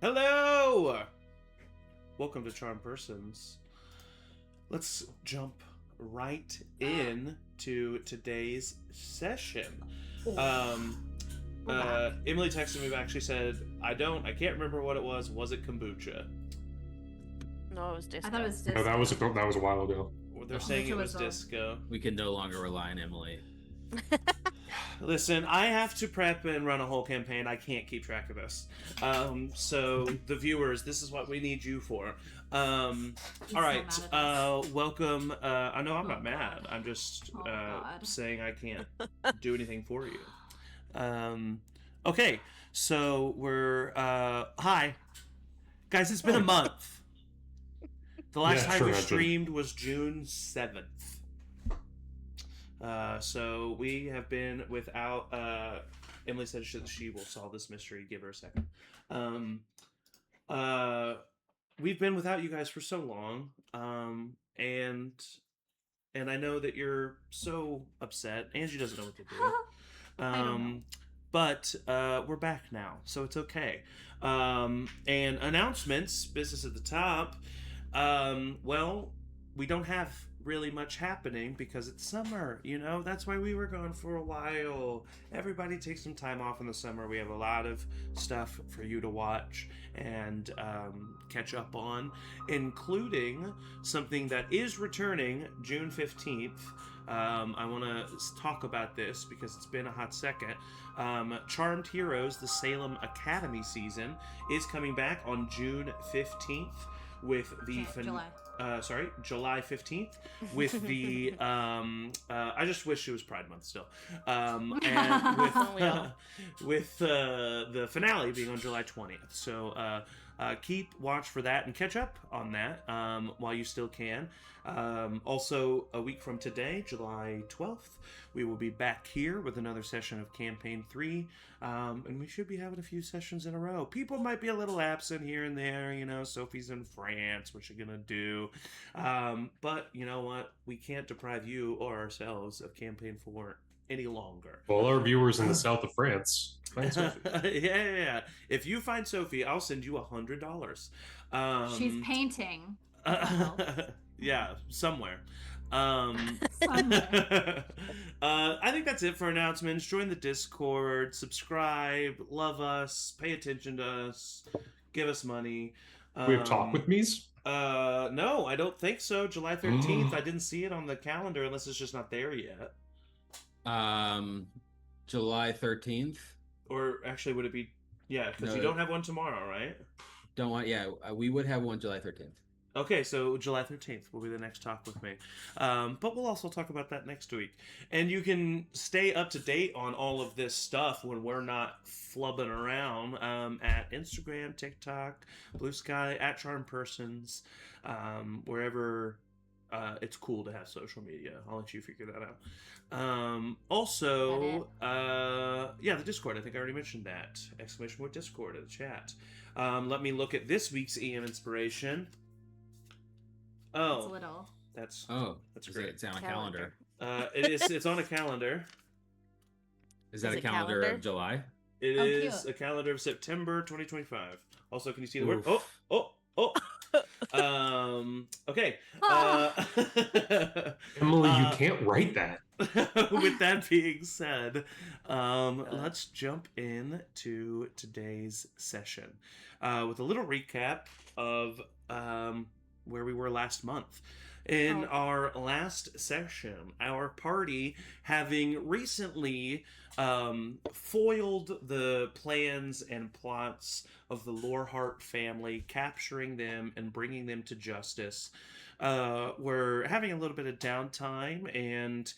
Hello! Welcome to CharmedPersons. Let's jump right in to today's session. Emily texted me back. She said, I can't remember what it was. Was it kombucha? No, it was disco. I thought it was disco. No, that was a while ago. They're saying it was disco. We can no longer rely on Emily. Listen, I have to prep and run a whole campaign. I can't keep track of this. So the viewers, this is what we need you for. All right. Welcome. I know I'm not mad. I'm just saying I can't do anything for you. Okay. So we're hi. Guys, it's been a month. The last time we streamed was June 7th. So we have been without, Emily said she will solve this mystery. Give her a second. We've been without you guys for so long. And I know that you're so upset. Angie doesn't know what to do. I don't know. But we're back now, so it's okay. And announcements, business at the top. Well, we don't have really much happening because it's summer, you know? That's why we were gone for a while. Everybody takes some time off in the summer. We have a lot of stuff for you to watch and catch up on, including something that is returning June 15th. I want to talk about this because it's been a hot second. Charmed Heroes, the Salem Academy season, is coming back on June 15th with the July 15th with the I just wish it was Pride Month still. And with the finale being on July 20th. So keep watch for that and catch up on that while you still can. Also, a week from today, July 12th, we will be back here with another session of Campaign 3, and we should be having a few sessions in a row. People might be a little absent here and there, you know, Sophie's in France, what you gonna do? But you know what? We can't deprive you or ourselves of Campaign 4 any longer. All our viewers in the south of France. Find Sophie. Yeah. If you find Sophie, I'll send you $100. She's painting. Yeah, somewhere. Somewhere. I think that's it for announcements. Join the Discord, subscribe, love us, pay attention to us, give us money. We have talk with me's? No, I don't think so. July 13th. I didn't see it on the calendar unless it's just not there yet. July 13th. Or actually, would it be? Yeah, because you don't have one tomorrow, right? We would have one July 13th. Okay, so July 13th will be the next talk with me. But we'll also talk about that next week. And you can stay up to date on all of this stuff when we're not flubbing around at Instagram, TikTok, Blue Sky, at CharmedPersons, wherever it's cool to have social media. I'll let you figure that out. Also, the Discord. I think I already mentioned that. ! Discord in the chat. Let me look at this week's EM Inspiration. Oh, It's little. That's great. It's on a calendar. It's on a calendar. Is that a calendar of July? It is cute. a calendar of September 2025. Also, can you see the word? Oof. Oh. Okay. Emily, you can't write that. With that being said, let's jump into today's session with a little recap of where we were last month. In our last session, our party, having recently foiled the plans and plots of the Lorehart family, capturing them and bringing them to justice, were having a little bit of downtime and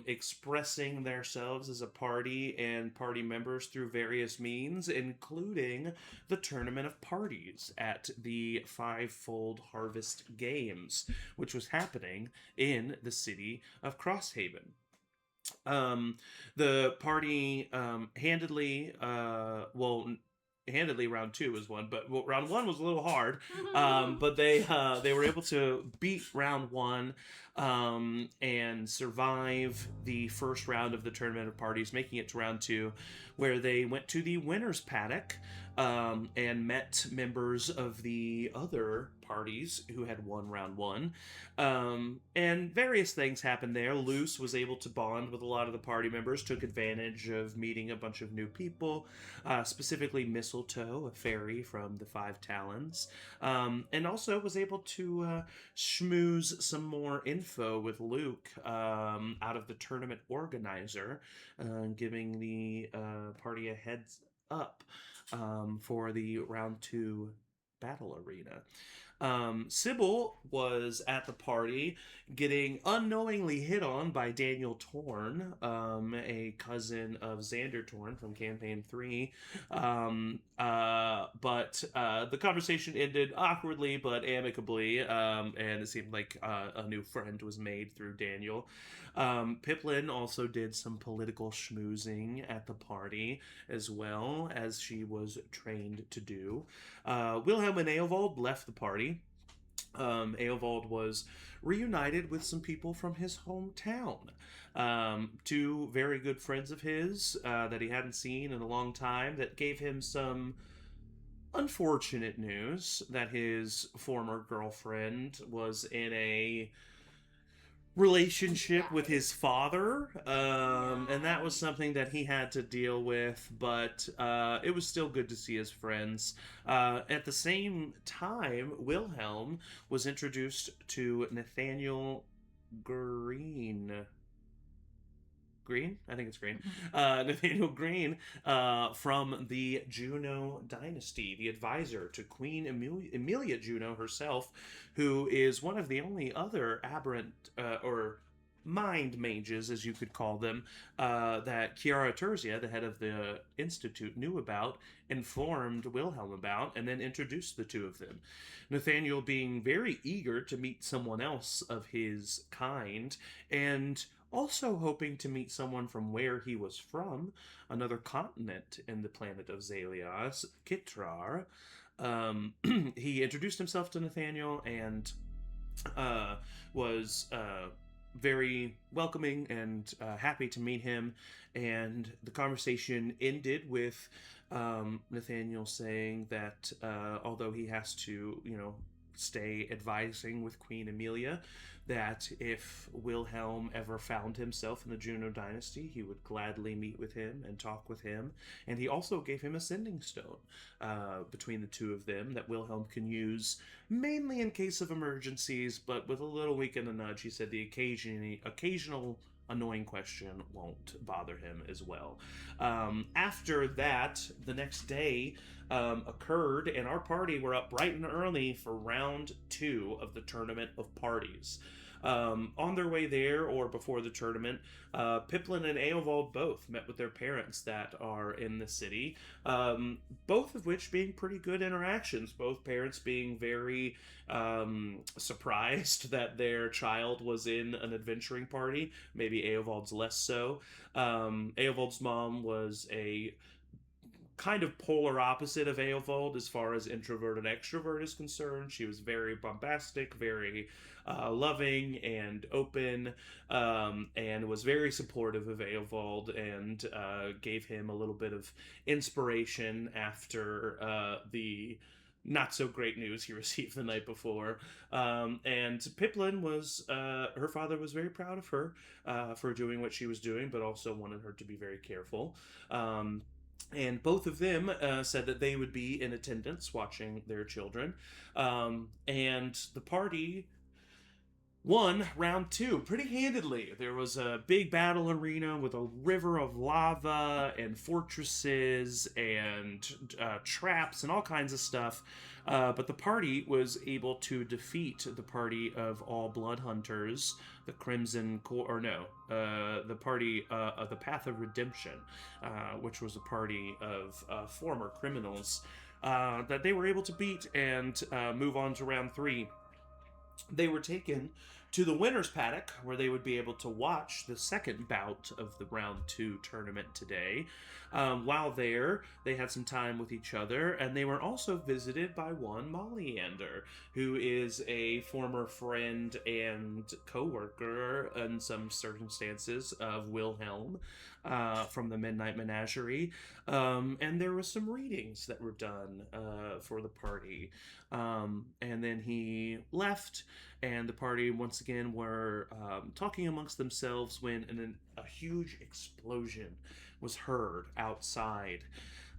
expressing themselves as a party and party members through various means, including the Tournament of Parties at the Fivefold Harvest Games, which was happening in the city of Crosshaven. The party handedly round 2 was one, but round 1 was a little hard. But they were able to beat round 1 and survive the first round of the Tournament of Parties, making it to round 2, where they went to the winner's paddock and met members of the other parties who had won round one. And various things happened there. Luce was able to bond with a lot of the party members, took advantage of meeting a bunch of new people, specifically Mistletoe, a fairy from the Five Talons, and also was able to schmooze some more info with Luke out of the tournament organizer, giving the party a heads up for the round 2 battle arena. Sybil was at the party getting unknowingly hit on by Daniel Torn, a cousin of Xander Torn from Campaign 3. But the conversation ended awkwardly but amicably, and it seemed like a new friend was made through Daniel. Pipplin also did some political schmoozing at the party, as well as she was trained to do. Wilhelm and Eovald left the party. Eovald was reunited with some people from his hometown. Two very good friends of his that he hadn't seen in a long time, that gave him some unfortunate news that his former girlfriend was in a relationship with his father, and that was something that he had to deal with, but it was still good to see his friends. At the same time, Wilhelm was introduced to Nathaniel Green. I think it's Green. Nathaniel Green from the Juno dynasty, the advisor to Queen Emilia Juno herself, who is one of the only other aberrant or mind mages, as you could call them, that Chiara Terzia, the head of the Institute, knew about, informed Wilhelm about, and then introduced the two of them. Nathaniel being very eager to meet someone else of his kind, and also hoping to meet someone from where he was from, another continent in the planet of Zalias, Kitrar. He introduced himself to Nathaniel and was very welcoming and happy to meet him. And the conversation ended with Nathaniel saying that although he has to, stay advising with Queen Emilia, that if Wilhelm ever found himself in the Juno dynasty, he would gladly meet with him and talk with him. And he also gave him a sending stone between the two of them that Wilhelm can use mainly in case of emergencies, but with a little wink and a nudge. He said the occasional annoying question won't bother him as well. After that, the next day occurred, and our party were up bright and early for round 2 of the Tournament of Parties. On their way there, or before the tournament, Pipplin and Eovald both met with their parents that are in the city, both of which being pretty good interactions, both parents being very surprised that their child was in an adventuring party, maybe Eovald's less so. Eovald's mom was a kind of polar opposite of Eovald as far as introvert and extrovert is concerned. She was very bombastic, very loving and open, and was very supportive of Eovald, and gave him a little bit of inspiration after the not so great news he received the night before. And Pipplin was, her father was very proud of her for doing what she was doing, but also wanted her to be very careful. And both of them said that they would be in attendance watching their children. And the party won round 2 pretty handedly. There was a big battle arena with a river of lava and fortresses and traps and all kinds of stuff. But the party was able to defeat the party of all blood hunters, the Crimson the party of the Path of Redemption, which was a party of former criminals that they were able to beat and move on to round 3. They were taken to the winner's paddock, where they would be able to watch the second bout of the round 2 tournament today. While there, they had some time with each other, and they were also visited by one Molleander, who is a former friend and co-worker in some circumstances of Wilhelm. from the Midnight Menagerie. And there was some readings that were done for the party. And then he left, and the party once again were talking amongst themselves when a huge explosion was heard outside.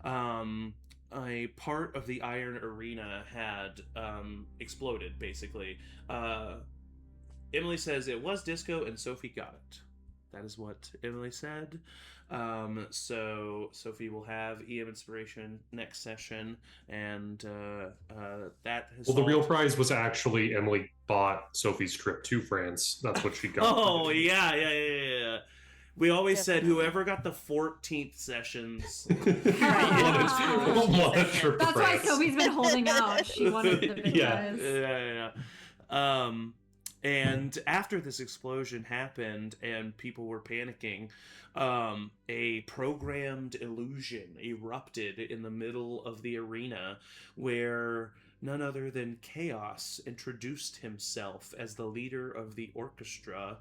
A part of the Iron Arena had exploded, basically. Emily says it was disco and Sophie got it. That is what Emily said. So Sophie will have EM Inspiration next session, and that has... Well, the real prize was actually Emily bought Sophie's trip to France. That's what she got. Oh, yeah. We always said whoever got the 14th sessions. That's why Sophie's been holding out. She wanted the big prize. Yeah. And after this explosion happened and people were panicking, a programmed illusion erupted in the middle of the arena where none other than Chaos introduced himself as the leader of the orchestra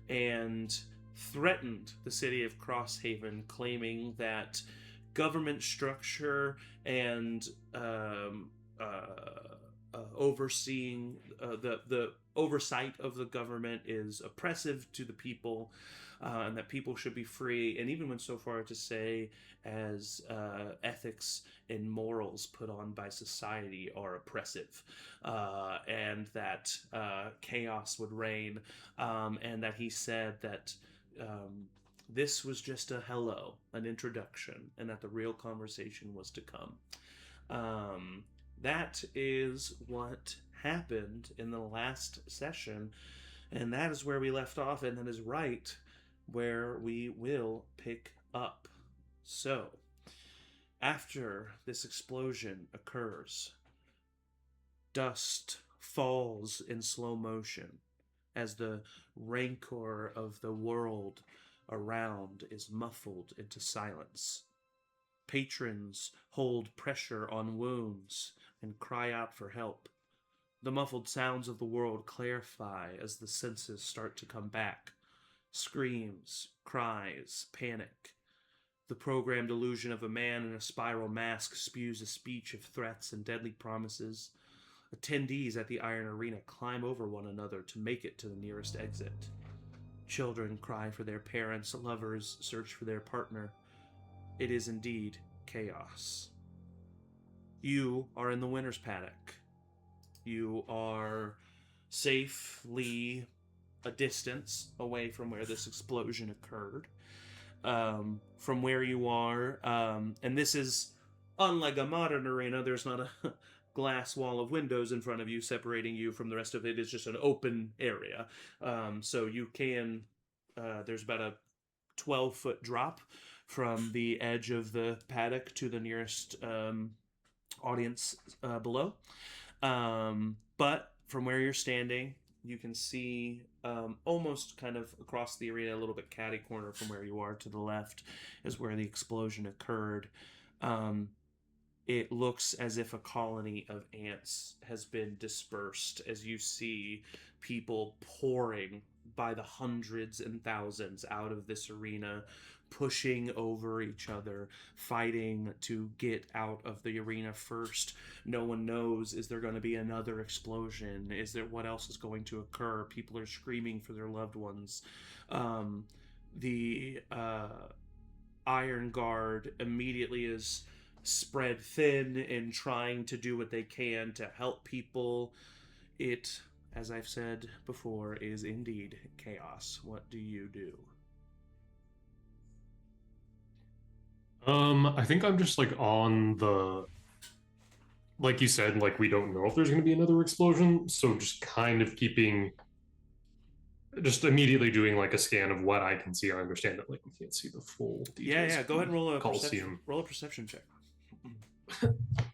and threatened the city of Crosshaven, claiming that government structure and overseeing the oversight of the government is oppressive to the people, and that people should be free, and even went so far to say as ethics and morals put on by society are oppressive, and that chaos would reign, and that he said that this was just a hello, an introduction, and that the real conversation was to come. That is what happened in the last session, and that is where we left off, and that is right where we will pick up. So, after this explosion occurs, dust falls in slow motion as the rancor of the world around is muffled into silence. Patrons hold pressure on wounds and cry out for help. The muffled sounds of the world clarify as the senses start to come back. Screams, cries, panic. The programmed illusion of a man in a spiral mask spews a speech of threats and deadly promises. Attendees at the Iron Arena climb over one another to make it to the nearest exit. Children cry for their parents, lovers search for their partner. It is indeed chaos. You are in the winner's paddock. You are safely a distance away from where this explosion occurred. From where you are, and this is unlike a modern arena, there's not a glass wall of windows in front of you separating you from the rest of it. It's just an open area. So you can, there's about a 12-foot drop from the edge of the paddock to the nearest audience below. But from where you're standing, you can see almost kind of across the arena, a little bit catty corner from where you are to the left is where the explosion occurred. It looks as if a colony of ants has been dispersed as you see people pouring by the hundreds and thousands out of this arena, pushing over each other, fighting to get out of the arena first. No one knows, is there going to be another explosion? Is there, what else is going to occur? People are screaming for their loved ones. The Iron Guard immediately is spread thin and trying to do what they can to help people. It, as I've said before, is indeed chaos. What do you do? I think I'm just like on the, like you said, like we don't know if there's going to be another explosion, so just kind of keeping, just immediately doing like a scan of what I can see. I understand that like we can't see the full details. Yeah. Go ahead and roll a Coliseum. perception check.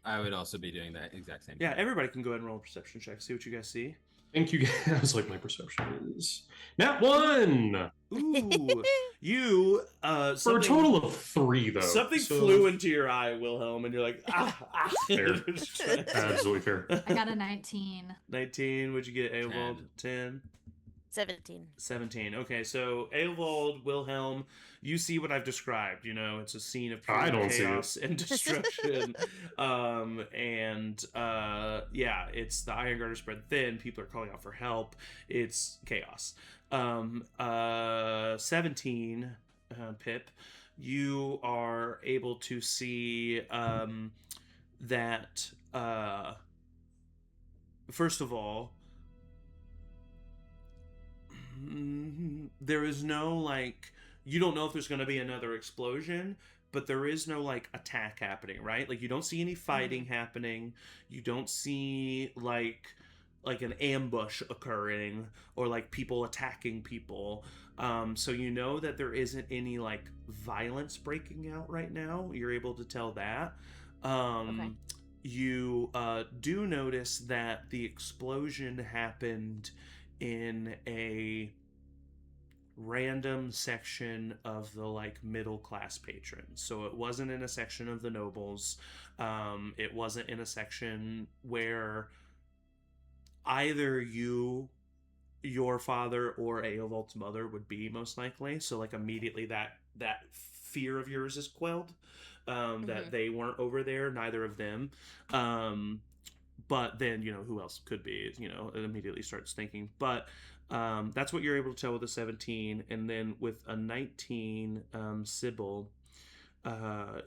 I would also be doing that exact same. Yeah, everybody can go ahead and roll a perception check. See what you guys see. Thank you guys. Like my perception is Nat 1. Ooh, you For a total of 3 though. Something flew into your eye, Wilhelm, and you're like, Fair. Absolutely fair. I got a 19. 19. What'd you get, Eovald? 10. 17. 17. Okay, so Eovald, Wilhelm, you see what I've described. It's a scene of I pure don't see chaos and destruction. Yeah, it's the Iron Guard is spread thin. People are calling out for help. It's chaos. 17, Pip, you are able to see that, first of all, there is no, you don't know if there's going to be another explosion, but there is no, attack happening, right? You don't see any fighting happening. You don't see, like an ambush occurring or, people attacking people. So you know that there isn't any, violence breaking out right now. You're able to tell that. Okay. You do notice that the explosion happened in a random section of the middle class patrons. So it wasn't in a section of the nobles. It wasn't in a section where either your father or Eovald's mother would be, most likely. So immediately that fear of yours is quelled. That they weren't over there, neither of them. But then, who else could be, it immediately starts thinking. But that's what you're able to tell with a 17. And then with a 19, Sybil,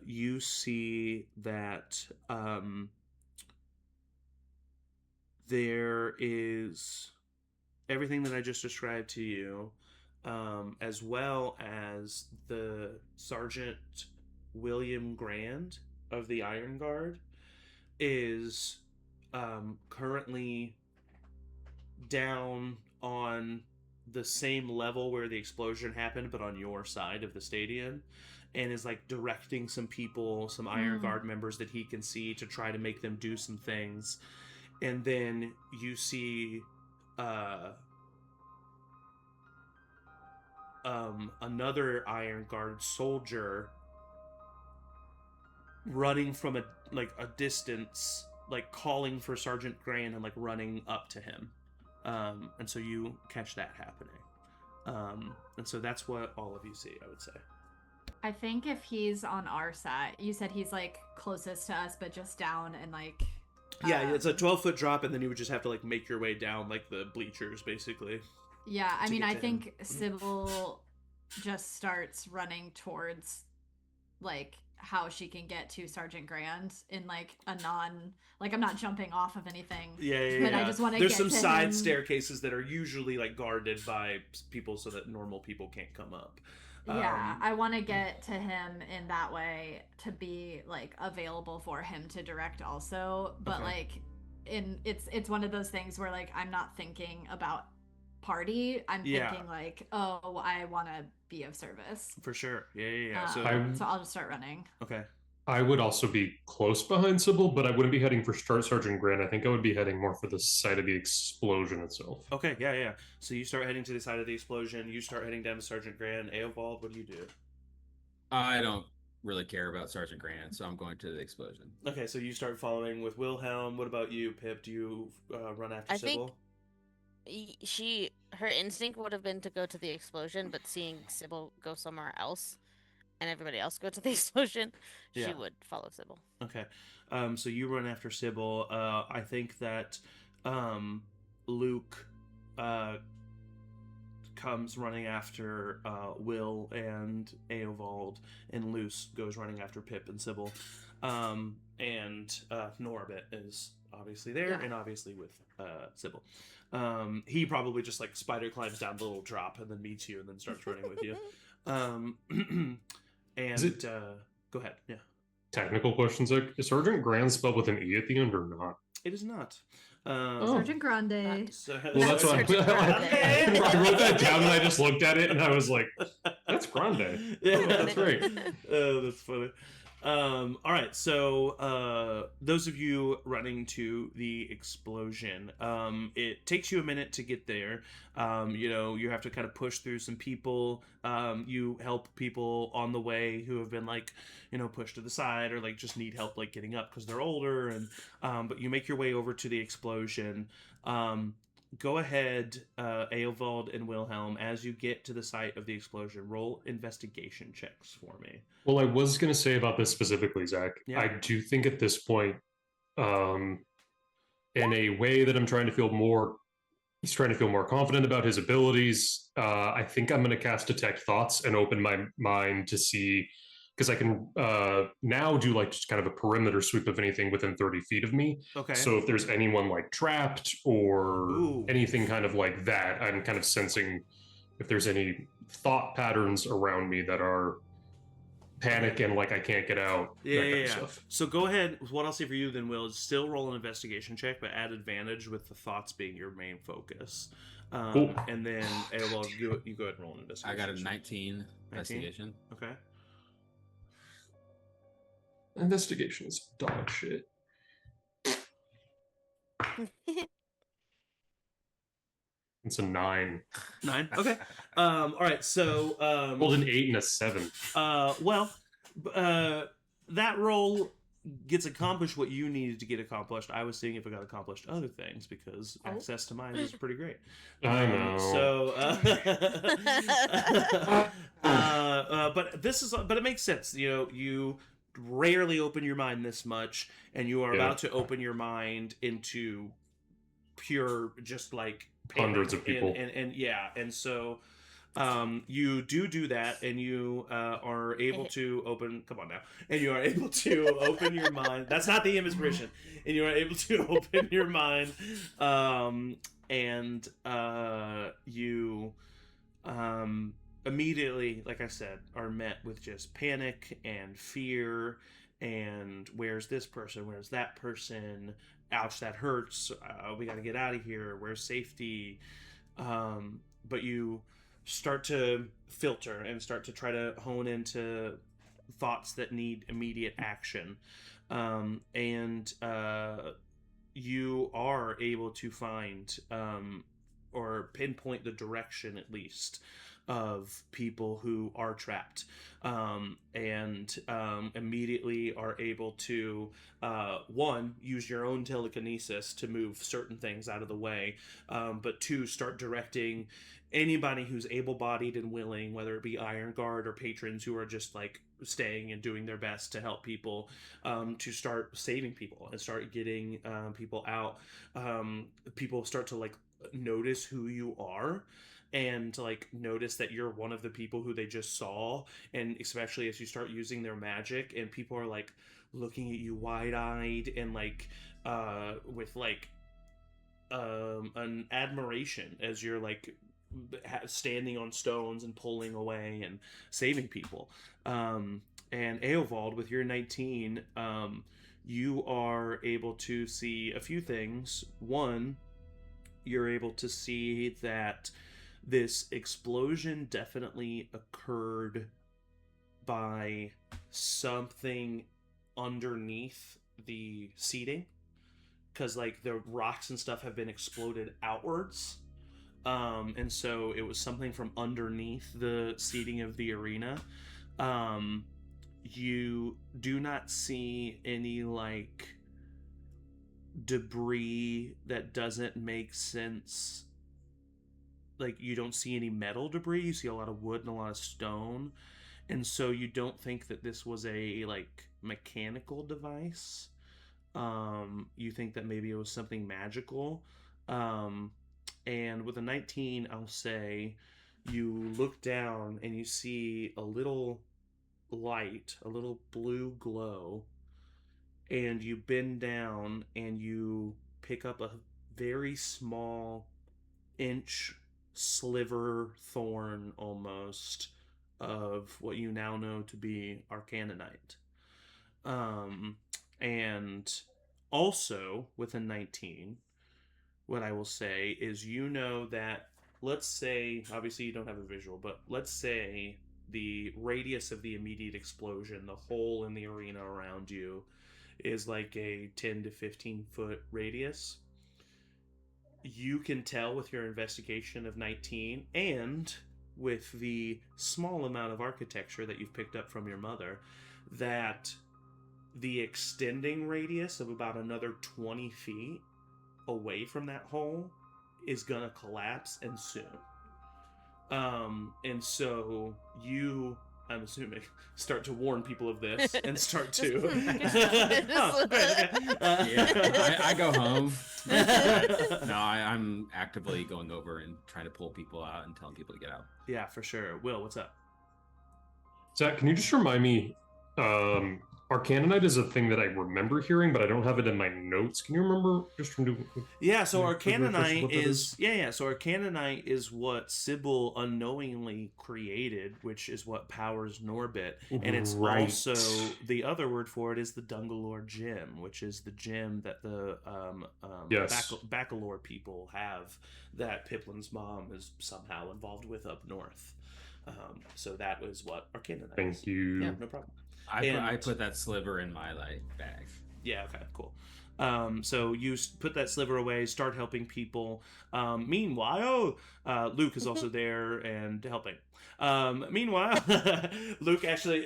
you see that there is everything that I just described to you, as well as the Sergeant William Grand of the Iron Guard is currently down on the same level where the explosion happened, but on your side of the stadium, and is directing some people, some Iron Guard members that he can see, to try to make them do some things. And then you see another Iron Guard soldier running from a distance, calling for Sergeant Grand and running up to him. And so you catch that happening. And so that's what all of you see, I would say. I think if he's on our side, you said he's closest to us, but just down and yeah, it's a 12-foot drop, and then you would just have to make your way down the bleachers, basically. Yeah, I mean, I think him. Sybil just starts running towards how she can get to Sergeant Grand in a non, I'm not jumping off of anything. Yeah. But I just want to There's get some to side him. staircases that are usually guarded by people so that normal people can't come up. Yeah, I want to get to him in that way to be available for him to direct also. But Okay. It's one of those things where I'm not thinking about party. I'm thinking oh, I want to be of service. For sure. Yeah. So I'll just start running. Okay. I would also be close behind Sybil, but I wouldn't be heading for Sergeant Grant. I think I would be heading more for the site of the explosion itself. Okay, yeah. So you start heading to the side of the explosion. You start heading down to Sergeant Grant. Eovald, what do you do? I don't really care about Sergeant Grant, so I'm going to the explosion. Okay, so you start following with Wilhelm. What about you, Pip? Do you run after Sybil? Her instinct would have been to go to the explosion, but seeing Sybil go somewhere else and everybody else go to the explosion, she would follow Sybil. Okay. So you run after Sybil. I think that Luke comes running after Will and Eovald, and Luce goes running after Pip and Sybil. And Norbit is obviously there, and obviously with Sybil. He probably just spider climbs down the little drop and then meets you and then starts running with you. And go ahead. Yeah. Technical questions. Is Sergeant Grand spelled with an E at the end or not? It is not. Sergeant Grande. Well, that's what I wrote that down and I just looked at it and I was like, that's Grande. Yeah, oh, that's right. Oh, that's funny. All right, so those of you running to the explosion, it takes you a minute to get there. You have to kind of push through some people. You help people on the way who have been pushed to the side or just need help getting up because they're older. And but you make your way over to the explosion. go ahead, Eovald and Wilhelm, as you get to the site of the explosion, roll investigation checks for me. Well, I was going to say about this specifically, Zach. Yeah. I do think at this point, in a way that I'm trying to feel more, he's trying to feel more confident about his abilities. I think I'm going to cast Detect Thoughts and open my mind to see, because I can now do like just kind of a perimeter sweep of anything within 30 feet of me. Okay. So if there's anyone like trapped or Ooh. anything kind of like that, I'm kind of sensing if there's any thought patterns around me that are panic and like I can't get out. Yeah, that kind yeah. of stuff. So go ahead. What I'll say for you then, Will, is still roll an investigation check, but add advantage with the thoughts being your main focus. Cool. And then, well, you go ahead and roll an investigation. I got a check. 19 investigation. Okay. Investigation is dog shit. It's a 9. 9. Okay. All right. So Rolled an 8 and a 7. That roll gets accomplished what you needed to get accomplished. I was seeing if it got accomplished other things because access to mind is pretty great. I know. But it makes sense. You know, you rarely open your mind this much, and you are about to open your mind into pure, just like panic. Hundreds of people. And so you do that, and you are able to open. Come on now, and you are able to open your mind. That's not the inspiration, and you are able to open your mind, and you immediately, like I said, are met with just panic and fear. And where's this person? Where's that person? Ouch, that hurts. We got to get out of here. Where's safety? But you start to filter and start to try to hone into thoughts that need immediate action. You are able to find or pinpoint the direction, at least, of people who are trapped, and immediately are able to one, use your own telekinesis to move certain things out of the way, but two, start directing anybody who's able-bodied and willing, whether it be Iron Guard or patrons who are just like staying and doing their best to help people, to start saving people and start getting people out. People start to like notice who you are, and like notice that you're one of the people who they just saw, and especially as you start using their magic, and people are like looking at you wide-eyed and like with like an admiration as you're like standing on stones and pulling away and saving people. And Eovald, with your 19, you are able to see a few things. One, you're able to see that this explosion definitely occurred by something underneath the seating, because like the rocks and stuff have been exploded outwards, and so it was something from underneath the seating of the arena. You do not see any like debris that doesn't make sense. Like, you don't see any metal debris, you see a lot of wood and a lot of stone, and so you don't think that this was a like mechanical device. You think that maybe it was something magical. And with a 19, I'll say you look down and you see a little light, a little blue glow, and you bend down and you pick up a very small inch sliver thorn almost of what you now know to be arcanonite. And also with a 19, what I will say is, you know that, let's say, obviously you don't have a visual, but let's say the radius of the immediate explosion, the hole in the arena around you, is like a 10 to 15 foot radius. You can tell with your investigation of 19 and with the small amount of architecture that you've picked up from your mother that the extending radius of about another 20 feet away from that hole is gonna collapse and soon. And so you, I'm assuming, start to warn people of this and start to. Oh, great, okay. Yeah, I go home. No, I'm actively going over and trying to pull people out and telling people to get out. Yeah, for sure. Will, what's up? Zach, can you just remind me? Arcanonite is a thing that I remember hearing, but I don't have it in my notes. Can you remember just from doing? Yeah, so Arcanonite what that is so Arcanonite is what Sybil unknowingly created, which is what powers Norbit, and it's also the other word for it is the Dungalore gem, which is the gem that the Blackhollow people have that Pipplin's mom is somehow involved with up north. So that was what Arcanonite is. Thank you. Yeah, no problem. I put that sliver in my bag. Yeah, okay, cool. So you put that sliver away, start helping people. Meanwhile, Luke is also there and helping. Meanwhile, Luke actually,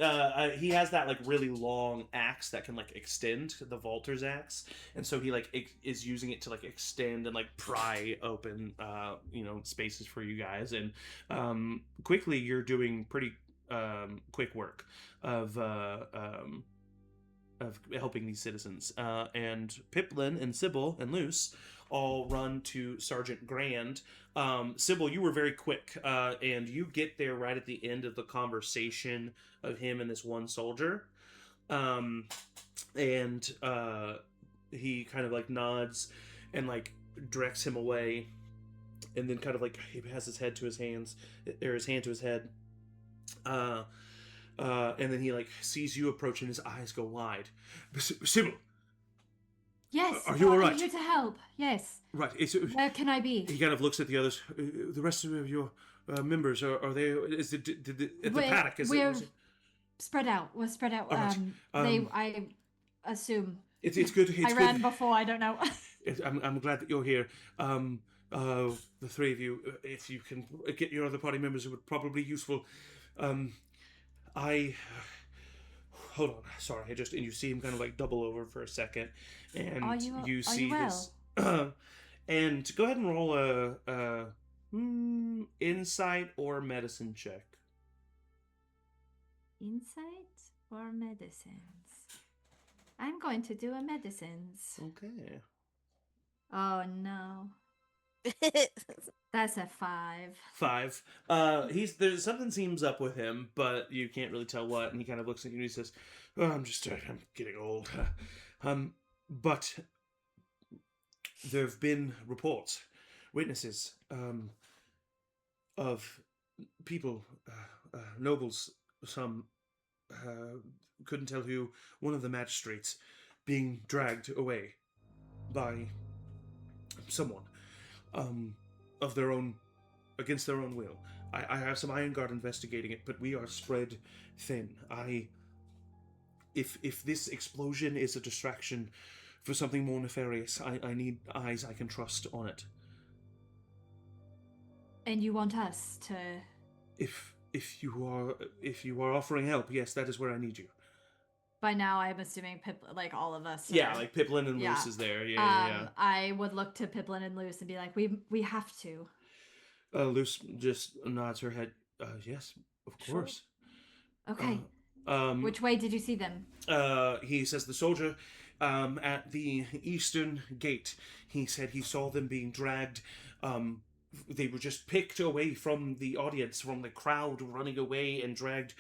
he has that like really long axe that can like extend, the Vaulter's axe, and so he like is using it to like extend and like pry open, spaces for you guys. And quickly, you're doing pretty quick work of helping these citizens, and Pipplin and Sybil and Luce all run to Sergeant Grand. Sybil, you were very quick, and you get there right at the end of the conversation of him and this one soldier, and he kind of like nods and like directs him away, and then kind of like he has his hand to his head. And then he like sees you approach and his eyes go wide. Sybil! Yes, are you all right? I'm here to help. Yes. Right. Where can I be? He kind of looks at the others. The rest of your members, are they? Is it at the paddock? We're spread out. We're spread out. Right. I assume. It's good. I ran before. I don't know. I'm glad that you're here. The three of you, if you can get your other party members, it would probably be useful. Hold on. Sorry. And you see him kind of like double over for a second, and you see this. And go ahead and roll a insight or medicine check. Insight or medicines? I'm going to do a medicines. Okay. Oh no. That's a 5. 5. There's something seems up with him, but you can't really tell what. And he kind of looks at you and he says, I'm getting old. But there have been reports, witnesses, of people, nobles, some couldn't tell who, one of the magistrates being dragged away by someone. Of their own, against their own will. I have some Iron Guard investigating it, but we are spread thin. If this explosion is a distraction for something more nefarious, I need eyes I can trust on it. And you want us to? If you are offering help, yes, that is where I need you. By now, I'm assuming like all of us. Yeah, like Pipplin and Luce is there. Yeah. I would look to Pipplin and Luce and be like, we have to. Luce just nods her head. Yes, of course. Okay. Which way did you see them? He says the soldier at the eastern gate. He said he saw them being dragged. They were just picked away from the audience, from the crowd, running away and dragged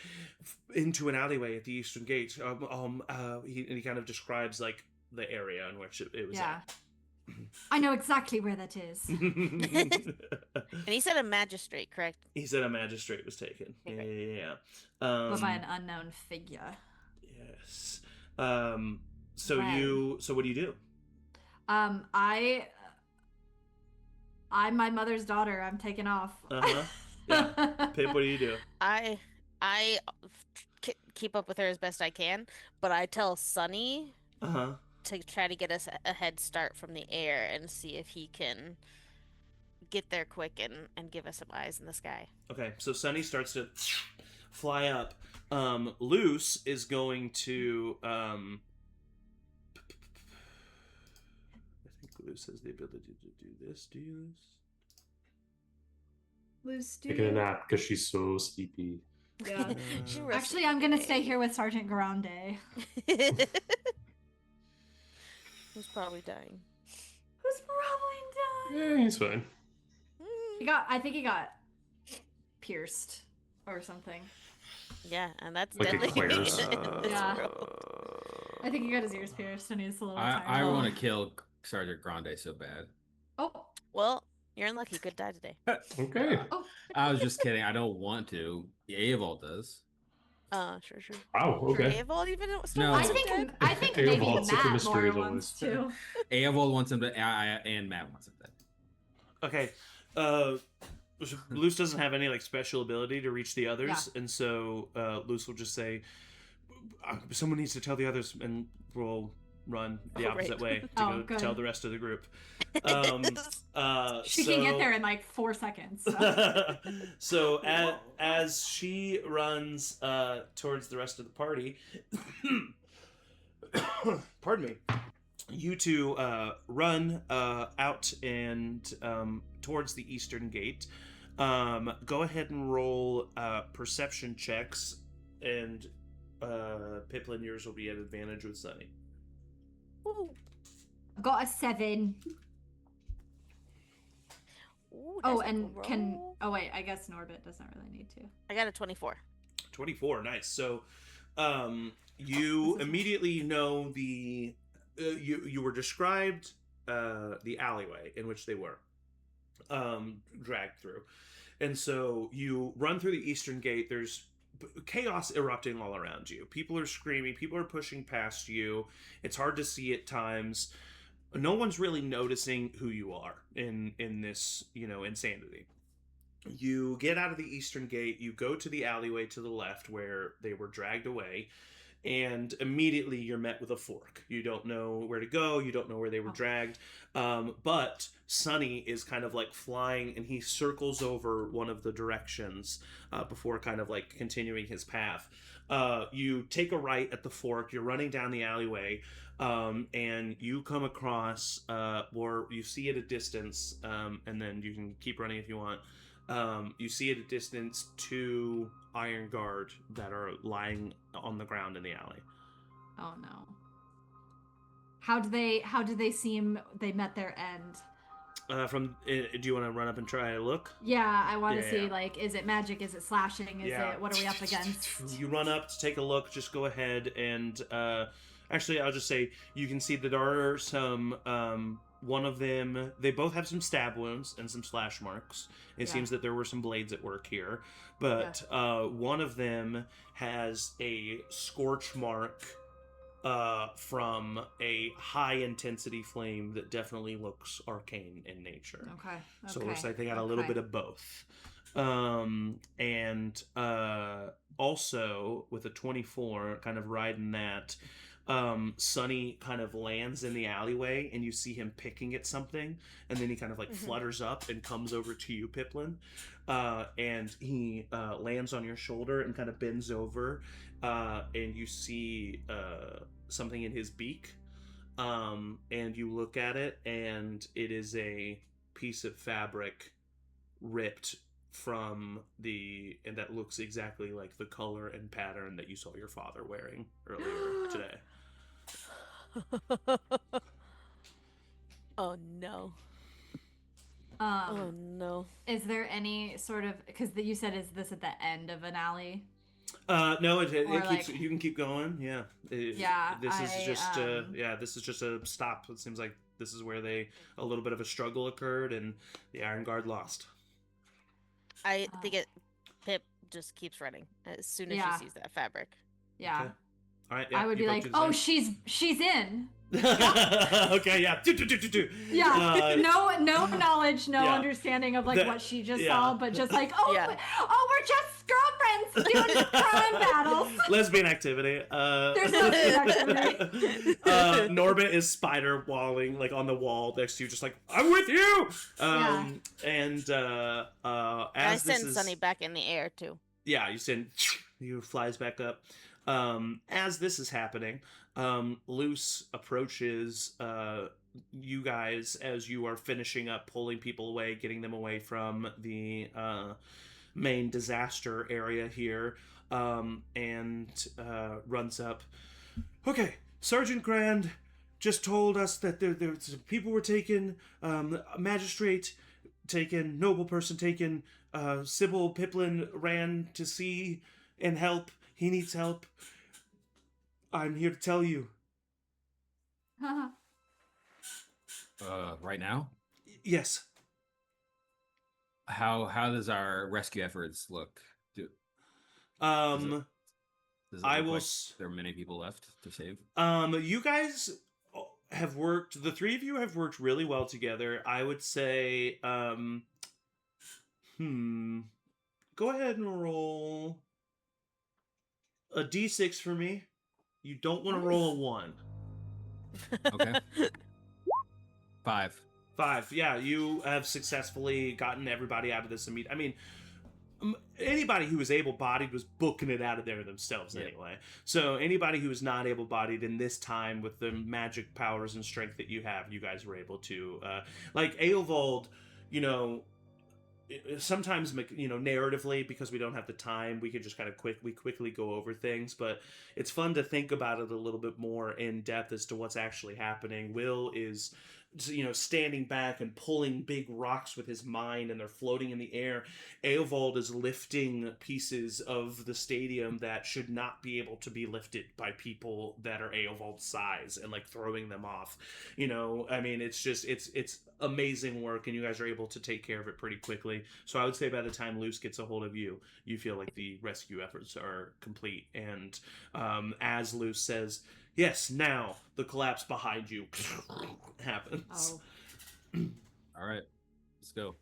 into an alleyway at the eastern gate. He kind of describes like the area in which it was at. I know exactly where that is. And he said a magistrate, correct? He said a magistrate was taken. Okay. Yeah. But by an unknown figure. Yes. So what do you do? I'm my mother's daughter. I'm taking off. Yeah. Pip, what do you do? I keep up with her as best I can, but I tell Sonny to try to get us a head start from the air and see if he can get there quick and give us some eyes in the sky. Okay, so Sonny starts to fly up. Luce is going to I think Luce has the ability to do this. Do you, Luce? Luce, do taking a you? nap because she's so sleepy. Yeah. She rested Actually, I'm gonna stay today. here with Sergeant Grande. Who's probably dying. Who's probably dying? Yeah, he's fine. I think he got pierced or something. Yeah, and that's Like deadly. eclairs. Yeah. I think he got his ears pierced and he's a little tired. I want to kill Sergeant Grande so bad. Oh. Well, you're unlucky. You could die today. Okay. Oh. I was just kidding. I don't want to. The Eovald does. Sure. Wow. Okay. Sure, Eovald even still No. wants I him think dead? I think maybe Eovald's such a Matt mystery more as wants always. to. Eovald wants him to, and Matt wants him dead. Okay. Luce doesn't have any like special ability to reach the others, and so Luce will just say, "Someone needs to tell the others," and we'll run the opposite way to go good. tell the rest of the group. She can get there in like 4 seconds. So as she runs towards the rest of the party, pardon me, you two run out and towards the eastern gate. Go ahead and roll perception checks, and Pipplin, yours will be at advantage with Sunny. Ooh. Got a 7. Ooh, Oh, that's a and good can roll. oh wait, I guess Norbit doesn't really need to. I got a 24. 24, nice. So you immediately know the you were described the alleyway in which they were dragged through, and so you run through the eastern gate. There's chaos erupting all around you. People are screaming, people are pushing past you. It's hard to see at times. No one's really noticing who you are in this, insanity. You get out of the eastern gate, you go to the alleyway to the left where they were dragged away, and immediately you're met with a fork. You don't know where to go, you don't know where they were dragged, but Sunny is kind of like flying, and he circles over one of the directions before kind of like continuing his path. You take a right at the fork, you're running down the alleyway, and you come across, or you see at a distance, and then you can keep running if you want. You see at a distance 2 iron guard that are lying on the ground in the alley. Oh no. How do they seem they met their end? Do you want to run up and try to look? Yeah, I want to Yeah, see, yeah. like, is it magic? Is it slashing? Is it, what are we up against? You run up to take a look. Just go ahead and, actually, I'll just say, you can see that there are some, one of them, they both have some stab wounds and some slash marks. It seems that there were some blades at work here. But, one of them has a scorch mark from a high-intensity flame that definitely looks arcane in nature. Okay. So it looks like they got a little bit of both. And also, with a 24, kind of riding that, Sunny kind of lands in the alleyway, and you see him picking at something, and then he kind of like flutters up and comes over to you, Pipplin, and he lands on your shoulder and kind of bends over, and you see something in his beak, and you look at it, and it is a piece of fabric ripped from and that looks exactly like the color and pattern that you saw your father wearing earlier today. Oh no. Oh no. Is there any sort of, because you said, is this at the end of an alley? No, it keeps. Like, you can keep going. Yeah. This is just a stop. It seems like this is where a little bit of a struggle occurred, and the Iron Guard lost. I think Pip just keeps running as soon as she sees that fabric. Yeah. Okay. All right. Yeah, I would be like, oh, she's in. Okay. Yeah. Yeah. No knowledge, no understanding of like what she just saw, but just like, we're just girlfriends doing crime battles. Lesbian activity. There's lesbian activity. Norbit is spider walling like on the wall next to you, just like, I'm with you. And I as send Sunny back in the air too. Yeah, you flies back up. As this is happening, Luce approaches you guys as you are finishing up pulling people away, getting them away from the main disaster area here, and runs up. Okay, Sergeant Grand just told us that there some people were taken, magistrate taken, noble person taken, Sybil Pipplin ran to see and help. He needs help. I'm here to tell you. Right now? Yes. How does our rescue efforts look? Does it I look will. like there are many people left to save? You guys have worked. The three of you have worked really well together. I would say. Go ahead and roll a d6 for me. You don't want to roll a 1. Okay. 5. 5. Yeah, you have successfully gotten everybody out of this immediate. I mean, anybody who was able-bodied was booking it out of there themselves anyway. So anybody who is not able-bodied in this time with the magic powers and strength that you have, you guys were able to. Like Eovald, sometimes, narratively, because we don't have the time, we could just kind of quickly go over things, but it's fun to think about it a little bit more in depth as to what's actually happening. Will is standing back and pulling big rocks with his mind, and they're floating in the air. Eovald is lifting pieces of the stadium that should not be able to be lifted by people that are Eovald's size, and like throwing them off. I mean, it's amazing work, and you guys are able to take care of it pretty quickly. So I would say by the time Luce gets a hold of you, you feel like the rescue efforts are complete. And as Luce says, yes, now the collapse behind you happens. Oh. All right, let's go.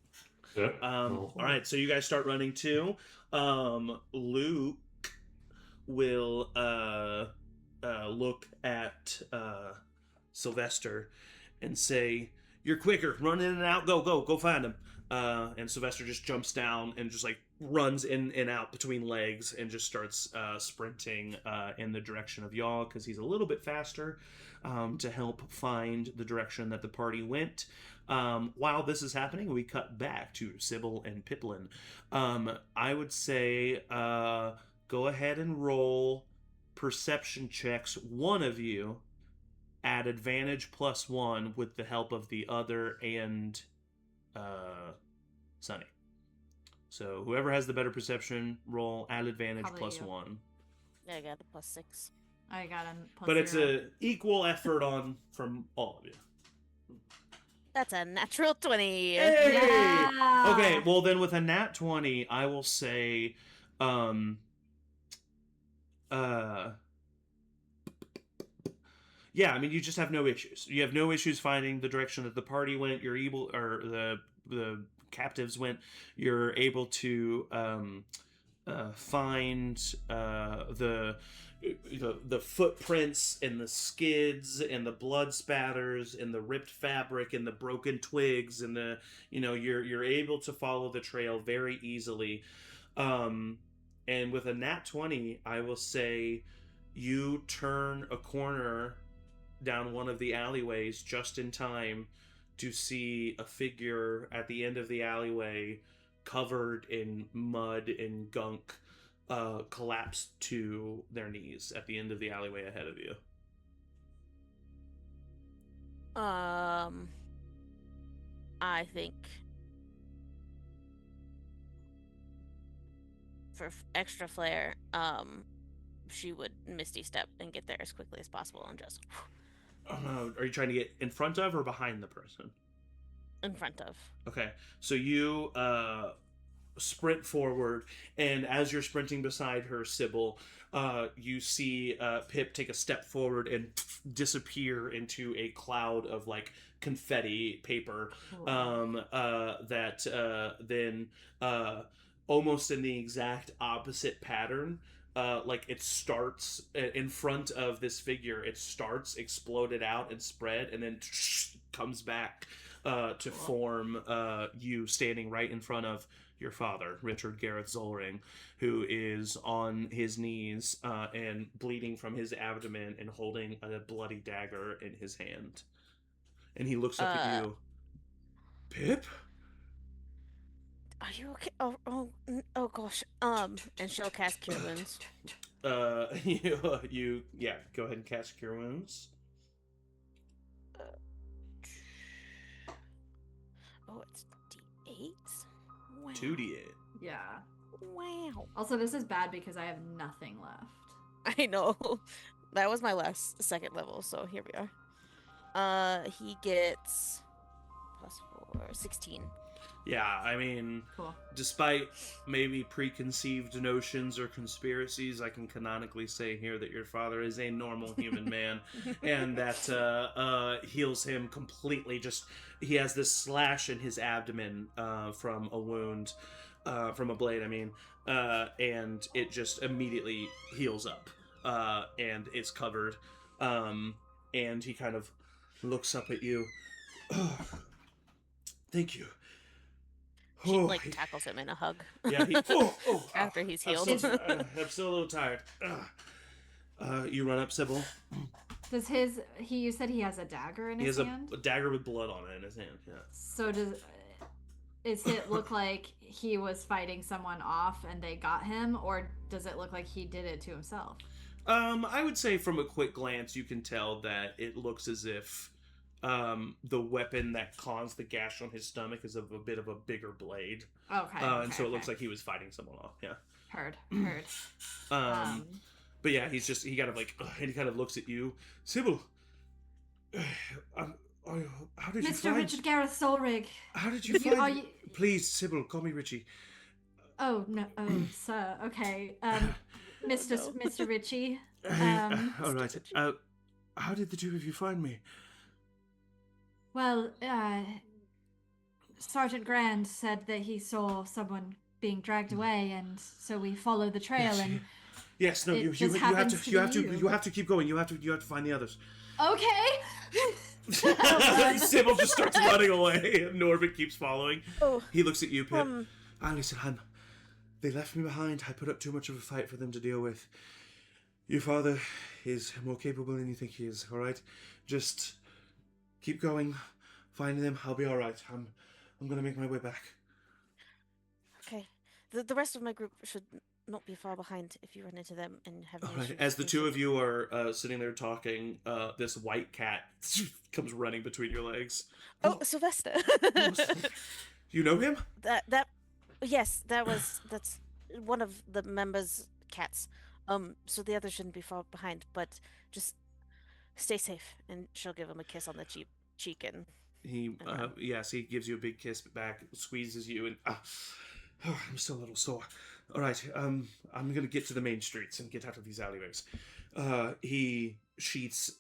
Yeah. All right, so you guys start running too. Luke will look at Sylvester and say, "You're quicker. Run in and out. Go find him." And Sylvester just jumps down and just like runs in and out between legs and just starts sprinting in the direction of y'all, because he's a little bit faster, to help find the direction that the party went. While this is happening, we cut back to Sybil and Pipplin. I would say go ahead and roll perception checks, one of you, at advantage +1 with the help of the other and Sunny. So whoever has the better perception, roll at advantage Probably you. +1. Yeah, I got a +6. I got him. But it's an equal effort from all of you. That's a natural 20. Hey! Yeah. Okay, well then with a nat 20, I will say yeah, I mean, you just have no issues. You have no issues finding the direction that the party went. You're able, or the captives went. You're able to find the footprints and the skids and the blood spatters and the ripped fabric and the broken twigs and the you're able to follow the trail very easily. And with a nat 20, I will say you turn a corner down one of the alleyways just in time to see a figure at the end of the alleyway covered in mud and gunk collapse to their knees at the end of the alleyway ahead of you. I think for extra flair, she would Misty Step and get there as quickly as possible and just Are you trying to get in front of or behind the person? in front of. Okay, so you sprint forward, and as you're sprinting beside her, Sybil, you see Pip take a step forward and disappear into a cloud of like confetti paper that then almost in the exact opposite pattern, like it starts in front of this figure. It starts exploded out and spread, and then comes back to form you standing right in front of your father, Richard Gareth Zollring, who is on his knees and bleeding from his abdomen and holding a bloody dagger in his hand. And he looks up at you. Pip? Are you okay? Oh gosh. And she'll cast Cure Wounds. Yeah, go ahead and cast Cure Wounds. Oh, it's D8. Wow. 2d8. Yeah. Wow. Also, this is bad because I have nothing left. I know. That was my last second level, so here we are. He gets +4, 16. Yeah, I mean, Cool. Despite maybe preconceived notions or conspiracies, I can canonically say here that your father is a normal human man, and that heals him completely. He has this slash in his abdomen from a wound, from a blade, I mean, and it just immediately heals up, and it's covered, and he kind of looks up at you. Oh, thank you. She tackles him in a hug. Yeah, After he's healed. I'm still a little tired. You run up, Sybil. Does you said he has a dagger in his hand? He has a dagger with blood on it in his hand, yeah. So does it look like he was fighting someone off and they got him, or does it look like he did it to himself? I would say from a quick glance you can tell that it looks as if the weapon that caused the gash on his stomach is of a bit of a bigger blade. Okay. And so it looks like he was fighting someone off. Yeah. Heard. But yeah, he kind of and he kind of looks at you, Sybil. How did you Mr. Richard Gareth Solrig. How did you find? Please, Sybil, call me Richie. Oh no, sir. Okay. Mr. Richie. All right. How did the two of you find me? Well, Sergeant Grand said that he saw someone being dragged away, and so we follow the trail. And yes, no, you have to keep going. You have to find the others. Okay. Sybil just starts running away, and Norbert keeps following. Oh, he looks at you, Pip. Listen, hon, they left me behind. I put up too much of a fight for them to deal with. Your father is more capable than you think he is. All right, just keep going, find them. I'll be all right. I'm gonna make my way back. Okay. The rest of my group should not be far behind if you run into them and have. All right. As the two of you are sitting there talking, this white cat comes running between your legs. Oh, Sylvester. You know him? Yes, that's one of the members' cats. So the others shouldn't be far behind, but just stay safe, and she'll give him a kiss on the cheek, and he gives you a big kiss back, squeezes you, and I'm still a little sore. All right, I'm gonna get to the main streets and get out of these alleyways. He sheaths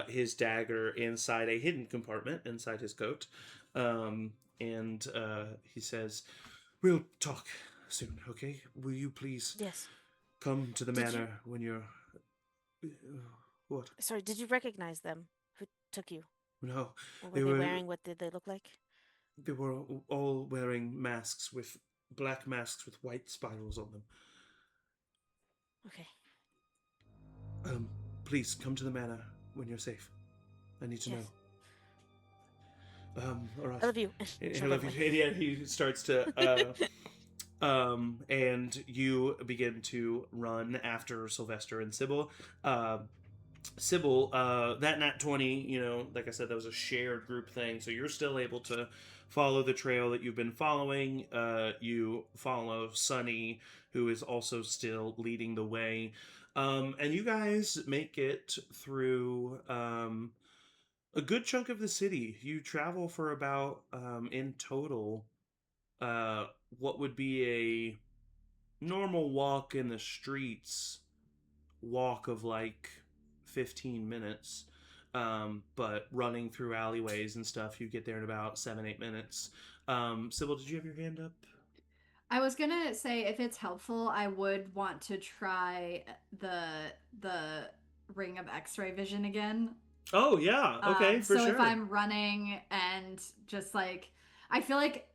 his dagger inside a hidden compartment inside his coat, and he says, "We'll talk soon, okay? Will you please come to the manor when you're..." What? Sorry, did you recognize them? Who took you? No. Or were they wearing, what did they look like? They were all wearing black masks with white spirals on them. Okay. Please come to the manor when you're safe. I need to know. All right. I love you. I love you. And yeah, he starts to and you begin to run after Sylvester and Sybil. Sybil, that nat 20, like I said, that was a shared group thing, so you're still able to follow the trail that you've been following. You follow Sunny, who is also still leading the way. And you guys make it through a good chunk of the city. You travel for about, in total, what would be a normal walk in the streets, walk of like 15 minutes, but running through alleyways and stuff, you get there in about 7-8 minutes. Sybil, did you have your hand up? I was gonna say, if it's helpful, I would want to try the ring of X-ray vision again. Oh yeah, okay, for sure. So if I'm running and just like, I feel like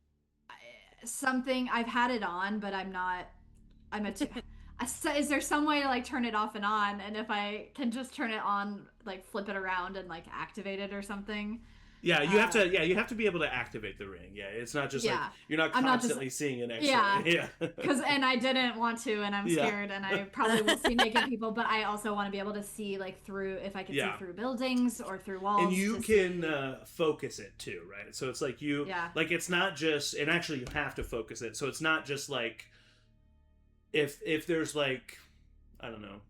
something, I've had it on, but is there some way to like turn it off and on? And if I can just turn it on, like flip it around and like activate it or something. Yeah, you have to. Yeah, you have to be able to activate the ring. Yeah, it's not just like you're not constantly seeing an X-ray. Yeah, and I didn't want to, and I'm scared, and I probably will see naked people. But I also want to be able to see like through, if I can see through buildings or through walls. And you can focus it too, right? So it's like like it's not just, and actually you have to focus it. So it's not just like if there's like, I don't know,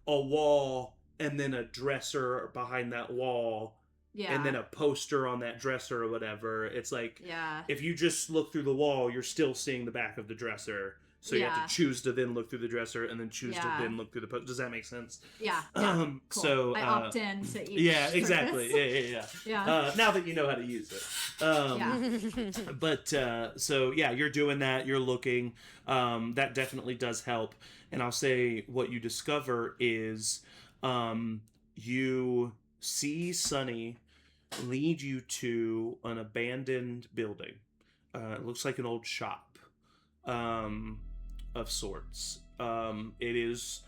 a wall and then a dresser behind that wall. Yeah. And then a poster on that dresser or whatever. It's like, if you just look through the wall, you're still seeing the back of the dresser. So you have to choose to then look through the dresser and then choose to then look through the poster. Does that make sense? Yeah. Cool. So I opt in to each. Yeah, exactly. Yeah. Now that you know how to use it. But so yeah, you're doing that. You're looking. That definitely does help. And I'll say what you discover is, you see Sunny lead you to an abandoned building. It looks like an old shop of sorts. It is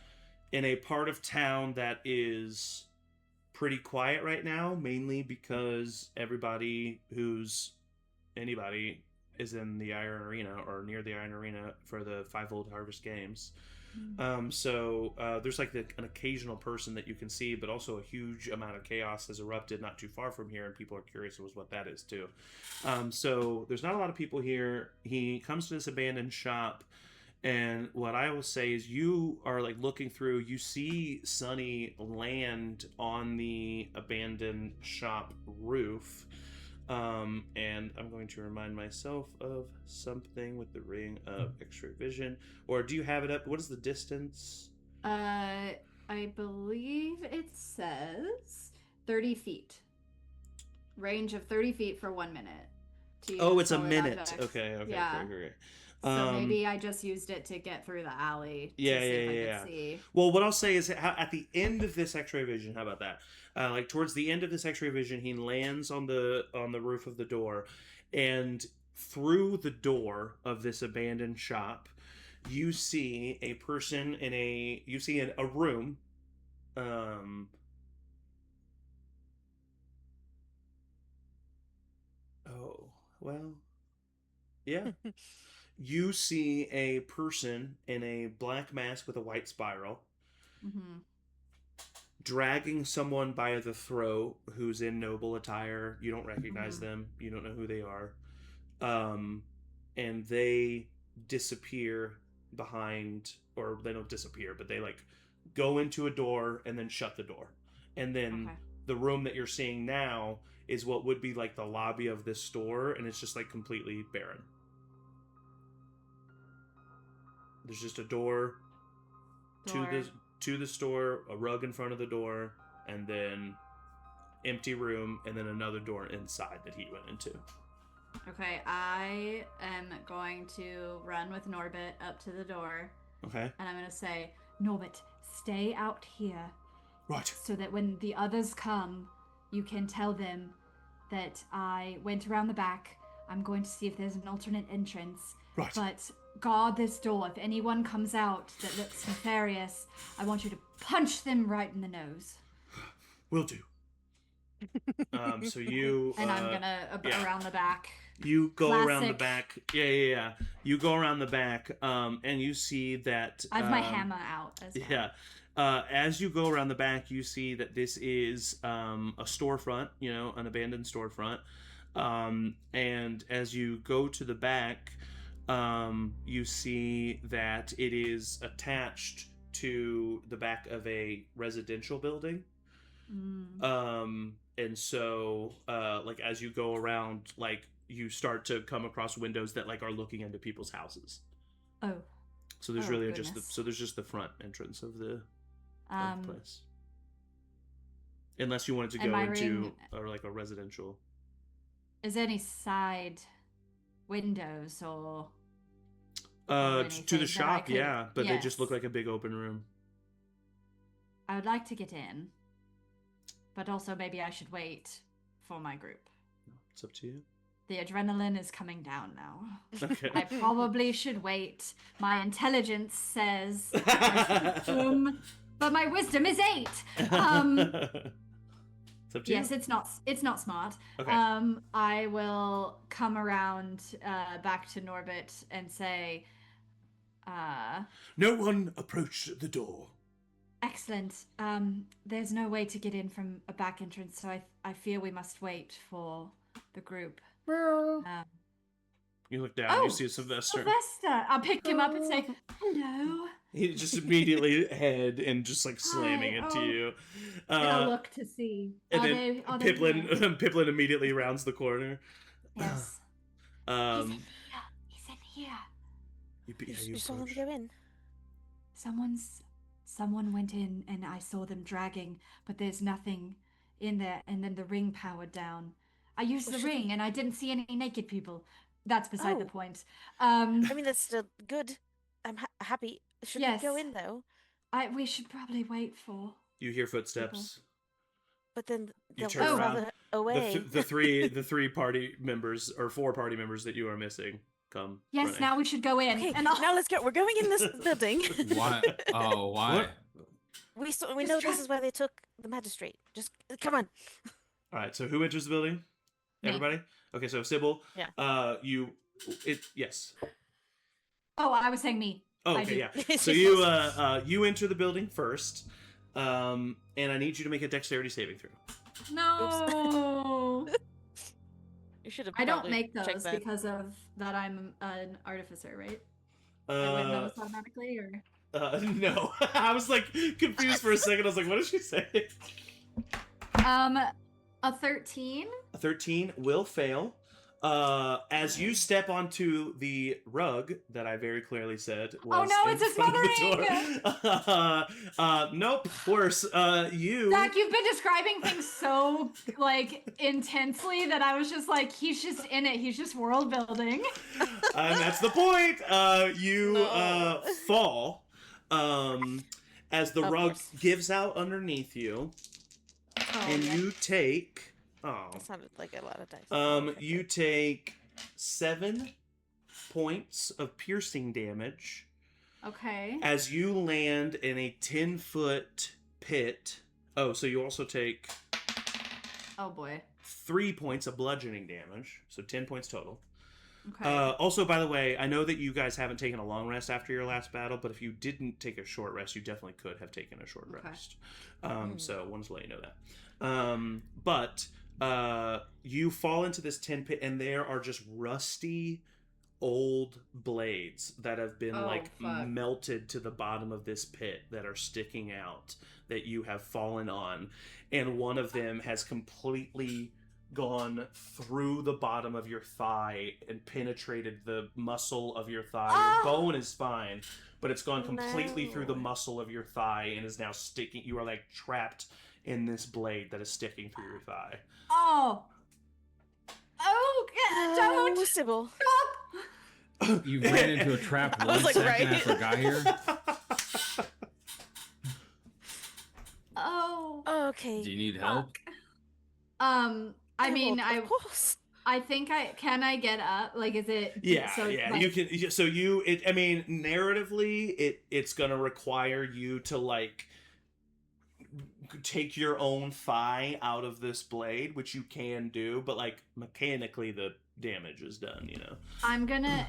in a part of town that is pretty quiet right now, mainly because anybody is in the Iron Arena or near the Iron Arena for the Five Old Harvest Games. So there's like an occasional person that you can see, but also a huge amount of chaos has erupted not too far from here, and people are curious as what that is too. So there's not a lot of people here. He comes to this abandoned shop, and what I will say is you are like looking through, you see Sunny land on the abandoned shop roof. And I'm going to remind myself of something with the ring of X-ray vision. Or do you have it up? What is the distance? I believe it says 30 feet. Range of 30 feet for 1 minute. It's a minute. Okay. Yeah. Great. So maybe I just used it to get through the alley. To see if I could see. Well, what I'll say is at the end of this X-ray vision, how about that? Like towards the end of this X-ray vision, he lands on the roof of the door, and through the door of this abandoned shop, you see a person in a room. Yeah. You see a person in a black mask with a white spiral, dragging someone by the throat who's in noble attire. You don't recognize them. You don't know who they are. And they disappear behind, or they don't disappear, but they like go into a door and then shut the door. And then the room that you're seeing now is what would be like the lobby of this store, and it's just like completely barren. There's just a door. To the store, a rug in front of the door, and then empty room, and then another door inside that he went into. Okay, I am going to run with Norbit up to the door. Okay. And I'm going to say, Norbit, stay out here. Right. So that when the others come, you can tell them that I went around the back. I'm going to see if there's an alternate entrance. Right. But guard this door. If anyone comes out that looks nefarious, I want you to punch them right in the nose. Will do. So you... and I'm going to around the back. You go around the back. Yeah. You go around the back, and you see that... I have my hammer out as well. Yeah. As you go around the back, you see that this is a storefront, an abandoned storefront. And as you go to the back... you see that it is attached to the back of a residential building. And so, like, as you go around, like, you start to come across windows that, like, are looking into people's houses. Oh. So there's there's just the front entrance of the place. Unless you wanted to go into, like, a residential. Is there any side windows or to the shop, but they just look like a big open room. I would like to get in, but also maybe I should wait for my group. It's up to you. The adrenaline is coming down now. Okay. I probably should wait. My intelligence says but my wisdom is 8. It's up to Yes, you. it's not smart. Okay. I will come around back to Norbit and say, No one approached the door. excellent. There's no way to get in from a back entrance, so I fear we must wait for the group. You look down, you see Sylvester. Sylvester! I'll pick him up and say, hello. He just immediately head and just like slamming it to you. And I'll look to see. And then Pipplin immediately rounds the corner. Yes. Um, He's in here. You saw them go in. Someone went in and I saw them dragging, but there's nothing in there. And then the ring powered down. I used the ring and I didn't see any naked people. That's beside the point. I mean, that's still good. I'm happy. Should we go in though? We should probably wait for. You hear footsteps. People. But then You they'll turn around. away. The three party members or 4 party members that you are missing come. Yes, running. now we should go in. Okay, And now let's go. We're going in this building. Why? Oh, why? What? We know this is where they took the magistrate. Just come on. All right. So who enters the building? Me. Everybody. Okay. So Sybil. Yeah. Yes. Oh, I was saying me. Oh, I okay. do. Yeah. So you enter the building first, and I need you to make a dexterity saving throw. No. You should have. I don't make checked those that. because of that I'm an artificer, right? I win those automatically, or? No. I was like confused for a second. I was like, what did she say? A 13. A 13 will fail. As you step onto the rug that I very clearly said was it's a smothering! Nope, worse. You... Zach, you've been describing things so, like, intensely that I was just like, he's just in it. He's just world building. And that's the point. You fall as the rug gives out underneath you, and you take... Oh. That sounded like a lot of dice. You take 7 points of piercing damage. Okay. As you land in a 10-foot pit. Oh, so you also take... Oh, boy. 3 points of bludgeoning damage. So 10 points total. Okay. Also, by the way, I know that you guys haven't taken a long rest after your last battle, but if you didn't take a short rest, you definitely could have taken a short rest. So wanted to let you know that. But... you fall into this tin pit, and there are just rusty old blades that have been melted to the bottom of this pit that are sticking out that you have fallen on, and one of them has completely gone through the bottom of your thigh and penetrated the muscle of your thigh. Your bone is fine, but it's gone completely through the muscle of your thigh and is now sticking. You are like trapped in this blade that is sticking through your thigh. Oh, don't! Sybil. Stop! You ran into a trap I one was like, second right. after I got here. Oh. Okay. Do you need help? I mean, Of course. I think can I get up? Like, is it? Yeah, so, yeah. like, You can. So you. I mean, narratively, it's gonna require you to like take your own thigh out of this blade, which you can do, but like mechanically, the damage is done. You know. I'm gonna.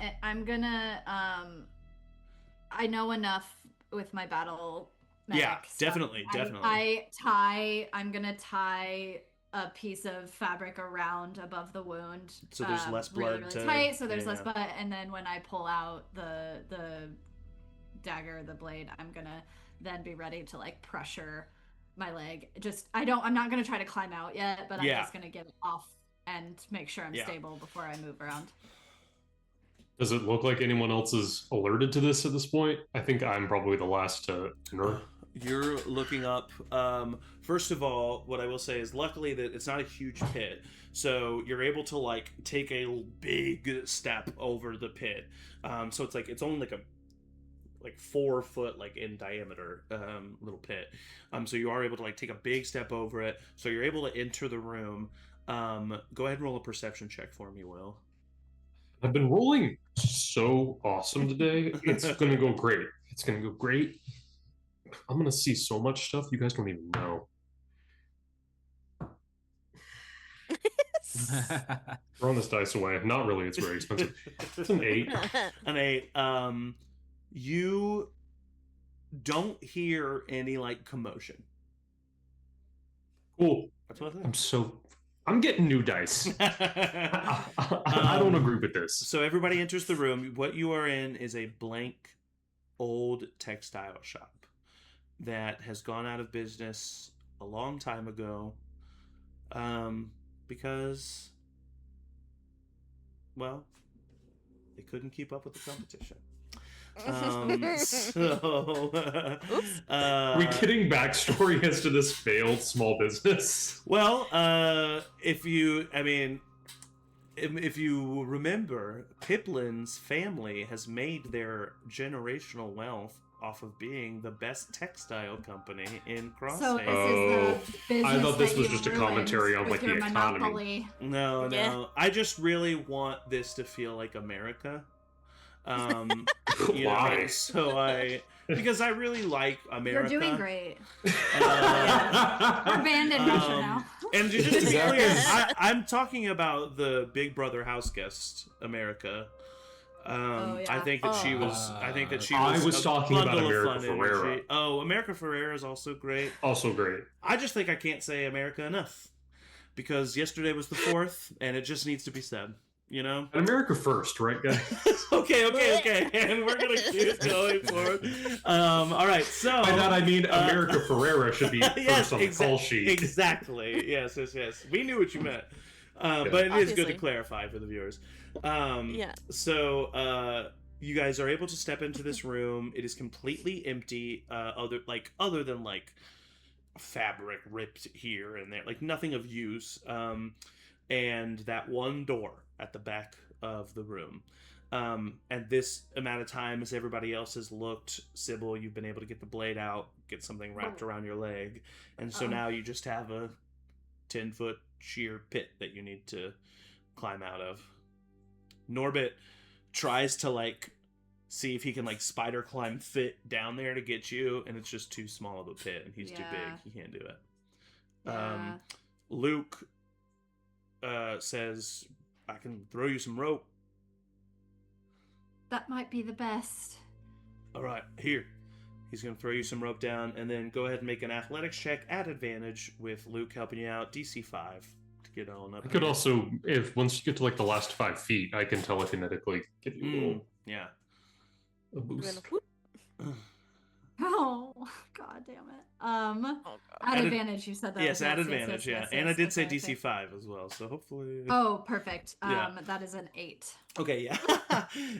I know enough with my battle. Yeah, medics. definitely. I'm gonna tie a piece of fabric around above the wound, so there's less blood really tight, so there's less blood, and then when I pull out the dagger, the blade, I'm gonna then be ready to like pressure my leg. I'm not gonna try to climb out yet, but I'm just gonna get it off and make sure I'm stable before I move around. Does it look like anyone else is alerted to this at this point? I think I'm probably the last to enter. You're looking up. First of all, what I will say is luckily that it's not a huge pit. So you're able to like take a big step over the pit. So it's only like 4 foot like in diameter little pit. So you are able to like take a big step over it. So you're able to enter the room. Go ahead and roll a perception check for me, Will. I've been rolling so awesome today. It's gonna go great. It's gonna go great. I'm gonna see so much stuff you guys don't even know. Throwing this dice away. Not really. It's very expensive. It's an 8. An 8. You don't hear any like commotion. Cool. That's what I think. I'm getting new dice. I don't agree with this. So everybody enters the room. What you are in is a blank old textile shop that has gone out of business a long time ago. Because, well, they couldn't keep up with the competition. Are we getting backstory as to this failed small business? Well, if you remember, Pipplin's family has made their generational wealth off of being the best textile company in Crosshaven. So this is the business I thought this that was you just a ruined commentary on with like the your economy. monopoly. No. Yeah. I just really want this to feel like America. You Why? know, so because I really like America. You're doing great. We're We're banned in Russia now. And just to be clear, I'm talking about the Big Brother house guest, America. Yeah. I think that she was. I was a talking about bundle of America fun Ferrera. energy. Oh, America Ferrera is also great. Also great. I just think I can't say America enough because yesterday was the 4th, and it just needs to be said. You know. And America first, right, guys? Okay, and we're gonna keep going forward. All right, so By that I mean America Ferrera should be first on the call sheet. Exactly. Yes. We knew what you meant, but it is good to Obviously. clarify for the viewers. Yeah. So you guys are able to step into this room. It is completely empty, other than like fabric ripped here and there, like nothing of use. And that one door at the back of the room. And this amount of time as everybody else has looked, Sybil, you've been able to get the blade out, get something wrapped around your leg. And so now you just have a 10-foot sheer pit that you need to climb out of. Norbit tries to like see if he can like spider climb fit down there to get you, and it's just too small of a pit, and he's too big. He can't do it. Yeah. Luke says, I can throw you some rope. That might be the best. All right, here. He's going to throw you some rope down, and then go ahead and make an athletics check at advantage with Luke helping you out. DC 5 to get on up. I could also, if once you get to like the last 5 feet, I can telekinetically give you a little Yeah. a boost. Oh, god damn it. Oh, God. At advantage, you said that. Yes, at yes, advantage, yes, and I did say okay, DC okay. 5 as well, so hopefully... Oh, perfect. Yeah. That is an 8. Okay, yeah.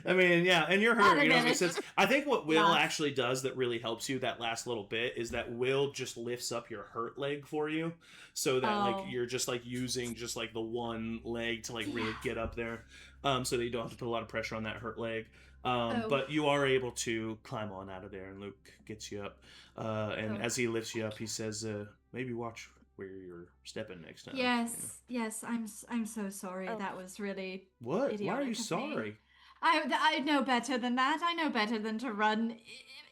I mean, yeah, and you're hurt. At You know, advantage. since I think what Will Yeah. actually does that really helps you that last little bit is that Will just lifts up your hurt leg for you, so that Oh. like you're just like using just like the one leg to like really get up there, so that you don't have to put a lot of pressure on that hurt leg. But you are able to climb on out of there, and Luke gets you up. And as he lifts you up, he says, "Maybe watch where you're stepping next time." Yes. I'm so sorry. Oh. That was really What? Why are idiotic you of me. sorry? I know better than that. I know better than to run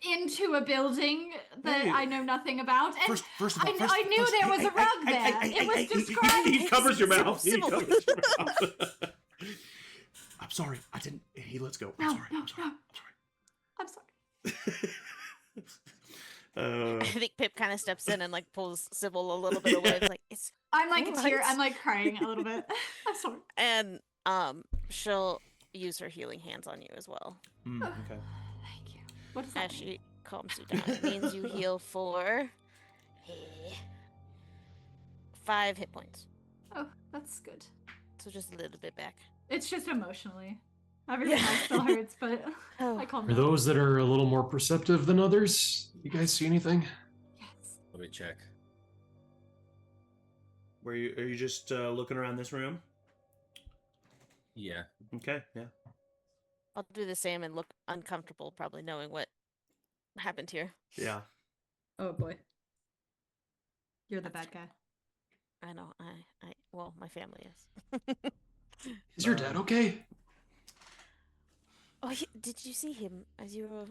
into a building that Hey. I know nothing about. And First of all, I knew there was a rug there. It was described. He covers your mouth. He Sybil. covers your mouth. I'm sorry. I didn't. He lets go. I'm No, sorry. no, I'm sorry. no. I'm sorry. I'm sorry. I think Pip kind of steps in and like pulls Sybil a little bit away. It's like it's I'm like a tear. What? I'm like crying a little bit. I'm sorry. and she'll use her healing hands on you as well Okay. Thank you. What does that as mean? she calms you down. It means you heal for 5 hit points, Oh, that's good. so just a little bit back. It's just emotionally. Everything else still hurts, but I calm For down. those that are a little more perceptive than others, you guys see anything? Yes. Let me check. Are you just looking around this room? Yeah. Okay. Yeah. I'll do the same and look uncomfortable, probably knowing what happened here. Yeah. Oh boy. You're the bad guy. I know. Well, my family is. Is your dad okay? Oh, did you see him as you were?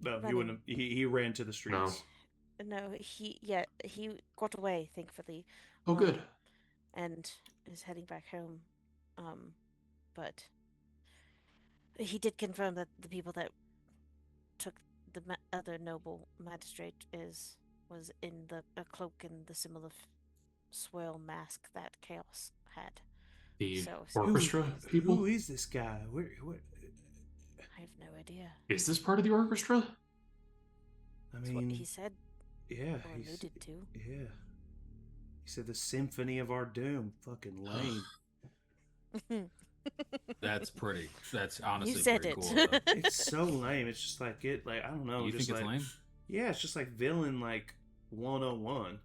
No, he Running. wouldn't. He ran to the streets. No, he got away, thankfully. Oh, good. and is heading back home. But he did confirm that the people that took the other noble magistrate was in a cloak and the similar swirl mask that Chaos had. The So orchestra people? Who is this guy? Where? I have no idea. Is this part of the orchestra? I That's mean, what he said. yeah, Or alluded to. Yeah. He said the Symphony of Our Doom. Fucking lame. That's pretty. That's honestly You said pretty it. cool. Though. It's so lame. It's just like I don't know. You just think it's like, lame? Yeah, it's just like villain 101.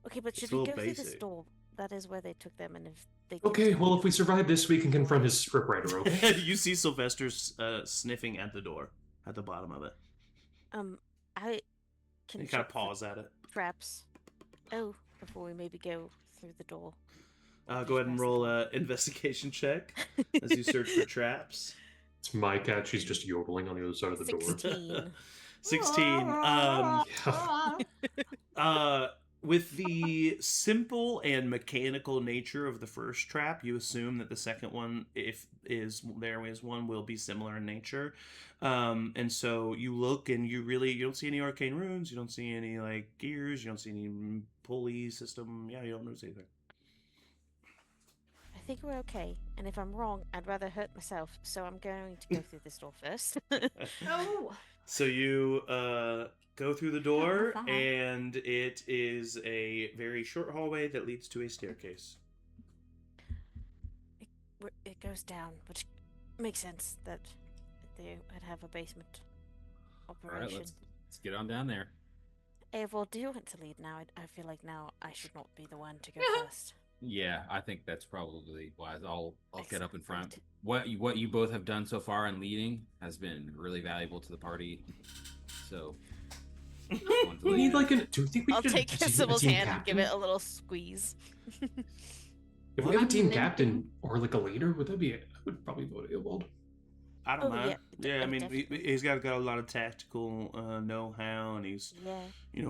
Okay, but It's should a we little go through this basic. door? That is where they took them, and if they Okay, well, if we survive this, we can confront his scriptwriter, okay? You see Sylvester's sniffing at the door, at the bottom of it. I can You kind of check for pause at it. traps. Oh, before we maybe go through the door. Go ahead and roll a investigation check as you search for traps. It's my cat. She's just yodeling on the other side of the door. 16. 16. Yeah. With the simple and mechanical nature of the first trap, you assume that the second one, if there is one, will be similar in nature. And so you look and you don't see any arcane runes, you don't see any gears, you don't see any pulley system. Yeah, you don't notice anything. I think we're okay, and if I'm wrong, I'd rather hurt myself, so I'm going to go through this door first. No. So you go through the door, Wow. and it is a very short hallway that leads to a staircase. It goes down, which makes sense that they would have a basement All operation. right, let's get on down there. Eovald, do you want to lead now? I feel like now I should not be the one to go first. Yeah, I think that's probably wise. I'll get up in front. Excellent. What you both have done so far in leading has been really valuable to the party. So We need do you think we I'll should take have a Sybil's team hand and captain? give it a little squeeze. If we have a I'm team thinking- captain or a leader, I would probably vote Eovald. I don't Oh, know. yeah, Yeah, I mean, definitely. he's got a lot of tactical know-how, and he's Yeah.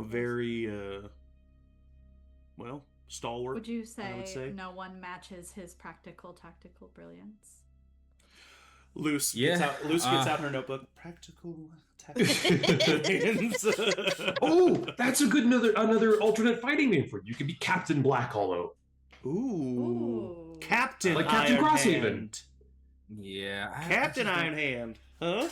very stalwart. Would you I would say. no one matches his practical tactical brilliance? Luce Yeah, gets out her notebook. Practical tactical. Oh, that's a good another alternate fighting name for it. You could be Captain Blackhollow. Ooh. Captain Like Captain Iron Crosshaven. Hand. Yeah, Captain Iron Hand. Huh?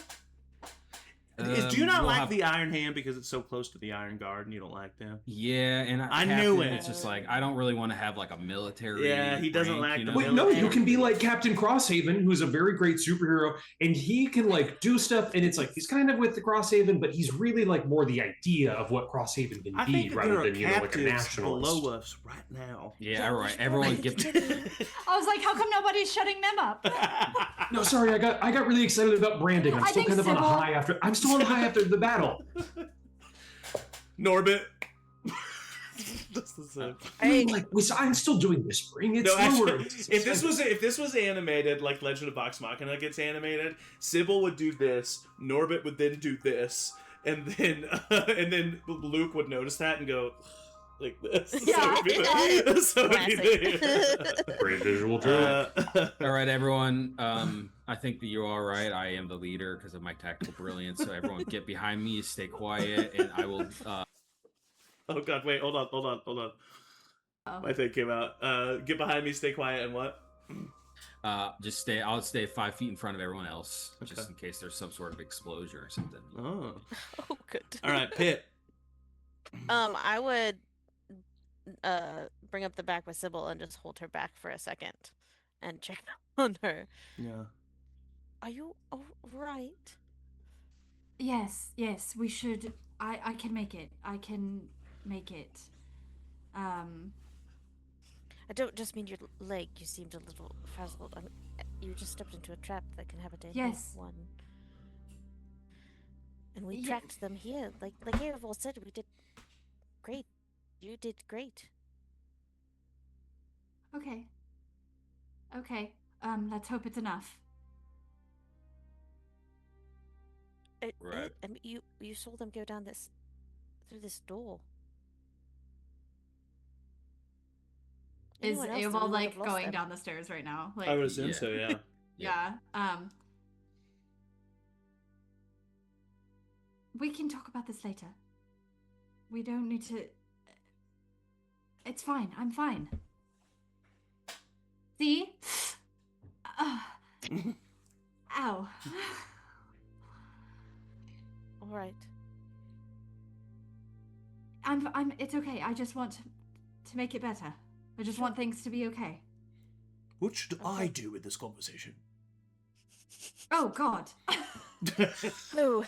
Do you not like the Iron Hand because it's so close to the Iron Guard and you don't like them? Yeah, and I knew Captain, it. It's just I don't really want to have a military. Yeah, he doesn't rank, like you the know? Wait, no, you military. can be like Captain Crosshaven, who's a very great superhero, and he can do stuff, and it's he's kind of with the Crosshaven, but he's really more the idea of what Crosshaven can I be think that rather there are than a captives nationalist. below us right now. Yeah, all right. Everyone get. I was like, how come nobody's shutting them up? No, sorry, I got really excited about branding. I'm I still think kind of on a Sybil- high after. I'm still on a high after the battle. Norbit. That's the same. I'm still doing whispering. It's No, actually, lower. if this was animated like Legend of Vox Machina gets animated, Sybil would do this, Norbit would then do this, and then Luke would notice that and go like this. Yeah, So it'd be Classic. Great visual joke. All right, everyone. I think that you're all right. I am the leader because of my tactical brilliance. So everyone, get behind me, stay quiet, and I will. Oh God! Wait, hold on. Oh. My thing came out. Get behind me, stay quiet, and what? Just stay. I'll stay 5 feet in front of everyone else, Okay. just in case there's some sort of explosion or something. Oh. Oh, good. All right, Pip. I would bring up the back with Sybil and just hold her back for a second and check on her. Yeah. Are you all right? Yes, we should. I can make it. I can make it. I don't just mean your leg. You seemed a little frazzled. You just stepped into a trap that can have a deadly Yes. one. And we Ye- tracked them here. Like Eovald said, we did great. You did great. Okay. Let's hope it's enough. Right. And you saw them go down through this door. Is Anyone else that we Eovald would like have lost going them. down the stairs right now? Like, I would assume Yeah. so, yeah. yeah. We can talk about this later. We don't need to. It's fine. I'm fine. See? Ow. All right. It's okay. I just want to make it better. I just want things to be okay. What should I Okay. do with this conversation? Oh, God. Oh,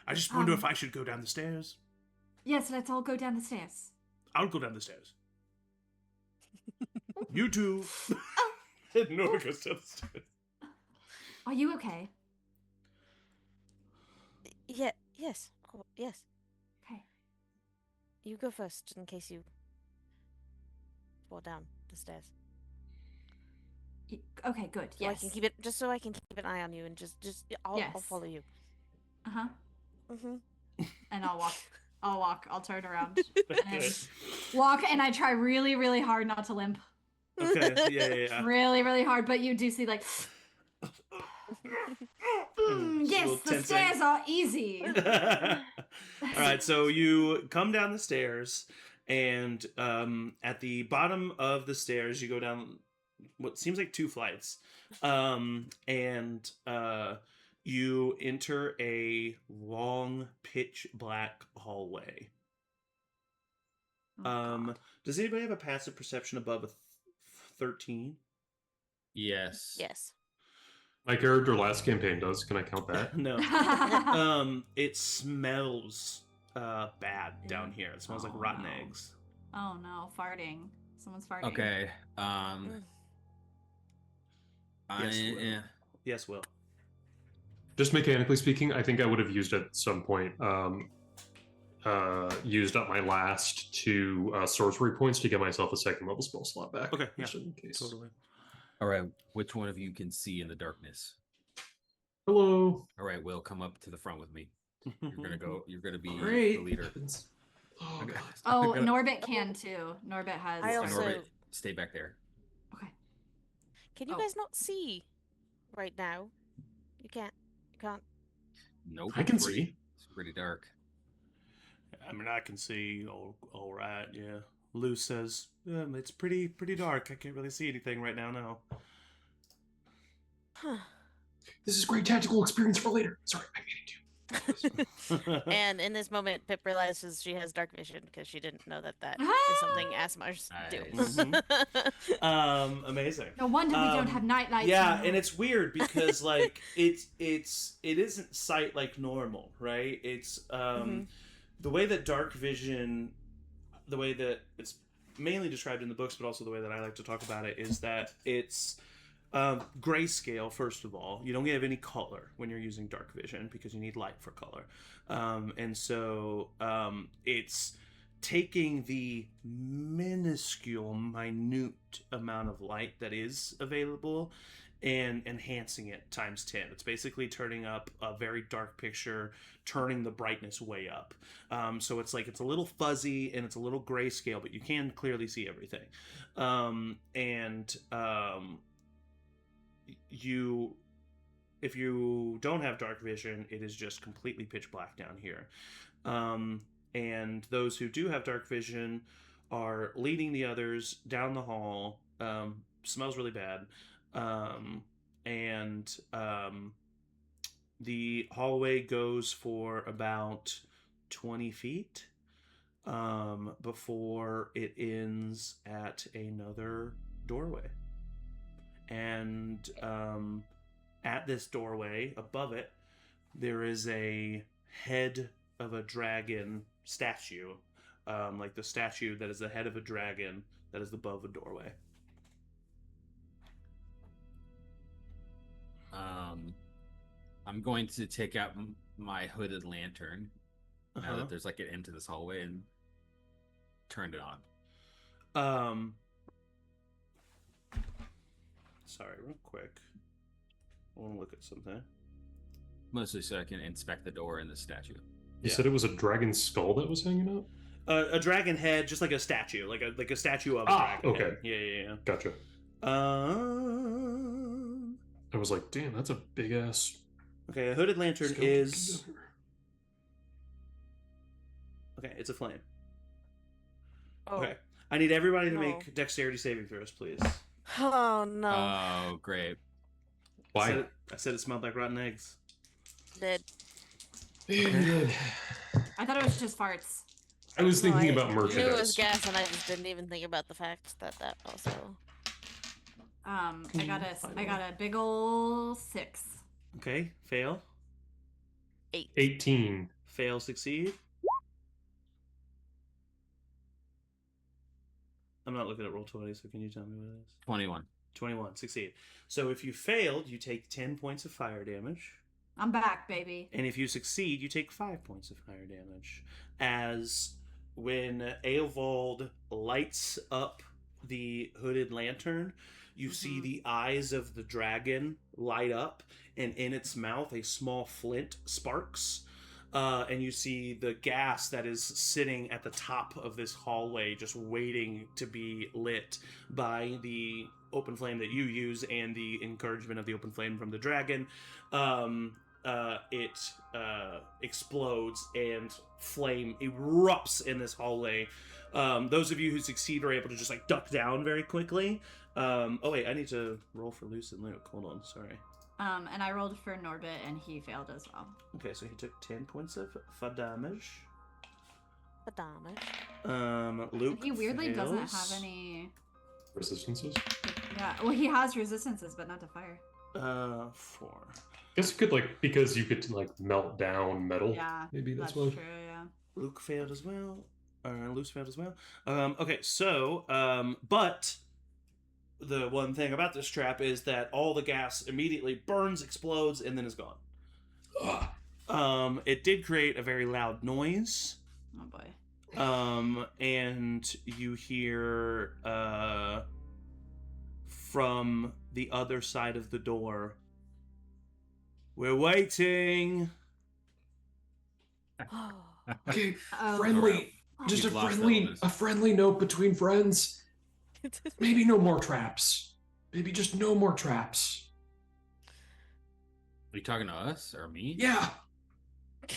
I just wonder if I should go down the stairs. Yes, let's all go down the stairs. I'll go down the stairs. You too. Nora goes down the stairs. Are you okay? yeah. Yes. Yes. Okay. You go first, in case you fall down the stairs. Okay, good. So I Yes. can keep it, just so I can keep an eye on you, and just I'll Yes. follow you. Uh-huh. Mm-hmm. And I'll walk. I'll turn around and walk, and I try really, really hard not to limp. Okay, yeah. Really, really hard, but you do see like yes, little the tensing. stairs are easy. All right, so you come down the stairs, and at the bottom of the stairs, you go down what seems like 2 flights, and you enter a long, pitch black hallway. Oh, God. Does anybody have a passive perception above a 13? Yes. Yes. My character last campaign does. Can I count that? No. It smells bad down here. It smells like Oh, rotten no. eggs. Oh no, farting. Someone's farting. Okay. Yes, Will. Yes, Will. Just mechanically speaking, I think I would have used at some point used up my last 2 sorcery points to get myself a 2nd level spell slot back. Okay, yeah, just in case. Totally. All right. Which one of you can see in the darkness? Hello. All right, Will, come up to the front with me. You're gonna go. You're gonna be Great. the leader. Oh, Okay. God. Oh, I'm gonna- Norbit can too. Norbit has. I And also- Norbit, stay back there. Okay. Can you Oh. guys not see right now? You can't. You can't. Nope. I can it's pretty- see. It's pretty dark. I mean, I can see all right, yeah. Luce says, it's pretty dark. I can't really see anything right now, no. Huh. This is great tactical experience for later. Sorry, I needed to. And in this moment, Pip realizes she has dark vision because she didn't know that is something Asmars do. Nice. Amazing. No wonder we don't Um, have night lights. Yeah, now. and it's weird because like it isn't sight like normal, right? It's the way that dark vision, the way that it's mainly described in the books, but also the way that I like to talk about it is that it's grayscale. First of all, you don't have any color when you're using dark vision because you need light for color, and so it's taking the minuscule, minute amount of light that is available and enhancing it times 10. It's basically turning up a very dark picture, turning the brightness way up. So it's like it's a little fuzzy and it's a little grayscale, but you can clearly see everything. If you don't have dark vision, it is just completely pitch black down here. And those who do have dark vision are leading the others down the hall. Smells really bad. The hallway goes for about 20 feet before it ends at another doorway. And at this doorway, above it, there is a head of a dragon statue. Like the statue that is the head of a dragon that is above a doorway. I'm going to take out my hooded lantern now that there's like an end to this hallway and turn it on. Sorry, real quick. I want to look at something. Mostly so I can inspect the door and the statue. You said it was a dragon skull that was hanging out? A dragon head, just like a statue, like a statue of a dragon. Okay. Head. Yeah. Gotcha. I was like, damn, that's a big ass. Okay, a hooded lantern is. Okay, it's a flame. Oh. Okay, I need everybody to make dexterity saving throws, please. Oh no. Oh, great. Why? I said it smelled like rotten eggs. Did. I thought it was just farts. I was thinking about I knew it merchandise. was gas, and I just didn't even think about the fact that also. I got a big ol' 6. Okay, fail. 18. Fail, succeed. I'm not looking at Roll20, so can you tell me what it is? 21. 21, succeed. So if you failed, you take 10 points of fire damage. I'm back, baby. And if you succeed, you take 5 points of fire damage. As when Eovald lights up the hooded lantern, you see the eyes of the dragon light up, and in its mouth a small flint sparks. And you see the gas that is sitting at the top of this hallway just waiting to be lit by the open flame that you use and the encouragement of the open flame from the dragon. It explodes and flame erupts in this hallway. Those of you who succeed are able to just like duck down very quickly. Oh wait, I need to roll for Luce and Luke. Hold on, sorry. And I rolled for Norbit, and he failed as well. Okay, so he took 10 points of damage. Luke. He weirdly fails. doesn't have any Resistances? Yeah, well, he has resistances, but not to fire. 4. I guess you could, like, because you could, like, melt down metal. Yeah, maybe that's true, why. yeah. Luke failed as well. Luce failed as well. Okay, so, but the one thing about this trap is that all the gas immediately burns, explodes, and then is gone. It did create a very loud noise. Oh boy. And you hear from the other side of the door, "We're waiting." Okay, Oh. friendly. Just We've lost a friendly note between friends. Maybe no more traps. Maybe just no more traps. Are you talking to us or me? Yeah.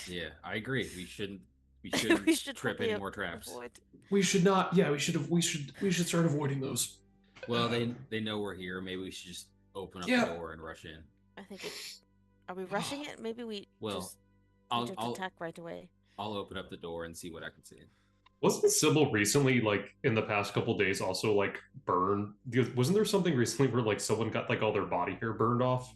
Yeah, I agree. We shouldn't We should trip probably any more traps. avoid- We should not. Yeah, we should start avoiding those. Well, they know we're here. Maybe we should just open up Yeah. the door and rush in. I think are we rushing it? Maybe we Well, just I'll attack right away. I'll open up the door and see what I can see. Wasn't Sybil recently, like, in the past couple days also, like, burned? Wasn't there something recently where, like, someone got, like, all their body hair burned off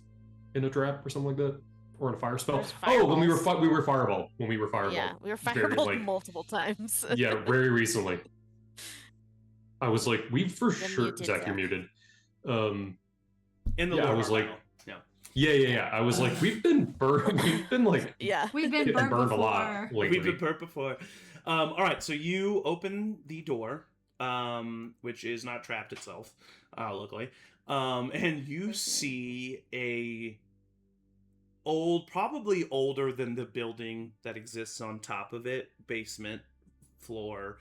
in a trap or something like that? Or in a fire spell? There's Oh, when we were fireballs. fireball. Yeah, we were Very, fireballed like- multiple times. Yeah, very recently. I was like, we for You're sure... muted, Zach, you're Zach. muted. In the Yeah, I lower was like- panel. Yeah. Yeah. I was like, we've been burned. We've been, like, Yeah. We've been getting burned burned a lot before. lately. We've been burnt before. All right, so you open the door, which is not trapped itself, luckily, and you see a probably older than the building that exists on top of it, basement floor,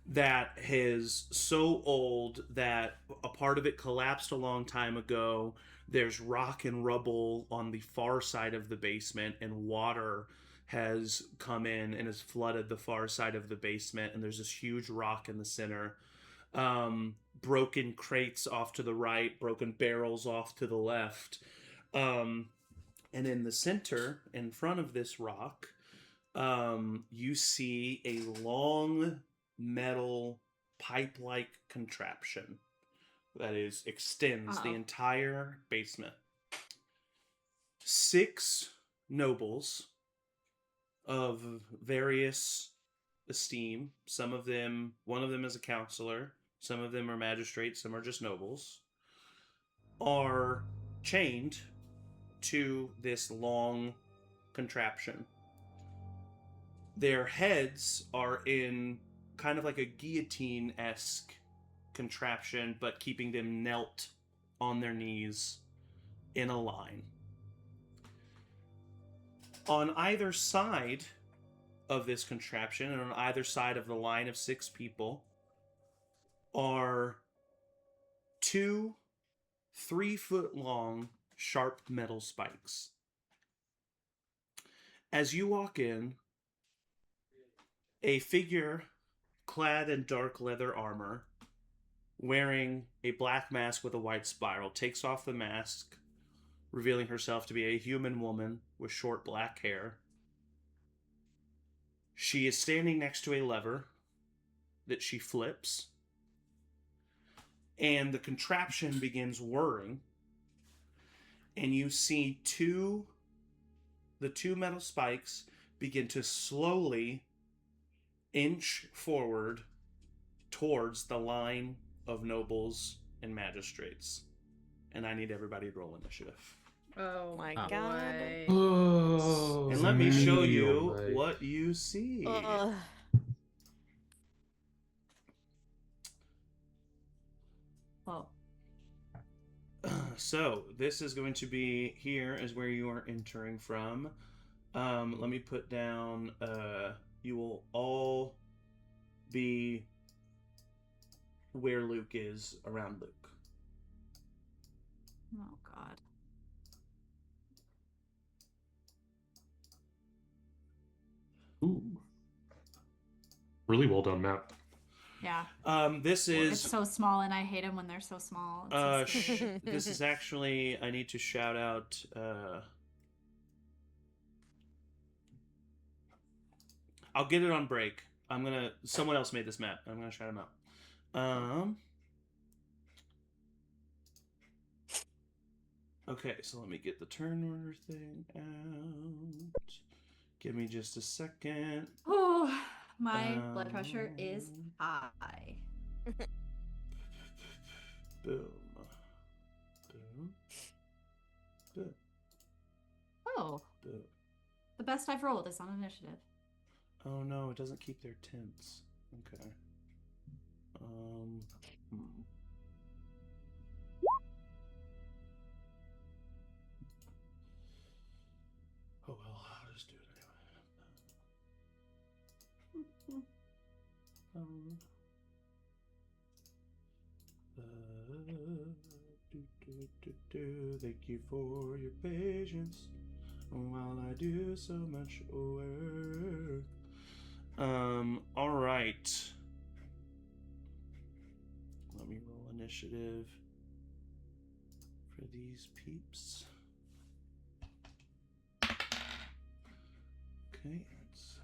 that is so old that a part of it collapsed a long time ago. There's rock and rubble on the far side of the basement, and water has come in and has flooded the far side of the basement, and there's this huge rock in the center. Broken crates off to the right, broken barrels off to the left. And in the center, in front of this rock, you see a long metal pipe-like contraption that extends the entire basement. 6 nobles of various esteem. One of them is a counselor, some of them are magistrates, some are just nobles, are chained to this long contraption. Their heads are in kind of like a guillotine-esque contraption, but keeping them knelt on their knees in a line. On either side of this contraption, and on either side of the line of 6 people, are 2 3-foot-long sharp metal spikes. As you walk in, a figure clad in dark leather armor, wearing a black mask with a white spiral, takes off the mask, revealing herself to be a human woman with short black hair. She is standing next to a lever that she flips, and the contraption begins whirring, and you see the two metal spikes begin to slowly inch forward towards the line of nobles and magistrates. And I need everybody to roll initiative. Oh my god. God. Oh, And let me show you what you see. Well, so this is going to be, here is where you are entering from. Let me put down, you will all be where Luke is, around Luke. oh god. Ooh. Really well done map. Yeah. This is... It's so small, and I hate them when they're so small. It's so this is actually, I need to shout out, I'll get it on break. Someone else made this map. I'm gonna shout him out. Okay, so let me get the turn order thing out. Give me just a second. Oh, my blood pressure is high. Boom. Boom. Boom. Oh. Boom. The best I've rolled is on initiative. Oh no, it doesn't keep their tints. Okay. Oh well, I'll just do it anyway. Thank you for your patience while I do so much work. All right. Let me roll initiative for these peeps. Okay, let's...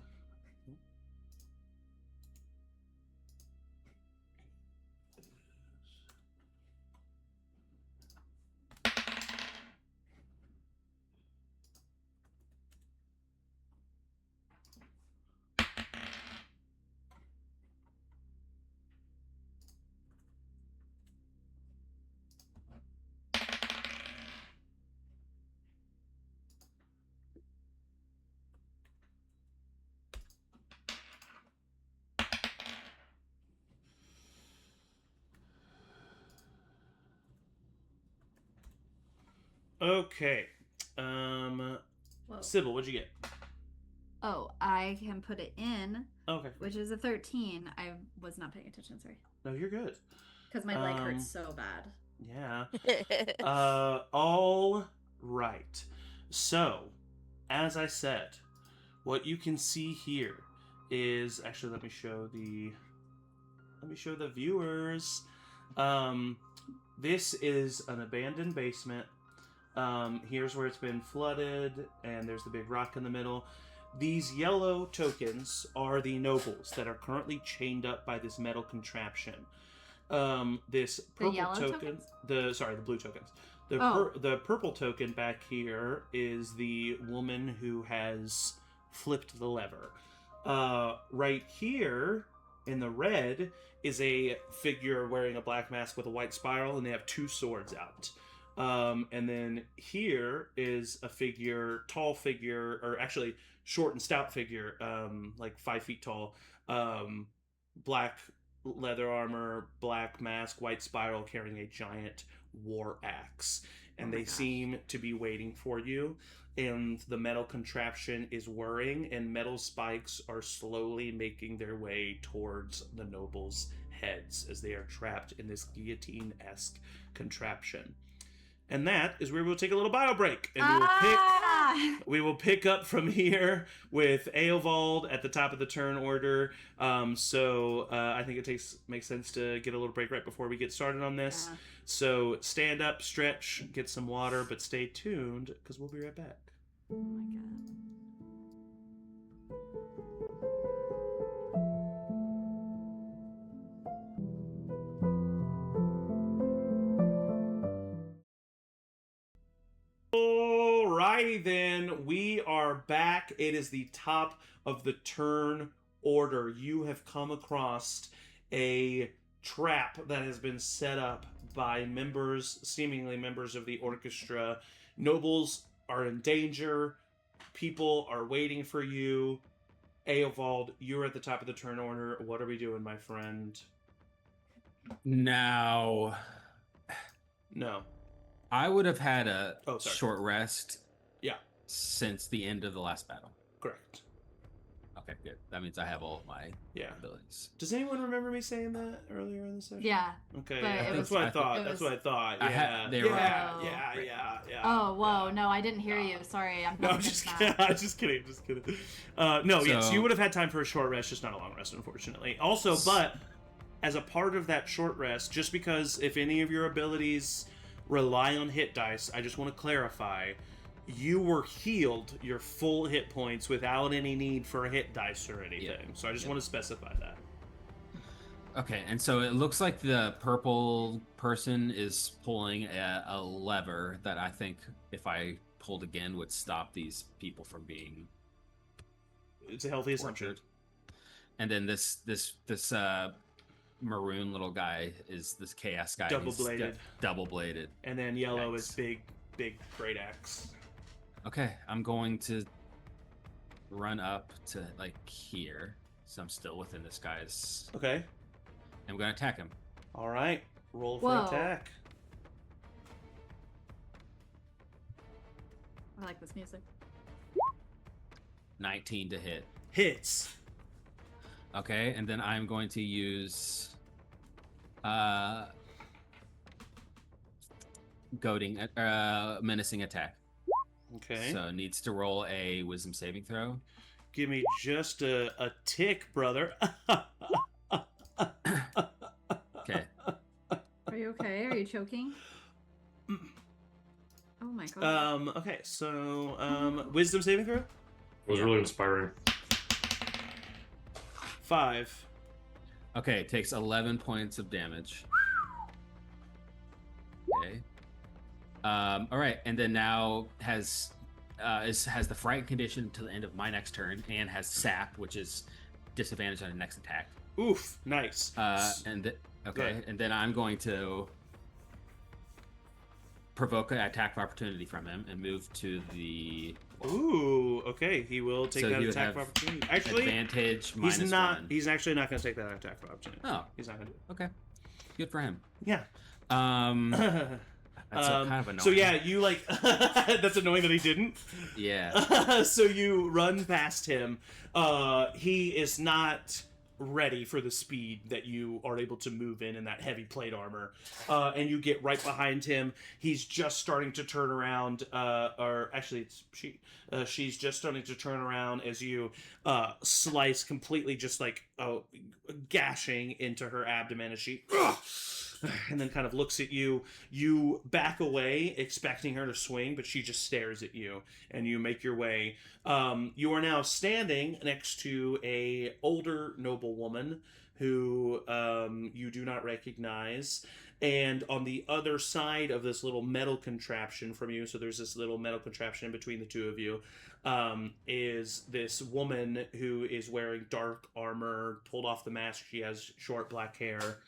Okay. Whoa. Sybil, what'd you get? Oh, I can put it in. Okay. Which is a 13. I was not paying attention, sorry. No, you're good. Because my leg hurts so bad. Yeah. All right. So, as I said, what you can see here is, actually, let me show the viewers. This is an abandoned basement. Here's where it's been flooded, and there's the big rock in the middle. These yellow tokens are the nobles that are currently chained up by this metal contraption. This purple token, the blue tokens. The purple token back here is the woman who has flipped the lever. Right here in the red is a figure wearing a black mask with a white spiral, and they have 2 swords out. And then here is a figure, tall figure, or actually short and stout figure, like 5 feet tall, black leather armor, black mask, white spiral, carrying a giant war axe. and they seem to be waiting for you. And the metal contraption is whirring, and metal spikes are slowly making their way towards the nobles' heads as they are trapped in this guillotine-esque contraption. And that is where we'll take a little bio break, and we will pick up from here with Eovald at the top of the turn order. So I think it makes sense to get a little break right before we get started on this. Yeah. So stand up, stretch, get some water, but stay tuned because we'll be right back. Oh my god. Alrighty then, we are back. It is the top of the turn order. You have come across a trap that has been set up by seemingly members of the orchestra. Nobles are in danger. People are waiting for you. Eovald, you're at the top of the turn order. What are we doing, my friend? Now, No. I would have had a sorry. short rest. Yeah. Since the end of the last battle. Correct. Okay, good. That means I have all of my abilities. Does anyone remember me saying that earlier in the session? Yeah. Okay, But yeah. That's what I thought. That's what I thought. Yeah. Yeah. Oh, whoa. No, I didn't hear you. Sorry. I'm just kidding. I'm just kidding. Yes, you would have had time for a short rest, just not a long rest, unfortunately. Also, but as a part of that short rest, just because if any of your abilities rely on hit dice, I just want to clarify, you were healed your full hit points without any need for a hit dice or anything. Yep. So I just want to specify that. Okay, and so it looks like the purple person is pulling a lever that I think if I pulled again would stop these people from being... It's a healthy assumption. And then this maroon little guy is this chaos guy. Double-bladed. And then yellow is big great axe. Okay, I'm going to run up to like here, so I'm still within this guy's. Okay. I'm going to attack him. All right, roll for attack. I like this music. 19 to hit. Hits. Okay, and then I'm going to use menacing attack. Okay. So it needs to roll a wisdom saving throw. Give me just a tick, brother. Okay. Are you okay? Are you choking? Oh my god. Okay, so wisdom saving throw? It was really inspiring. 5. Okay, it takes 11 points of damage. Okay. All right, and then now has the fright condition until the end of my next turn, and has sap, which is disadvantage on the next attack. Oof, nice. And then I'm going to provoke an attack of opportunity from him and move to the. Ooh, okay. He will take that attack of opportunity. Actually, advantage he's not. 1. He's actually not going to take that attack of opportunity. Oh, he's not going to do it. Okay, good for him. Yeah. That's kind of annoying. So yeah, you like that's annoying that he didn't. Yeah. So you run past him. He is not ready for the speed that you are able to move in that heavy plate armor, and you get right behind him. He's just starting to turn around, or actually it's she's just starting to turn around as you slice completely, just like gashing into her abdomen as she and then kind of looks at you. You back away expecting her to swing, but she just stares at you, and you make your way. You are now standing next to a older noblewoman who you do not recognize, and on the other side of this little metal contraption from you, so there's this little metal contraption in between the two of you, is this woman who is wearing dark armor, pulled off the mask. She has short black hair.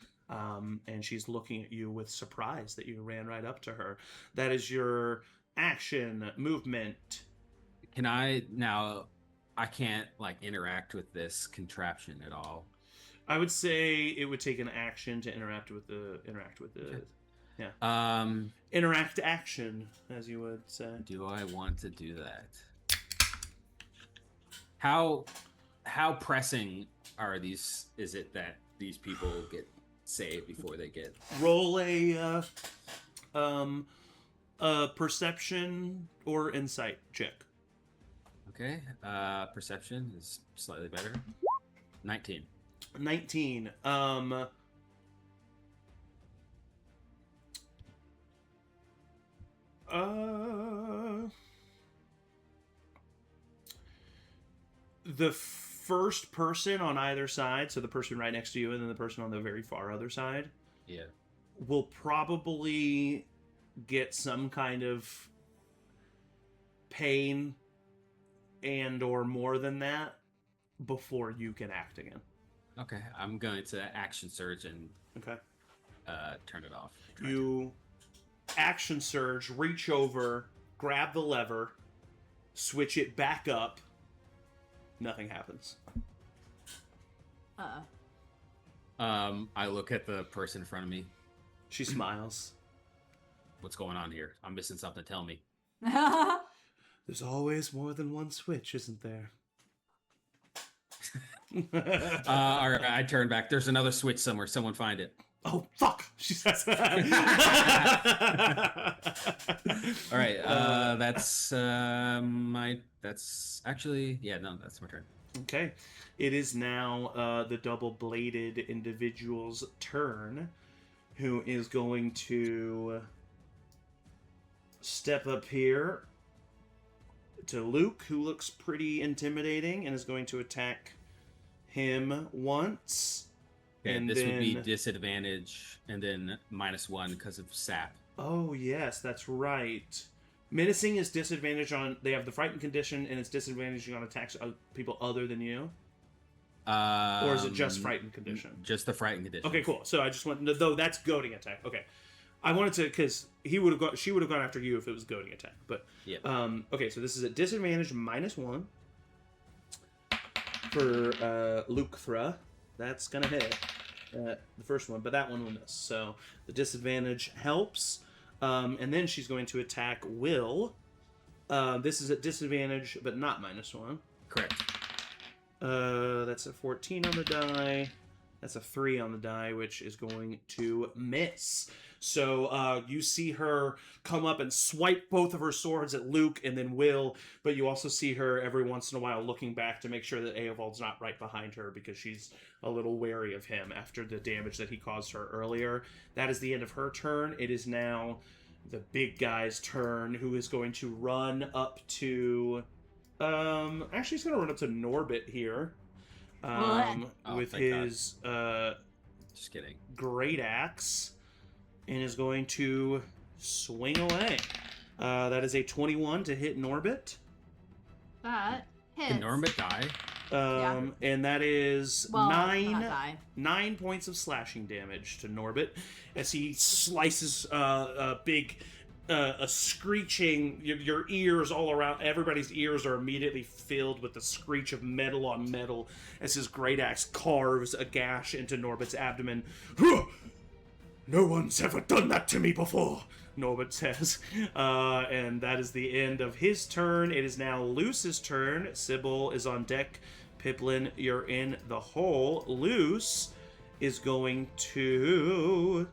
And she's looking at you with surprise that you ran right up to her. That is your action movement. Can I now? I can't like interact with this contraption at all. I would say it would take an action to interact with the. Okay. Yeah. Interact action, as you would say. Do I want to do that? How pressing are these? Is it that these people get saved before they get? Roll a perception or insight check. Okay. Perception is slightly better. 19. 19. The first person on either side, so the person right next to you and then the person on the very far other side, yeah, will probably get some kind of pain and or more than that before you can act again. Okay, I'm going to action surge and turn it off. You action surge, reach over, grab the lever, switch it back up. Nothing happens. I look at the person in front of me. She smiles. What's going on here? I'm missing something. Tell me. There's always more than one switch, isn't there? All right, I turn back. There's another switch somewhere. Someone find it. Oh, fuck! She says. All right, that's that's actually, that's my turn. Okay. It is now the double-bladed individual's turn, who is going to step up here to Luke, who looks pretty intimidating, and is going to attack him once. Okay, and this then... would be disadvantage, and then -1 because of sap. Oh, yes, that's right. Menacing is disadvantage on... They have the frightened condition, and it's disadvantage on attacks of people other than you? Or is it just frightened condition? Just the frightened condition. Okay, cool. So I just want... Though that's goading attack. Okay. I wanted to... Because she would have gone after you if it was goading attack. But... Yeah. Okay, so this is a disadvantage -1 for Luke Thra. That's going to hit the first one, but that one will miss. So the disadvantage helps. And then she's going to attack Will. This is at disadvantage, but not -1. Correct. That's a 14 on the die. That's a 3 on the die, which is going to miss. So you see her come up and swipe both of her swords at Luke and then Will, but you also see her every once in a while looking back to make sure that Eovald's not right behind her because she's a little wary of him after the damage that he caused her earlier. That is the end of her turn. It is now the big guy's turn, who is going to run up to... actually, he's going to run up to Norbit here. With his just kidding, great axe, and is going to swing away. That is a 21 to hit Norbit. That hits. Can Norbit die? And that is 9 points of slashing damage to Norbit as he slices a big a screeching, your ears all around, everybody's ears are immediately filled with the screech of metal on metal as his great axe carves a gash into Norbit's abdomen. No one's ever done that to me before, Norbit says. And that is the end of his turn. It is now Luce's turn. Sybil is on deck. Pipplin, you're in the hole. Luce is going to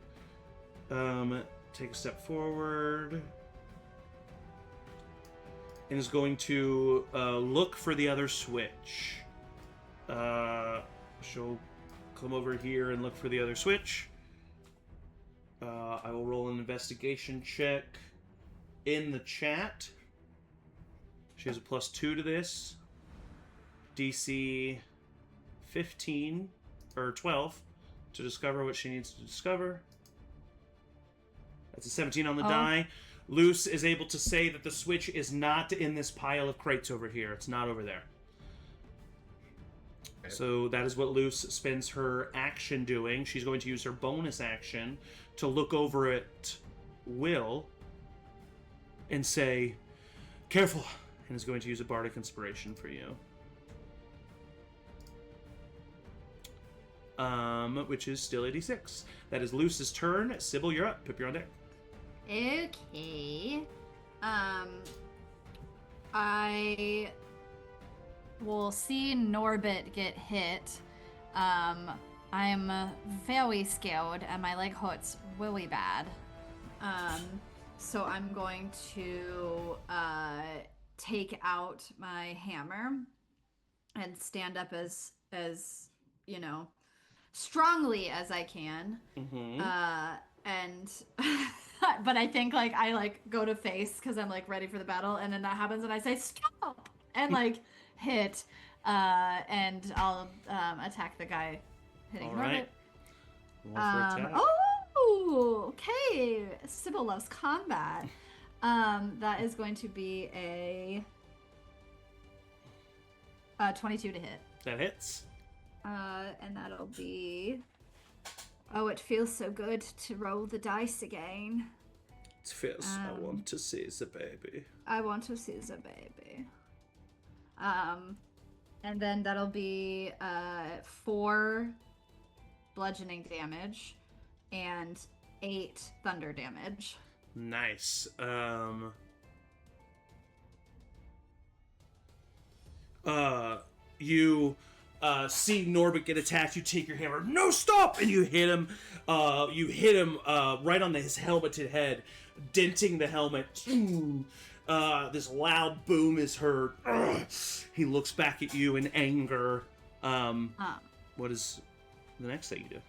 take a step forward and is going to look for the other switch. She'll come over here and look for the other switch. I will roll an investigation check in the chat. She has a +2 to this. DC 15 or 12 to discover what she needs to discover. That's a 17 on the die. Luce is able to say that the switch is not in this pile of crates over here. It's not over there. Okay. So that is what Luce spends her action doing. She's going to use her bonus action to look over at Will and say, "Careful," and is going to use a Bardic Inspiration for you. which is still 86. That is Luce's turn. Sybil, you're up. Pip, you're on deck. Okay. I will see Norbit get hit. I'm very scared and my leg hurts really bad. So I'm going to take out my hammer and stand up as you know, strongly as I can. Mm-hmm. And but I think like I like go to face because I'm like ready for the battle, and then that happens and I say stop and like hit, and I'll attack the guy hitting. All right. Oh, okay. Sybil loves combat. That is going to be a 22 to hit. That hits. And that'll be. Oh, it feels so good to roll the dice again. It feels. I want to see the baby. I want to see the baby. And then that'll be 4 bludgeoning damage and 8 thunder damage. Nice. You see Norbit get attacked. You take your hammer. No, stop! And you hit him. Right on his helmeted head, denting the helmet. This loud boom is heard. He looks back at you in anger. What is the next thing you do?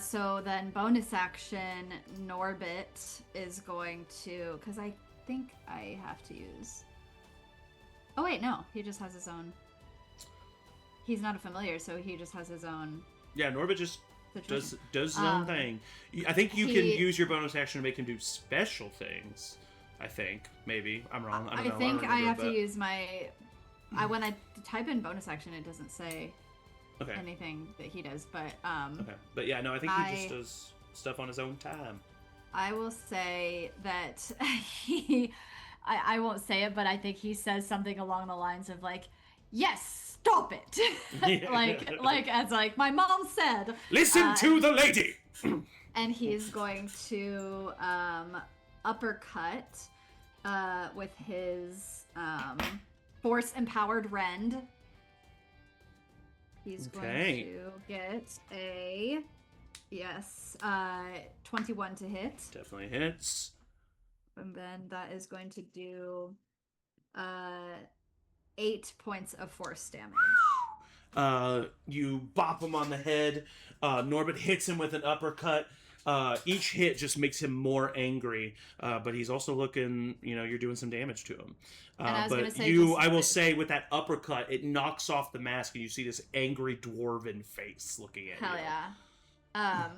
So then bonus action, Norbit is going to, because I think I have to use. Oh wait, no, he just has his own. He's not a familiar, so he just has his own. Yeah, Norbit just does his own thing. I think you can use your bonus action to make him do special things. I think maybe I'm wrong. I don't know. I think I have to use my. When I type in bonus action, it doesn't say anything that he does, but Okay, but yeah, no, I think he just does stuff on his own time. I will say that he. I won't say it, but I think he says something along the lines of like, "Yes, stop it," like as like my mom said. Listen to the lady. And he's going to uppercut with his force empowered rend. He's going to get a 21 to hit. Definitely hits. And then that is going to do 8 points of force damage. You bop him on the head. Norbit hits him with an uppercut. Each hit just makes him more angry, but he's also looking, you're doing some damage to him. I will say with that uppercut, it knocks off the mask and you see this angry dwarven face looking at you. Hell yeah.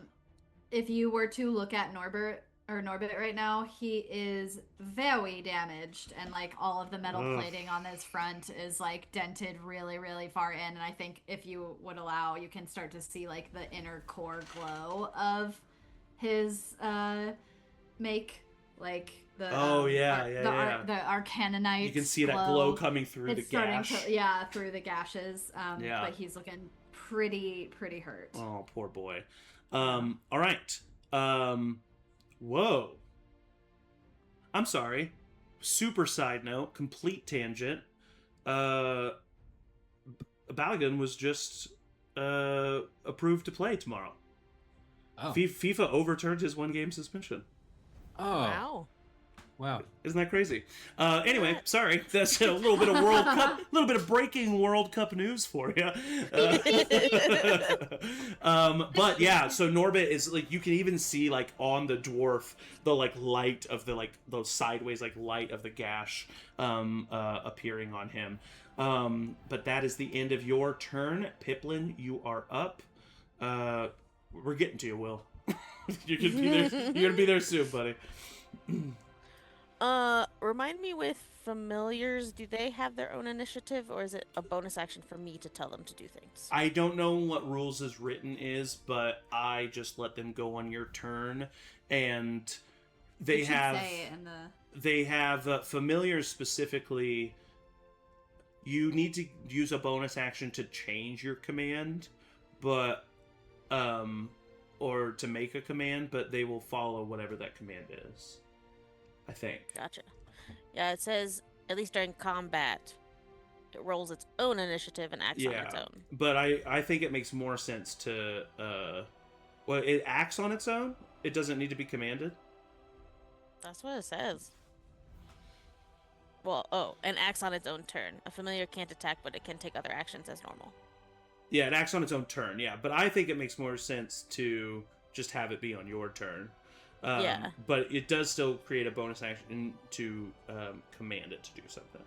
If you were to look at Norbit right now, he is very damaged, and like all of the metal plating on his front is like dented really, really far in. And I think if you would allow, you can start to see like the inner core glow of his make, like the the arcanonite. You can see that glow coming through the gash. Through the gashes. But he's looking pretty hurt. Oh, poor boy. All right. Whoa. I'm sorry. Super side note, complete tangent. Balagan was just approved to play tomorrow. Oh. FIFA overturned his 1-game suspension. Oh. Wow. Isn't that crazy? Anyway, sorry. That's a little bit of World Cup, a little bit of breaking World Cup news for you. But yeah, so Norbit is like, you can even see like on the dwarf, the like light of the like those sideways like light of the gash appearing on him. But that is the end of your turn. Pipplin, you are up. We're getting to you, Will. You're gonna be there soon, buddy. Remind me with familiars, do they have their own initiative, or is it a bonus action for me to tell them to do things? I don't know what rules is written is, but I just let them go on your turn, and they have familiars specifically. You need to use a bonus action to change your command, but or to make a command, but they will follow whatever that command is. I think. Gotcha. Yeah, it says, at least during combat, it rolls its own initiative and acts on its own. But I think it makes more sense to... well, it acts on its own? It doesn't need to be commanded? That's what it says. Well, and acts on its own turn. A familiar can't attack, but it can take other actions as normal. Yeah, it acts on its own turn, yeah. But I think it makes more sense to just have it be on your turn. Yeah. But it does still create a bonus action to command it to do something.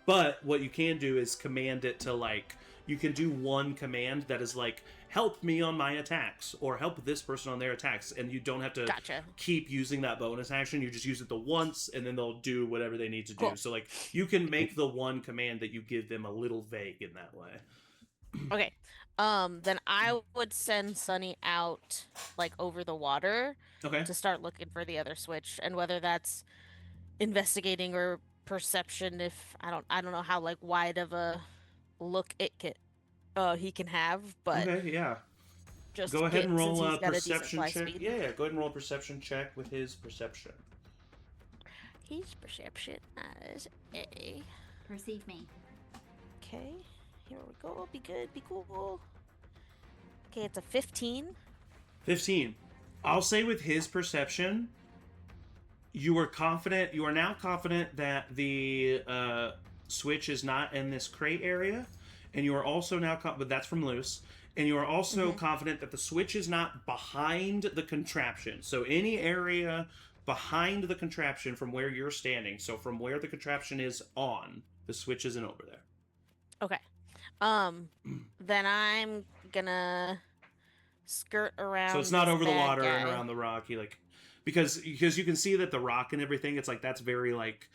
But what you can do is command it to, like... You can do one command that is like, help me on my attacks, or help this person on their attacks, and you don't have to keep using that bonus action. You just use it the once, and then they'll do whatever they need to do. So, like, you can make the one command that you give them a little vague in that way. Okay. Then I would send Sunny out, like, over the water to start looking for the other switch, and whether that's investigating or perception, if I don't know how, like, wide of a look he can have, but just go ahead and roll a perception check. Yeah, go ahead and roll a perception check with his perception. His perception is a perceive me. Okay, here we go. Be good, be cool. Okay, it's a 15. 15. I'll say with his perception, you are now confident that the switch is not in this crate area, and you are also now but that's from Luce, and you are also confident that the switch is not behind the contraption. So any area behind the contraption from where you're standing, so from where the contraption is on, the switch isn't over there. Okay. Then I'm gonna skirt around. So it's not over the water and around the rock. Because you can see that the rock and everything, it's like that's very like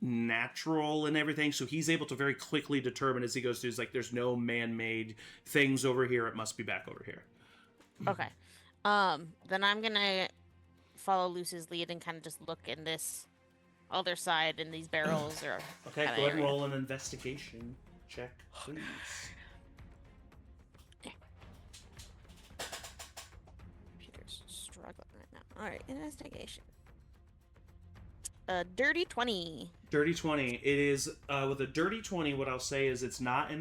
natural and everything, so he's able to very quickly determine as he goes through, like, there's no man-made things over here, it must be back over here. Okay. Then I'm gonna follow Luce's lead and kind of just look in this other side in these barrels or okay, go ahead and roll an investigation check, please. Computer's struggling right now. Alright, investigation. Dirty 20. Dirty 20. It is, with a dirty 20, what I'll say is it's not in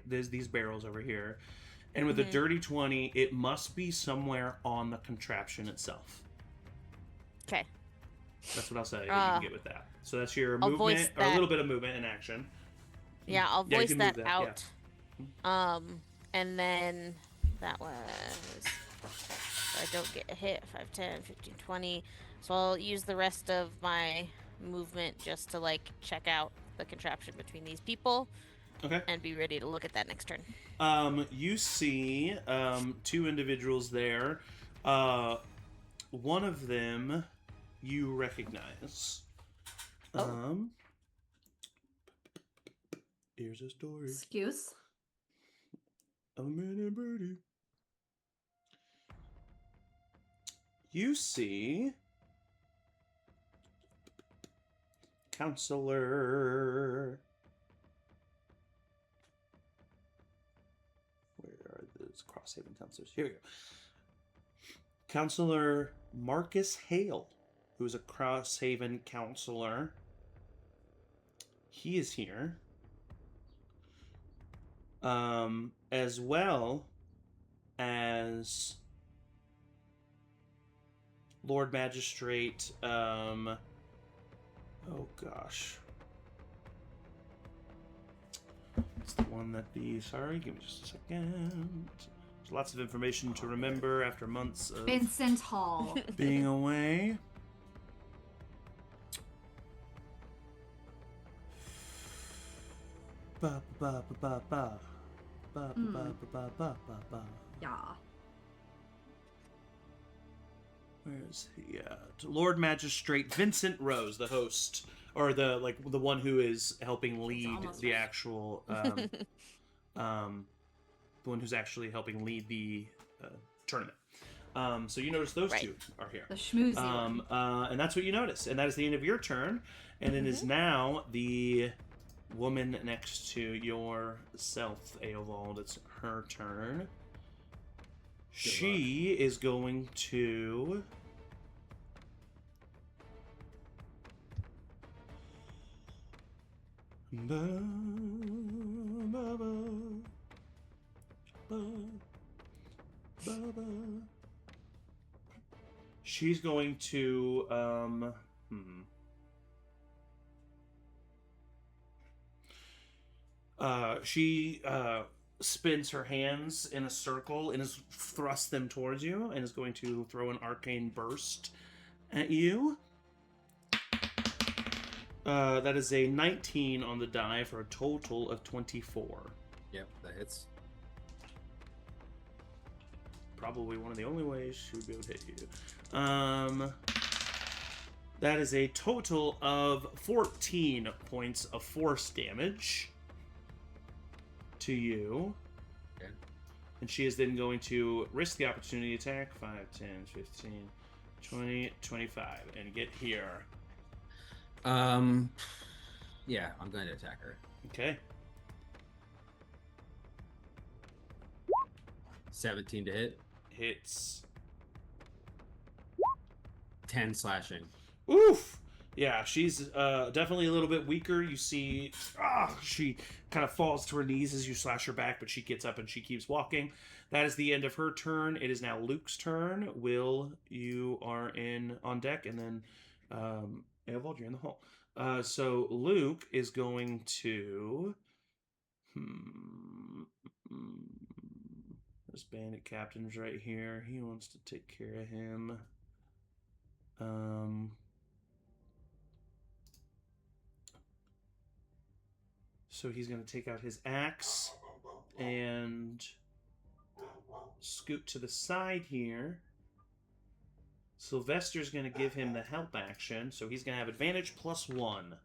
there's these barrels over here. And with a dirty 20, it must be somewhere on the contraption itself. Okay. That's what I'll say. You can get with that. So that's your movement, or a little bit of movement and action. Yeah, I'll voice that out. Yeah. And then that was... I don't get a hit. 5, 10, 15, 20... So I'll use the rest of my movement just to, like, check out the contraption between these people. Okay. And be ready to look at that next turn. You see two individuals there. One of them you recognize. Here's a story. Excuse? A man and birdie. You see... Counselor. Where are those Crosshaven counselors? Here we go. Counselor Marcus Hale, who is a Crosshaven counselor. He is here. As well as Lord Magistrate, oh gosh. It's the one that sorry, give me just a second. There's lots of information to remember after months of Vincent Hall being away. Ba ba ba ba ba. Ba ba ba ba ba ba. Yeah. Where's he at? Lord Magistrate Vincent Rose, the host, or the one who is helping lead the actual, the one who's actually helping lead the tournament. So you notice those two are here. The schmoozy. And that's what you notice, and that is the end of your turn. And it is now the woman next to yourself, Eovald. It's her turn. She is going to... She's going to, she spins her hands in a circle and is thrust them towards you and is going to throw an arcane burst at you. That is a 19 on the die for a total of 24. Yep, that hits. Probably one of the only ways she would be able to hit you. That is a total of 14 points of force damage to you. Okay. And she is then going to risk the opportunity attack. 5, 10, 15, 20, 25. And get here. Yeah, I'm going to attack her. Okay. 17 to hit. Hits. 10 slashing. Oof! Yeah, she's definitely a little bit weaker. You see, she kind of falls to her knees as you slash her back, but she gets up and she keeps walking. That is the end of her turn. It is now Luke's turn. Will, you are on deck, and then Eovald, you're in the hall. So Luke is going to... This bandit captain's right here. He wants to take care of him. So he's going to take out his axe and scoot to the side here. Sylvester's going to give him the help action, so he's going to have advantage +1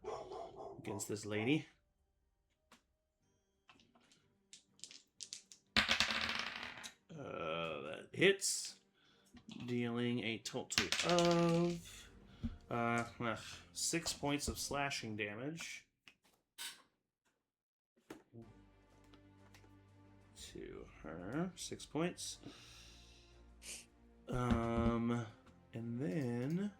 against this lady. That hits, dealing a total of 6 points of slashing damage to her. 6 points. And then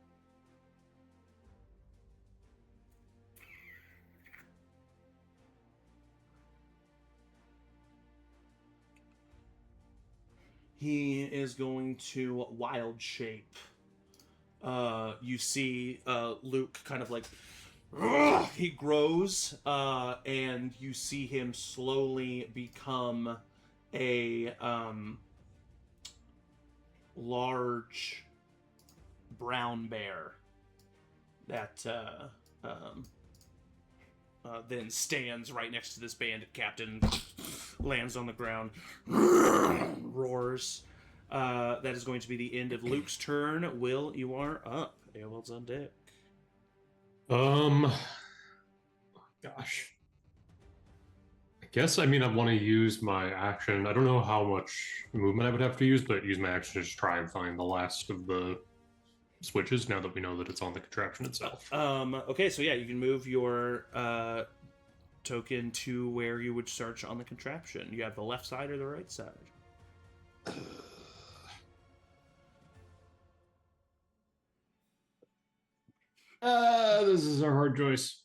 he is going to wild shape. You see Luke kind of like he grows, and you see him slowly become a large brown bear that then stands right next to this bandit captain, lands on the ground, roars. That is going to be the end of Luke's turn. Will, you are up. Eovald's on deck. Gosh. I guess, I want to use my action. I don't know how much movement I would have to use, but use my action to just try and find the last of the switches now that we know that it's on the contraption itself. Okay, so yeah, you can move your token to where you would search on the contraption. You have the left side or the right side? This is a hard choice.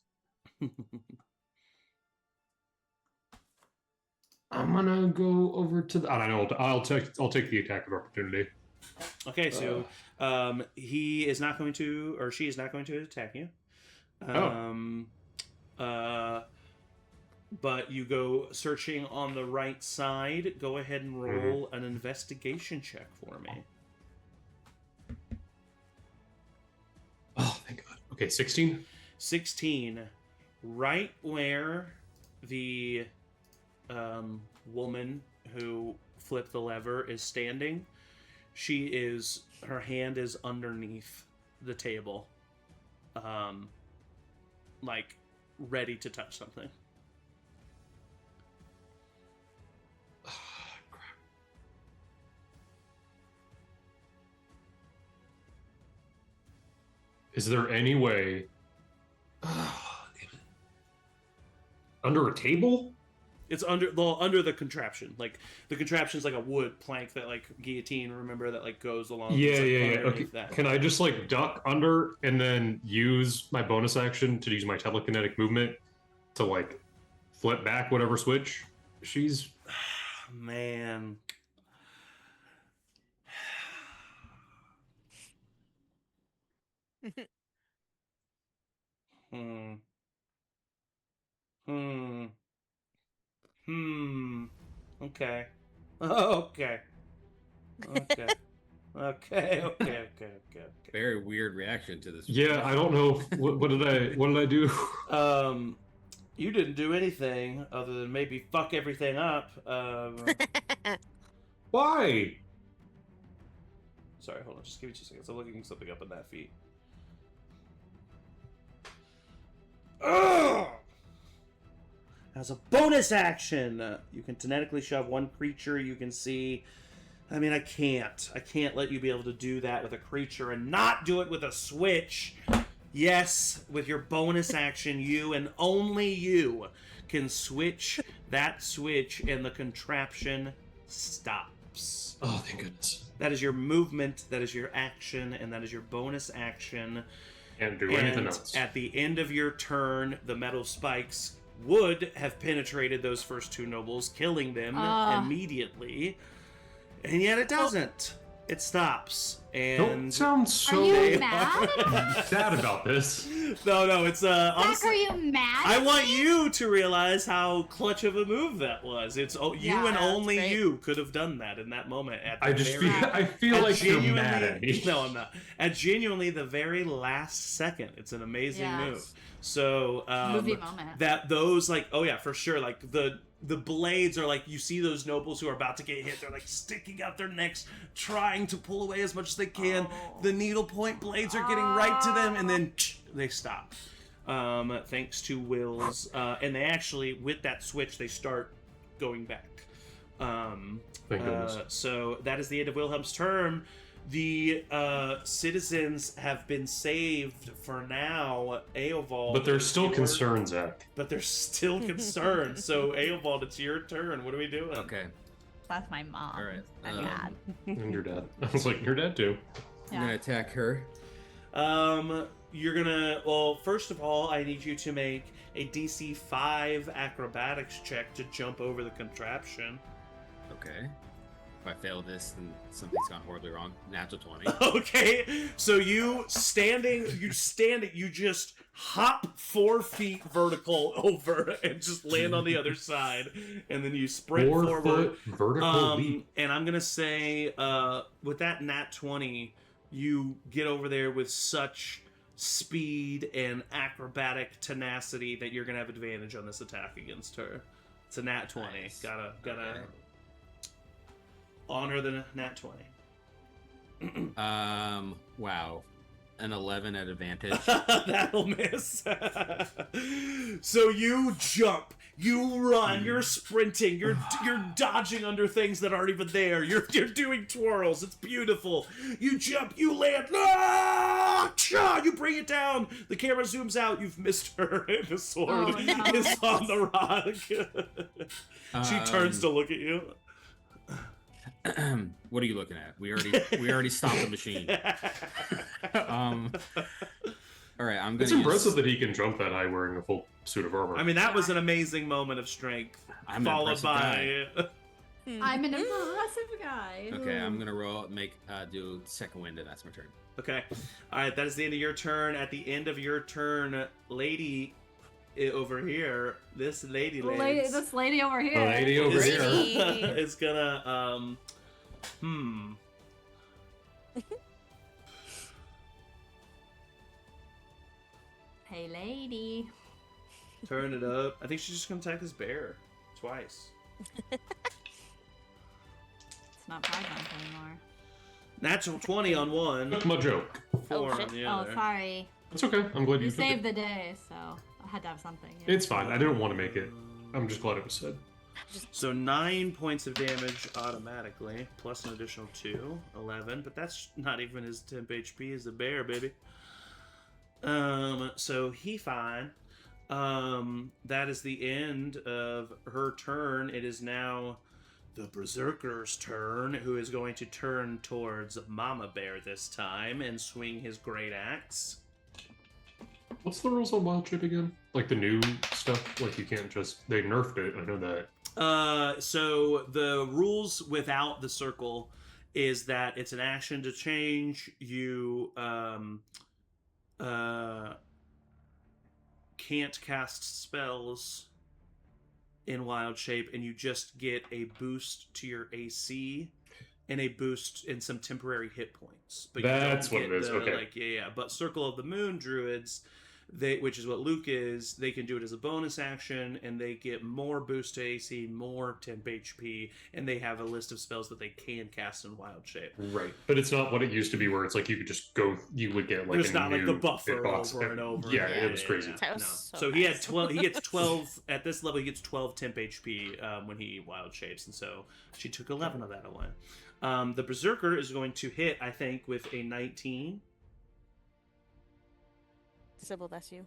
I'm gonna go over to the... I don't know. I'll take the attack of opportunity. Okay, so he is not going to, or she is not going to attack you. But you go searching on the right side. Go ahead and roll an investigation check for me. Oh, thank God. Okay, 16. 16. Right where the woman who flipped the lever is standing, her hand is underneath the table, like ready to touch something. Crap. Is there any way... under a table? It's under the contraption. Like the contraption's like a wood plank that like guillotine. Remember that like goes along. Yeah. Okay. That. Can I just like duck under and then use my bonus action to use my telekinetic movement to like flip back whatever switch she's? Man. Okay. Okay. Very weird reaction to this. Yeah, I don't know. What did I do? You didn't do anything other than maybe fuck everything up. Why? Sorry, hold on. Just give me 2 seconds. I'm looking something up in that feat. Ugh! As a bonus action, you can kinetically shove one creature you can see. I mean, I can't let you be able to do that with a creature and not do it with a switch. Yes, with your bonus action, you and only you can switch that switch and the contraption stops. Oh, thank goodness. That is your movement, that is your action, and that is your bonus action. Can't do anything else. At the end of your turn, the metal spikes would have penetrated those first 2 nobles, killing them immediately. And yet it doesn't. It stops. And don't sound so Are you mad? sad about this. No, it's honestly, are you mad? I want you to realize how clutch of a move that was. It's you and only great. you could have done that in that moment. I feel like you're mad at me. No, I'm not. At genuinely the very last second. It's an amazing move. So movie moment. That those like for sure, like the blades are like, you see those nobles who are about to get hit, they're like sticking out their necks, trying to pull away as much as they can. The needlepoint blades are getting right to them, and then they stop. Thanks to Will's, and they actually, with that switch, they start going back. Thank goodness. So that is the end of Wilhelm's turn. The citizens have been saved for now. Eovald, but there's still concerns, Zach. But there's still concerns. So Eovald, it's your turn. What are we doing? Okay. That's my mom. All right. And dad. And your dad. I was like, your dad too. I'm gonna attack her. You're gonna. Well, first of all, I need you to make a DC 5 acrobatics check to jump over the contraption. Okay. If I fail this, then something's gone horribly wrong. Natural 20. Okay, so you just hop 4 feet vertical over and just land on the other side, and then you sprint 4 forward. foot vertical leap. And I'm gonna say, with that nat 20, you get over there with such speed and acrobatic tenacity that you're gonna have advantage on this attack against her. It's a nat 20. Nice. Gotta Okay. honor the nat 20. Wow. An 11 at advantage. That'll miss. So you jump, you run, you're sprinting, you're dodging under things that aren't even there. You're doing twirls. It's beautiful. You jump, you land. Ah! You bring it down. The camera zooms out. You've missed her, and the sword is on the rock. She turns to look at you. What are you looking at? We already stopped the machine. All right, I'm gonna. It's impressive that he can jump that high wearing a full suit of armor. I mean, that was an amazing moment of strength, followed by. I'm an impressive guy. Okay, I'm gonna do second wind, and that's my turn. Okay, all right. That is the end of your turn. At the end of your turn, lady over here, this lady over here, is gonna Hey, lady. turn it up. I think she's just gonna attack this bear twice. It's not Brigance anymore. Natural 20 on one. That's my joke. 4 shit. on the Oh, other. sorry. It's okay. I'm glad You you took saved it. the day, so I had to have something. Yeah. It's fine. I didn't want to make it. I'm just glad it was said. So 9 points of damage automatically, plus an additional 2, 11. But that's not even his temp HP as the bear, baby. So he fine. That is the end of her turn. It is now the Berserker's turn, who is going to turn towards Mama Bear this time and swing his great axe. What's the rules on wild shape again? Like the new stuff? Like you can't just... They nerfed it, I know that. So the rules without the circle is that it's an action to change. You, can't cast spells in wild shape, and you just get a boost to your AC and a boost in some temporary hit points. But that's you don't what it is. the, Okay. Like, yeah. But Circle of the Moon druids, which is what Luke is, they can do it as a bonus action, and they get more boost to AC, more temp HP, and they have a list of spells that they can cast in wild shape. Right, but it's not what it used to be, where it's like you could just go. You would get like There's not like the buffer hitbox. over and over. Yeah, it was crazy. That was No. so He nice. had 12. He gets 12 at this level. He gets 12 temp HP when he wild shapes, and so she took 11 of that away. The Berserker is going to hit, I think, with a 19. Sybil, that's you.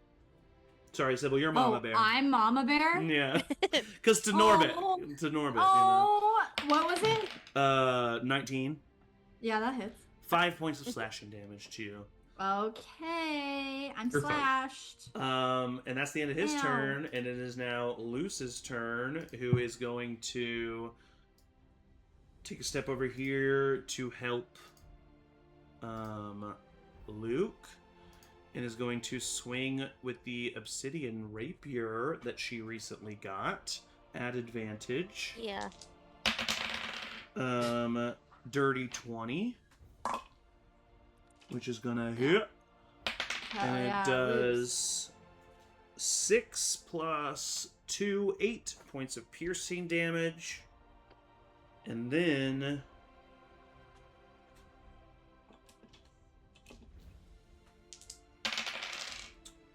Sorry, Sybil, you're Mama Bear. I'm Mama Bear? Yeah, because to Norbit, Oh, what was it? 19. Yeah, that hits. 5 points of slashing damage to you. Okay, I'm You're fine. slashed. And that's the end of his Ow. turn, and it is now Luce's turn, who is going to take a step over here to help Luke, and is going to swing with the obsidian rapier that she recently got at advantage. Yeah. Dirty 20, which is gonna hit. And it does 6 plus 2, 8 points of piercing damage. And then...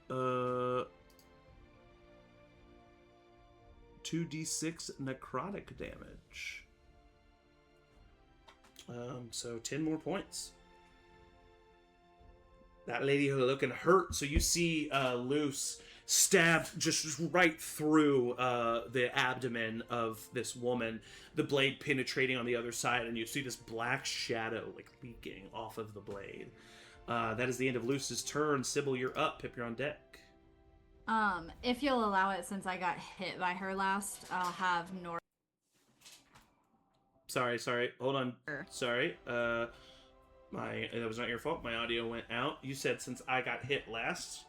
Uh... 2d6 necrotic damage. So 10 more points. That lady looking hurt. So you see Luce stabbed just right through the abdomen of this woman, the blade penetrating on the other side, and you see this black shadow like leaking off of the blade. That is the end of Luce's turn. Sybil, you're up. Pip, you're on deck. If you'll allow it, since I got hit by her last, I'll have Nor. Sorry. Hold on. Sorry. That was not your fault. My audio went out. You said since I got hit last.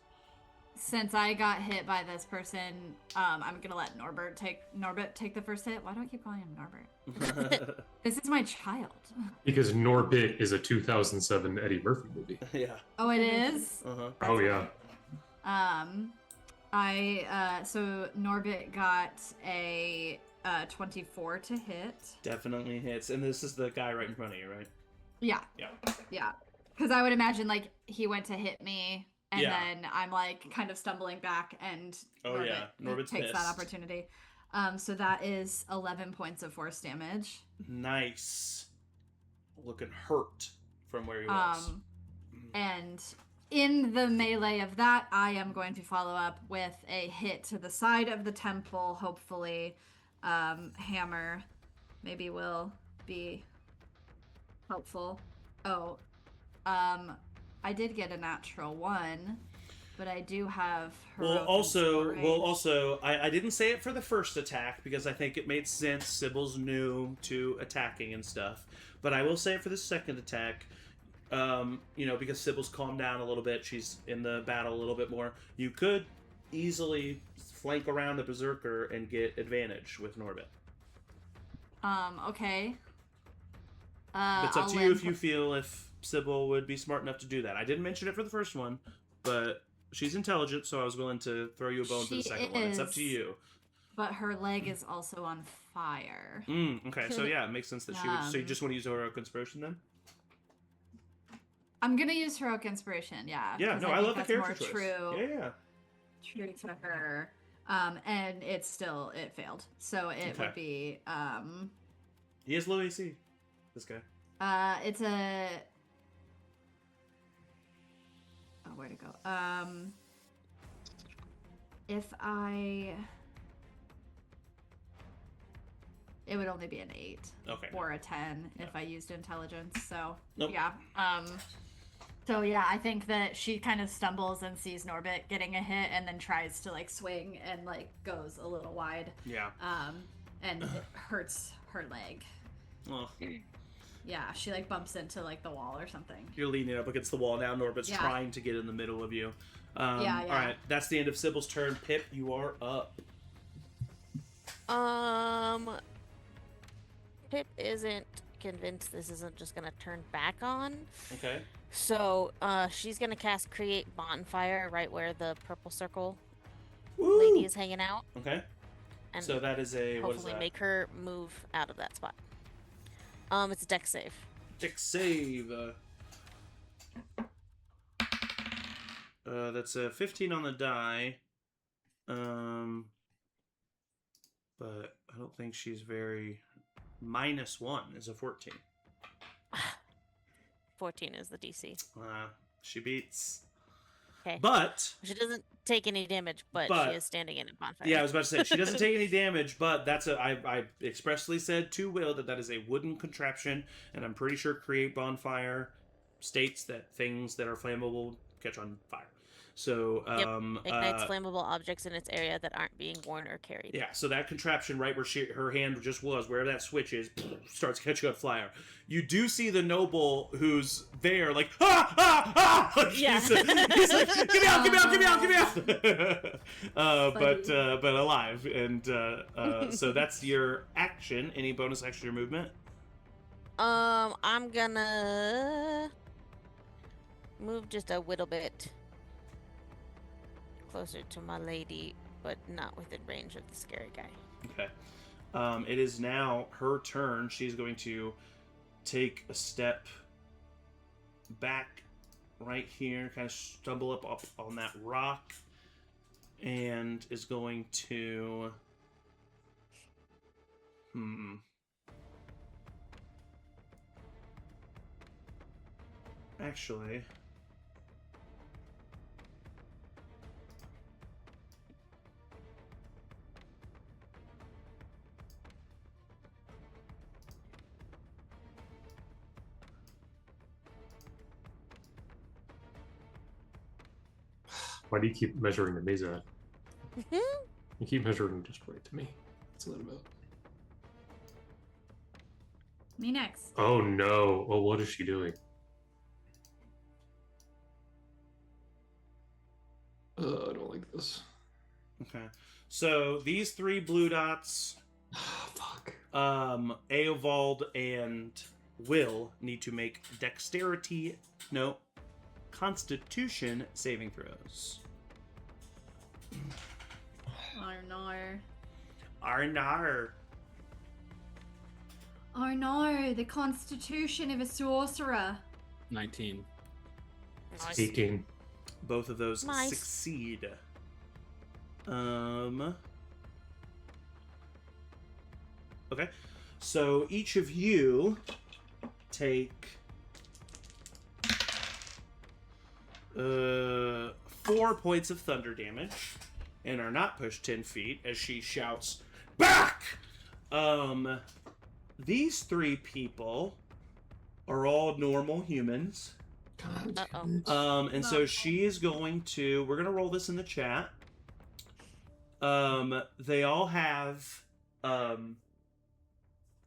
Since I got hit by this person, I'm gonna let Norbert take the first hit. Why do I keep calling him Norbert? This is my child. Because Norbit is a 2007 Eddie Murphy movie. Yeah. Oh, it is? Uh-huh. Oh yeah. So Norbit got a 24 to hit. Definitely hits. And this is the guy right in front of you, right? Yeah. Yeah. Because I would imagine like he went to hit me, and Yeah. then I'm like kind of stumbling back, and Norbit's takes that pissed. opportunity. So that is 11 points of force damage. Nice. Looking hurt from where he was. And in the melee of that, I am going to follow up with a hit to the side of the temple. Hopefully, hammer maybe will be helpful. Oh, I did get a natural 1, but I do have heroic Also, I didn't say it for the first attack because I think it made sense. Sybil's new to attacking and stuff, but I will say it for the second attack. Because Sybil's calmed down a little bit, she's in the battle a little bit more. You could easily flank around the Berserker and get advantage with Norbit. Okay. It's up to you if you feel if Sybil would be smart enough to do that. I didn't mention it for the first one, but she's intelligent, so I was willing to throw you a bone for the second one. It's up to you. But her leg is also on fire. Okay, so yeah, it makes sense that she would. So you just want to use heroic inspiration then? I'm gonna use heroic inspiration, yeah. Yeah, no, I love the character choice. True to her. And it failed. So it would be He has low AC. This guy. It's a where'd it go? It would only be an 8. Okay. Or a 10 if I used intelligence. So, nope. yeah. So, yeah, I think that she kind of stumbles and sees Norbit getting a hit and then tries to, like, swing and, like, goes a little wide. Yeah. And it hurts her leg. Oh. Yeah, she, like, bumps into, like, the wall or something. You're leaning up against the wall now. Norbit's trying to get in the middle of you. Yeah. All right, that's the end of Sybil's turn. Pip, you are up. Pip isn't convinced this isn't just gonna turn back on. Okay. So, she's gonna cast Create Bonfire right where the purple circle Woo! lady is hanging out. Okay. And so that is a what is hopefully that? make her move out of that spot. It's a dex save. Dex save. That's a 15 on the die. But I don't think she's very. -1 is a 14. 14 is the DC. She beats. Okay. But she doesn't take any damage, but she is standing in a bonfire. Yeah, I was about to say she doesn't take any damage, but that's I expressly said to Will that is a wooden contraption, and I'm pretty sure Create Bonfire states that things that are flammable catch on fire. So ignites flammable objects in its area that aren't being worn or carried. Yeah, so that contraption right where her hand just was, wherever that switch is, starts catching on fire. You do see the noble who's there, like Like, yeah. he's like, get me out! But alive, and so that's your action. Any bonus action or movement? I'm gonna move just a little bit closer to my lady, but not within range of the scary guy. Okay. It is now her turn. She's going to take a step back right here, kind of stumble up on that rock, and is going to... Actually... Why do you keep measuring the Mesa? You keep measuring just right to me. What's that about? Me next. Oh no. Oh, what is she doing? I don't like this. Okay. So these 3 blue dots, fuck. Eovald and Will need to make Constitution saving throws. Arnar. Oh no, the constitution of a sorcerer. 19. Nice. Speaking. Both of those Nice. succeed. Okay. So each of you take 4 points of thunder damage and are not pushed 10 feet as she shouts, "Back!" These 3 people are all normal humans. Uh-oh. And so she is going to... We're going to roll this in the chat. They all have 8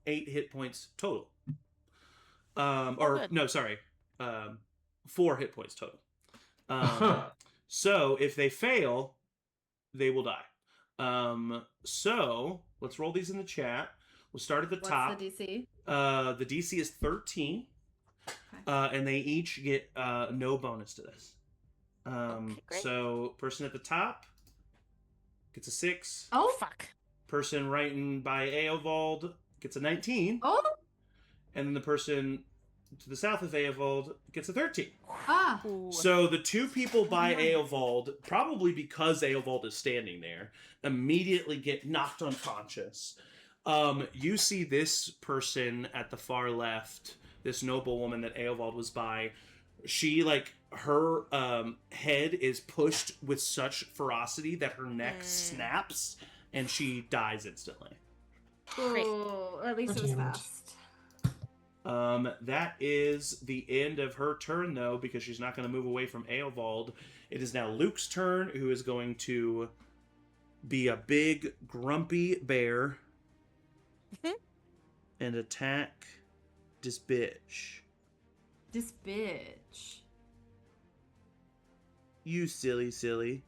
hit points total. No, sorry. 4 hit points total. So if they fail, they will die. So let's roll these in the chat. We'll start at the top. What's the DC? The DC is 13. And they each get no bonus to this. Okay, great. So person at the top gets a 6. Oh, fuck. Person right in by Eovald gets a 19. Oh. And then the person to the south of Eovald gets a 13. Ah. Ooh. So the 2 people by Eovald, probably because Eovald is standing there, immediately get knocked unconscious. You see this person at the far left, this noble woman that Eovald was by, She her head is pushed with such ferocity that her neck snaps and she dies instantly. Oh, at least it was fast. That is the end of her turn, though, because she's not going to move away from Eovald. It is now Luke's turn, who is going to be a big, grumpy bear and attack this bitch. This bitch. You silly.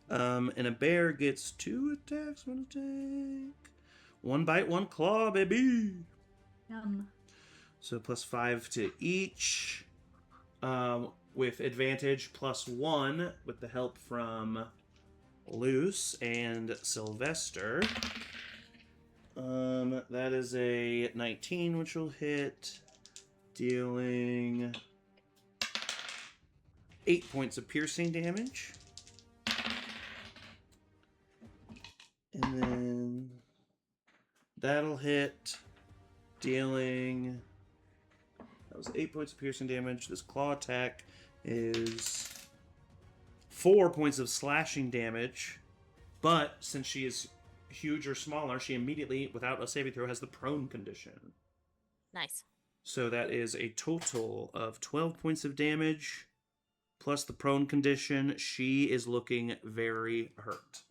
And a bear gets 2 attacks on attack. 1 bite, 1 claw, baby. Yum. So +5 to each. With advantage +1 with the help from Luce and Sylvester. That is a 19, which will hit, dealing 8 points of piercing damage. And then that'll hit, dealing... That was 8 points of piercing damage. This claw attack is 4 points of slashing damage. But since she is huge or smaller, she immediately, without a saving throw, has the prone condition. Nice. So that is a total of 12 points of damage, plus the prone condition. She is looking very hurt.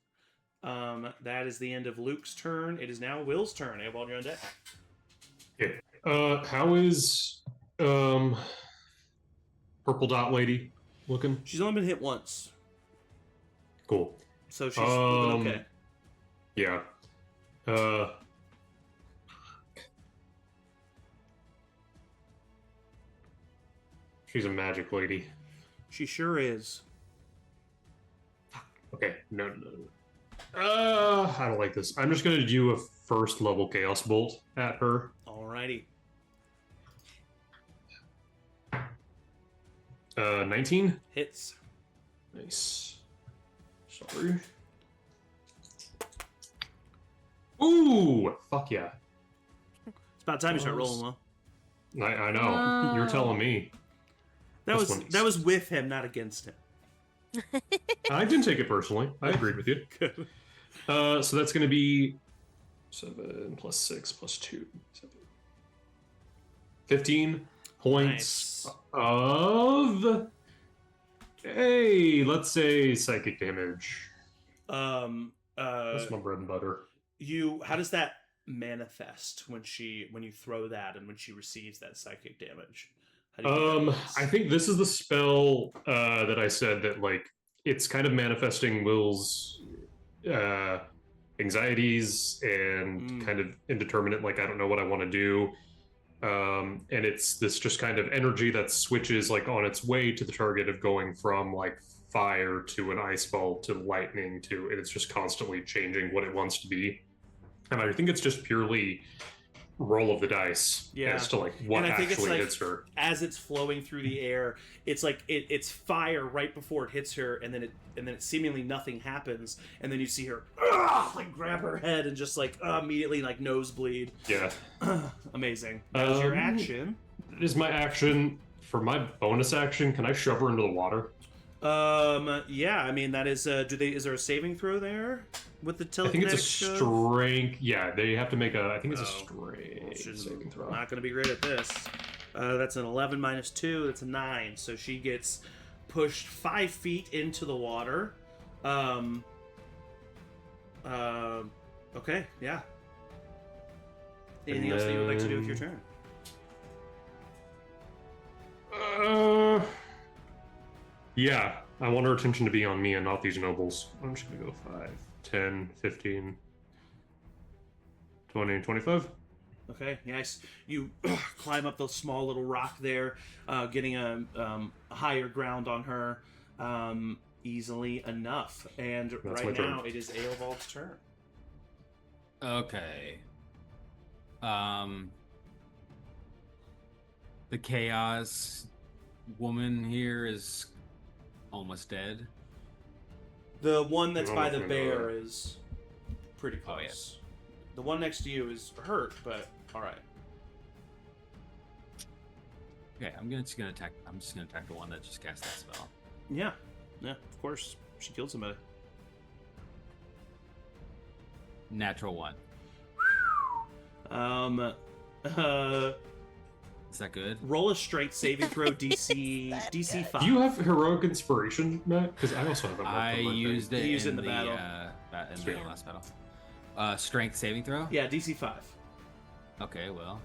That is the end of Luke's turn. It is now Will's turn. Eovald, you're on deck. Okay. How is purple dot lady looking? She's only been hit once. Cool. So she's looking okay. Yeah. She's a magic lady. She sure is. Okay, no. I don't like this. I'm just gonna do a first level Chaos Bolt at her. Alrighty. 19? Hits. Nice. Sorry. Ooh! Fuck yeah. It's about time you start rolling, Will. I know. You're telling me. That was with him, not against him. I didn't take it personally. I agreed with you. Good. So that's going to be 7 plus 6 plus 2. 15 points of... Hey, let's say psychic damage. That's my bread and butter. How does that manifest when you throw that and when she receives that psychic damage? I think this is the spell that I said that it's kind of manifesting Will's anxieties and kind of indeterminate, I don't know what I want to do. And it's this just kind of energy that switches on its way to the target of going from fire to an ice ball to lightning to, and it's just constantly changing what it wants to be. And I think it's just purely roll of the dice as to what actually hits her. As it's flowing through the air, it's it's fire right before it hits her, and then it seemingly nothing happens, and then you see her grab her head and just immediately nosebleed. Yeah. Amazing. That was your action. It is my action. For my bonus action, can I shove her into the water? Yeah, I mean that is is there a saving throw there with the tilt? I think it's a strength. Yeah, they have to make I think it's a strength saving throw. Not going to be great at this. That's an 11 minus 2. That's a 9. So she gets pushed 5 feet into the water. Okay, yeah. Anything else that you would like to do with your turn? Yeah, I want her attention to be on me and not these nobles. I'm just going to go 5, 10, 15, 20, 25. Okay, nice. You climb up the small little rock there, getting a higher ground on her easily enough. And That's right now it is Eovald's turn. Okay. The chaos woman here is almost dead. The one that's by the bear is pretty close. Oh, yeah. The one next to you is hurt, but all right. Okay, I'm just gonna attack the one that just cast that spell. Yeah, of course. She killed somebody. Natural 1. Is that good? Roll a strength saving throw, DC 5. Do you have heroic inspiration, Matt? Because I also have a. I used it. You used it in the battle. In the last battle. Strength saving throw. Yeah, DC 5. Okay, well.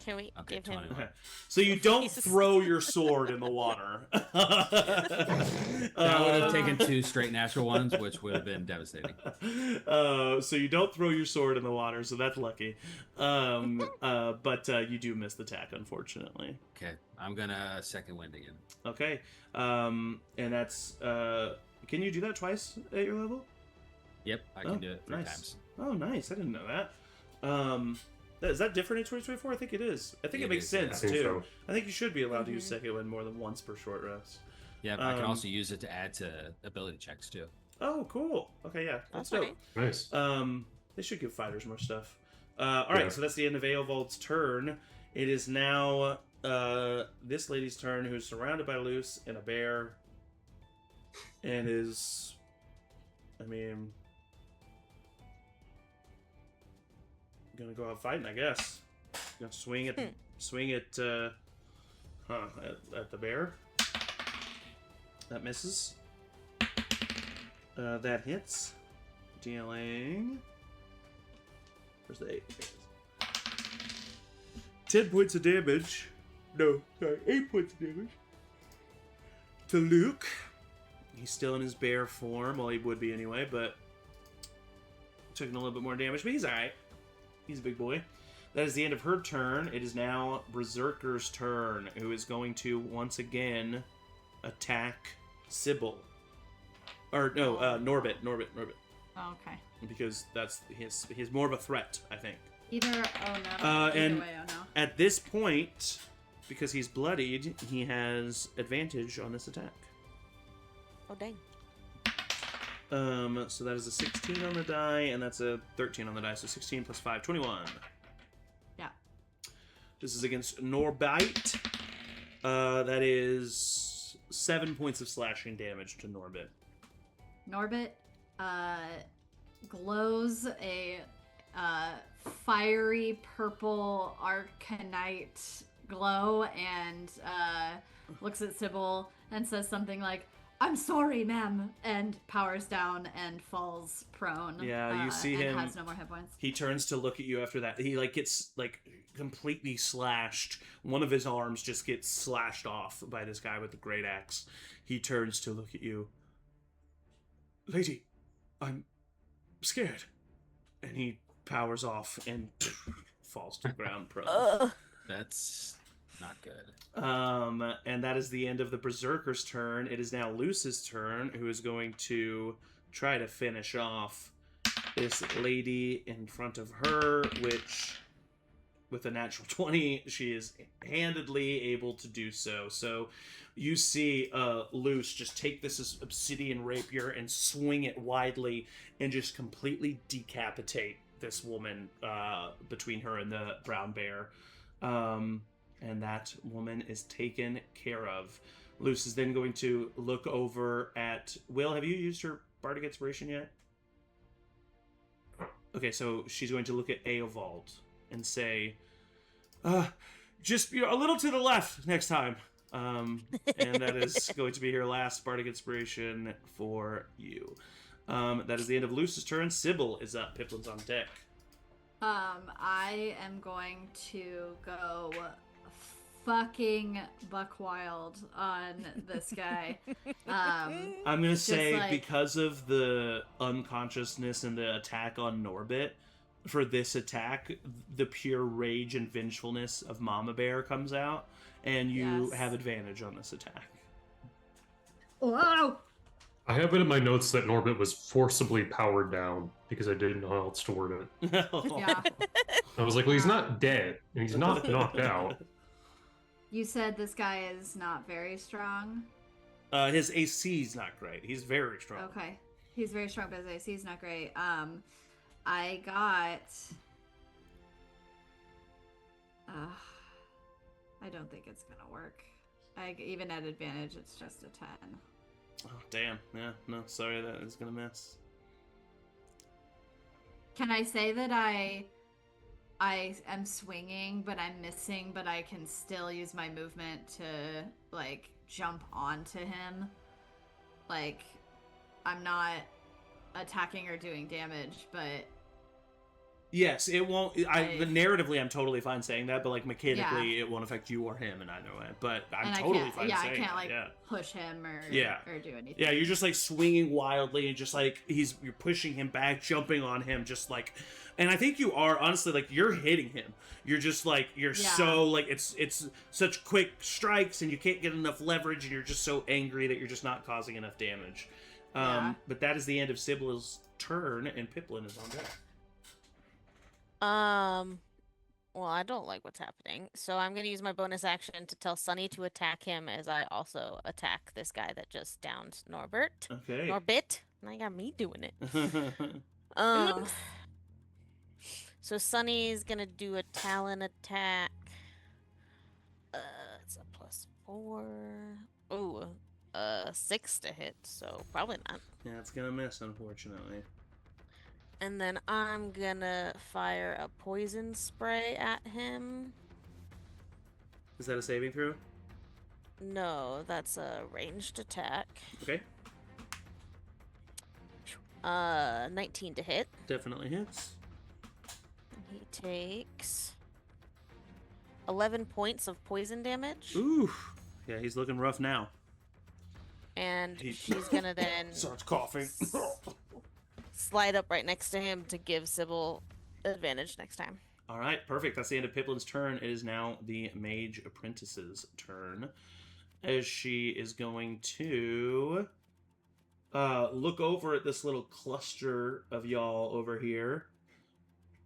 Can we give him? Okay. So you don't throw your sword in the water. That would have taken 2 straight natural ones, which would have been devastating. So you don't throw your sword in the water, so that's lucky. But you do miss the attack, unfortunately. Okay, I'm gonna second wind again. Okay, and that's. Can you do that twice at your level? Yep, I can do it 3 nice. times. Oh, nice! I didn't know that. Is that different in 2024? I think it is. I think it makes sense too. So. I think you should be allowed to use second wind more than once per short rest. Yeah, I can also use it to add to ability checks too. Oh, cool. Okay, yeah, that's dope. Nice. They should give fighters more stuff. All right, so that's the end of Eovald's turn. It is now this lady's turn, who's surrounded by Luce and a bear, and is, gonna go out fighting, I guess. Gonna swing at at the bear. That misses. That hits. Dealing. Where's the 8? 10 points of damage. No, sorry, 8 points of damage. To Luke. He's still in his bear form. Well, he would be anyway, but taking a little bit more damage, but he's alright. He's a big boy. That is the end of her turn. It is now Berserker's turn, who is going to once again attack Sybil. Or no, Norbit. Oh, okay. Because that's he's more of a threat, I think. Either and way, oh no. At this point, because he's bloodied, he has advantage on this attack. Oh dang. So that is a 16 on the die, and that's a 13 on the die. So 16 plus 5, 21. Yeah. This is against Norbite. That is 7 points of slashing damage to Norbit. Norbit glows a fiery purple arcanite glow and looks at Sybil and says something like, "I'm sorry, ma'am," and powers down and falls prone. Yeah, you see and him. Has no more hit points. He turns to look at you after that. He gets completely slashed. One of his arms just gets slashed off by this guy with the great axe. He turns to look at you. "Lady, I'm scared," and he powers off and falls to the ground prone. That's not good. And that is the end of the Berserker's turn. It is now Luce's turn, who is going to try to finish off this lady in front of her, which, with a natural 20, she is handedly able to do so. So you see Luce just take this obsidian rapier and swing it widely and just completely decapitate this woman between her and the brown bear. And that woman is taken care of. Luce is then going to look over at... Will, have you used her Bardic Inspiration yet? Okay, so she's going to look at Eovald and say, just a little to the left next time. And that is going to be her last Bardic Inspiration for you. That is the end of Luce's turn. Sybil is up. Pipplin's on deck. I am going to go fucking buck wild on this guy. I'm gonna say, because of the unconsciousness and the attack on Norbit, for this attack, the pure rage and vengefulness of Mama Bear comes out, and you have advantage on this attack. Wow! I have it in my notes that Norbit was forcibly powered down because I didn't know how else to word it. Yeah. I was like, well, he's not dead, and he's not knocked out. You said this guy is not very strong? His AC is not great. He's very strong. Okay. He's very strong, but his AC is not great. I got... I don't think it's gonna work. Even at advantage, it's just a 10. Oh, damn. Yeah, no, sorry, that is gonna miss. Can I say that I am swinging, but I'm missing, but I can still use my movement to, like, jump onto him? Like, I'm not attacking or doing damage, but... Yes, it won't... narratively, I'm totally fine saying that, but, like, mechanically, it won't affect you or him in either way. But I'm totally fine saying that. I can't, like, push him or do anything. Yeah, you're just, like, swinging wildly and just, like, you're pushing him back, jumping on him, just, like... And I think you are, honestly, like, you're hitting him. You're just, like, so, like, it's such quick strikes, and you can't get enough leverage, and you're just so angry that you're just not causing enough damage. But that is the end of Sybil's turn, and Pipplin is on deck. Well, I don't like what's happening, so I'm gonna use my bonus action to tell Sunny to attack him as I also attack this guy that just downed Norbert. Okay. Norbit. Now you got me doing it. So Sunny's gonna do a Talon attack. It's a +4. Ooh, 6 to hit, so probably not. Yeah, it's gonna miss, unfortunately. And then I'm gonna fire a poison spray at him. Is that a saving throw? No, that's a ranged attack. Okay. 19 to hit. Definitely hits. He takes 11 points of poison damage. Ooh. Yeah, he's looking rough now. And she's gonna then starts coughing. Slide up right next to him to give Sybil advantage next time. All right, perfect. That's the end of Pipplin's turn. It is now the Mage Apprentice's turn, as she is going to look over at this little cluster of y'all over here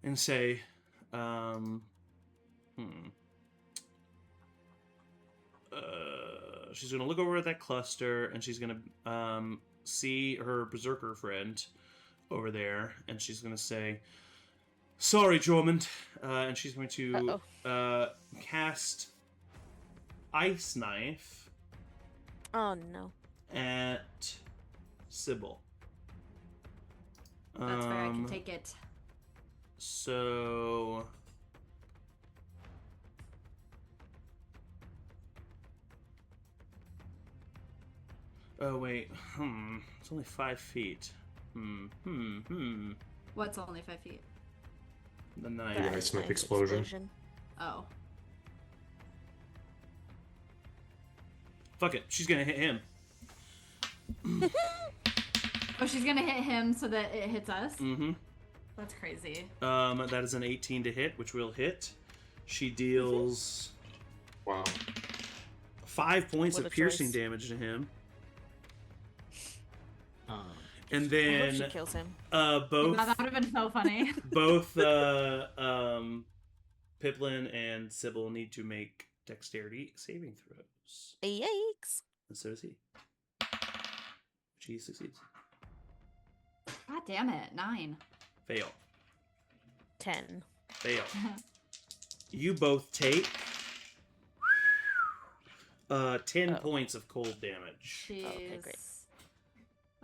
and say, she's going to look over at that cluster, and she's going to see her berserker friend over there, and she's going to say, "Sorry, Drummond," and she's going to cast Ice Knife. Oh no! At Sybil. That's where I can take it. So. Oh wait. It's only 5 feet. What's only 5 feet? The knife. The ice knife explosion. Oh. Fuck it. She's gonna hit him. Oh, she's gonna hit him so that it hits us? Mm-hmm. That's crazy. That is an 18 to hit, which will hit. She deals... Wow. 5 points of piercing damage to him. And I hope then she kills him. both That would have been so funny. both Pipplin and Sybil need to make dexterity saving throws. Yikes! And so does he. She succeeds. God damn it. 9. Fail. 10. Fail. You both take 10 points of cold damage. Jeez. Okay, great.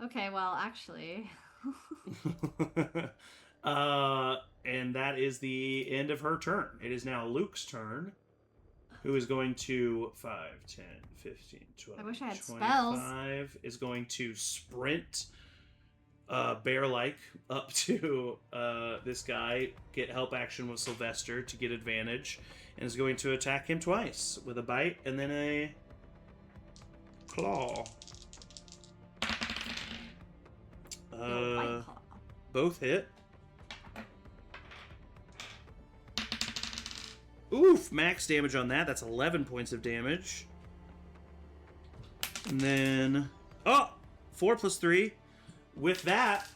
Okay, well, actually. And that is the end of her turn. It is now Luke's turn, who is going to 5, 10, 15, 12, I wish I had 25, spells. is going to sprint bear-like up to this guy, get help action with Sylvester to get advantage, and is going to attack him twice with a bite and then a claw. Both hit. Oof, max damage on that. That's 11 points of damage. And then 4 plus 3. With that,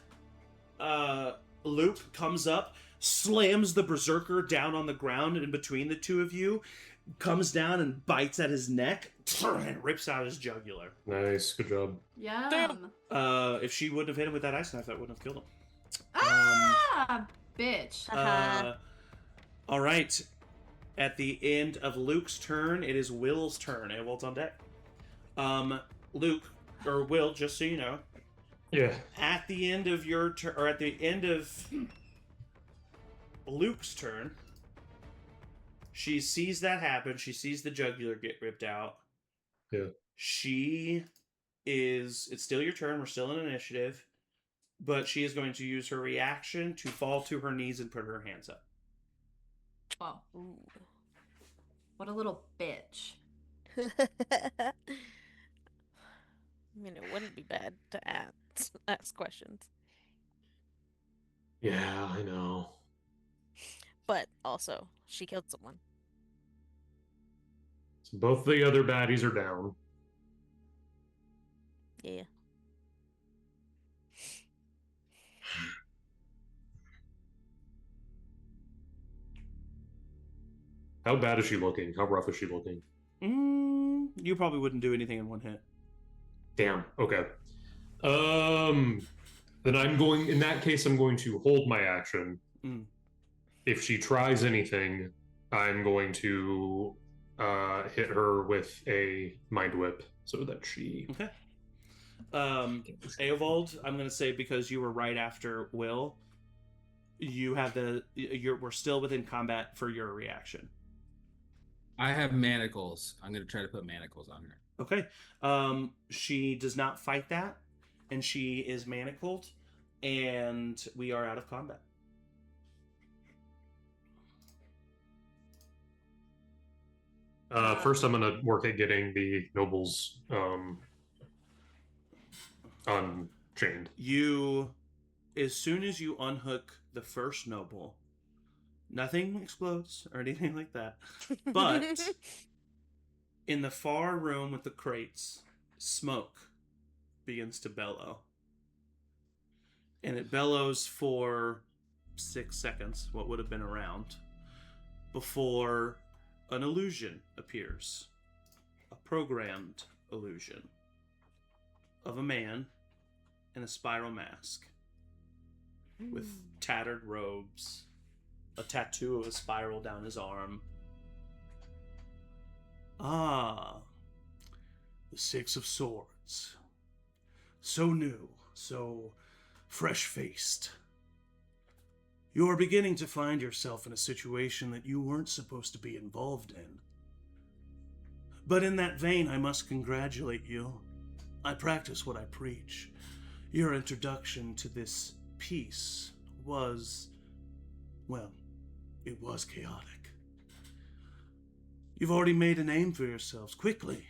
Luke comes up, slams the berserker down on the ground in between the two of you, comes down and bites at his neck and rips out his jugular. Nice, good job. Yum. If she wouldn't have hit him with that ice knife, that wouldn't have killed him. Ah, bitch. All right. At the end of Luke's turn, it is Will's turn. Eovald's on deck. Luke, or Will, just so you know. Yeah. At the end of your turn, or at the end of Luke's turn, she sees that happen. She sees the jugular get ripped out. Yeah. It's still your turn. We're still in initiative. But she is going to use her reaction to fall to her knees and put her hands up. Oh. Ooh. What a little bitch. I mean, it wouldn't be bad to ask questions. Yeah, I know. But also, she killed someone. So both the other baddies are down. Yeah. How bad is she looking? How rough is she looking? You probably wouldn't do anything in one hit. Damn. Okay. Then in that case, I'm going to hold my action. If she tries anything, I'm going to hit her with a mind whip so that she... Okay. Eovald, I'm going to say because you were right after Will, you have we're still within combat for your reaction. I have manacles. I'm going to try to put manacles on her. Okay. She does not fight that, and she is manacled, and we are out of combat. First, I'm going to work at getting the nobles unchained. As soon as you unhook the first noble, nothing explodes or anything like that. But in the far room with the crates, smoke begins to bellow. And it bellows for 6 seconds, what would have been a round, before an illusion appears. A programmed illusion of a man in a spiral mask with tattered robes, a tattoo of a spiral down his arm. Ah, the Six of Swords. So new, so fresh-faced. You are beginning to find yourself in a situation that you weren't supposed to be involved in. But in that vein, I must congratulate you. I practice what I preach. Your introduction to this piece was, well, it was chaotic. You've already made a name for yourselves quickly.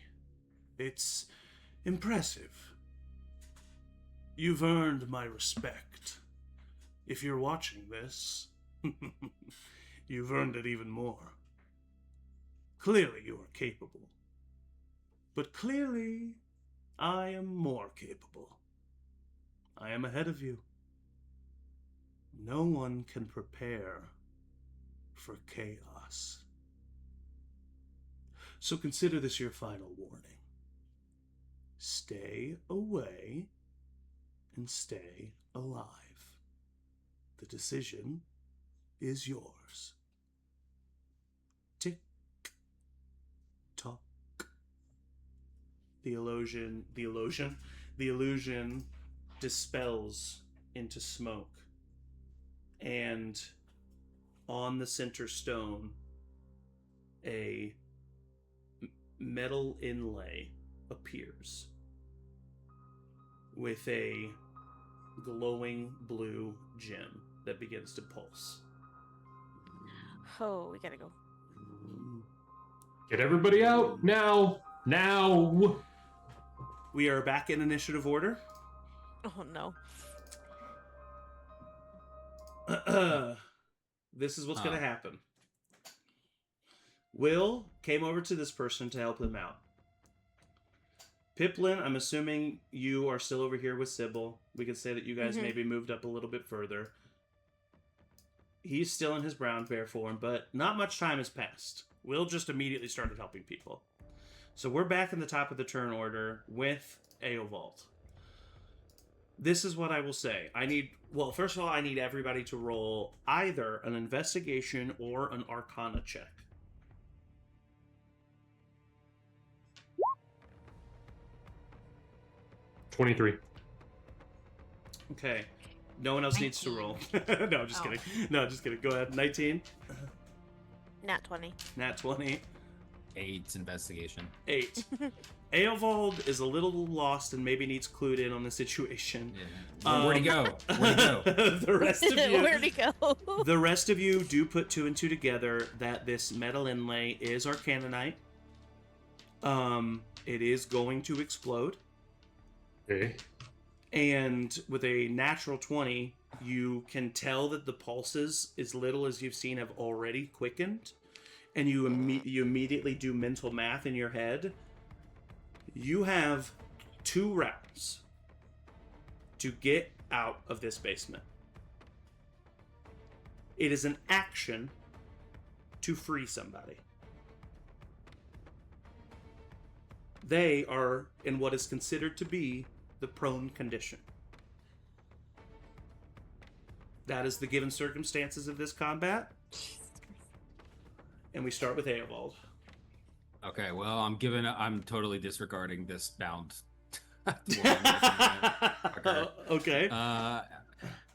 It's impressive. You've earned my respect. If you're watching this, you've earned it even more. Clearly you are capable. But clearly, I am more capable. I am ahead of you. No one can prepare for chaos. So consider this your final warning. Stay away and stay alive. The decision is yours. Tick tock. The illusion dispels into smoke, and on the center stone, a metal inlay appears with a glowing blue gem that begins to pulse. Oh, we gotta go. Get everybody out now! Now! We are back in initiative order. Oh no. This is what's going to happen. Will came over to this person to help him out. Pipplin, I'm assuming you are still over here with Sybil. We could say that you guys maybe moved up a little bit further. He's still in his brown bear form, but not much time has passed. Will just immediately started helping people. So we're back in the top of the turn order with Eovald. This is what I will say. First of all, I need everybody to roll either an investigation or an arcana check. 23. Okay. No one else needs to roll. No, just kidding. No, just kidding. Go ahead. 19. Nat 20. Nat 20. 8 investigation. 8. Eovald is a little lost and maybe needs clued in on the situation. Yeah. Where'd he go? Where'd he go? The rest of you. Where'd he go? The rest of you do put 2 and 2 together that this metal inlay is Arcanonite. It is going to explode. Okay. And with a natural 20, you can tell that the pulses, as little as you've seen, have already quickened. And you immediately do mental math in your head. You have 2 rounds to get out of this basement. It is an action to free somebody. They are in what is considered to be the prone condition. That is the given circumstances of this combat. And we start with Eovald. Okay, well, I'm totally disregarding this bound. Okay. I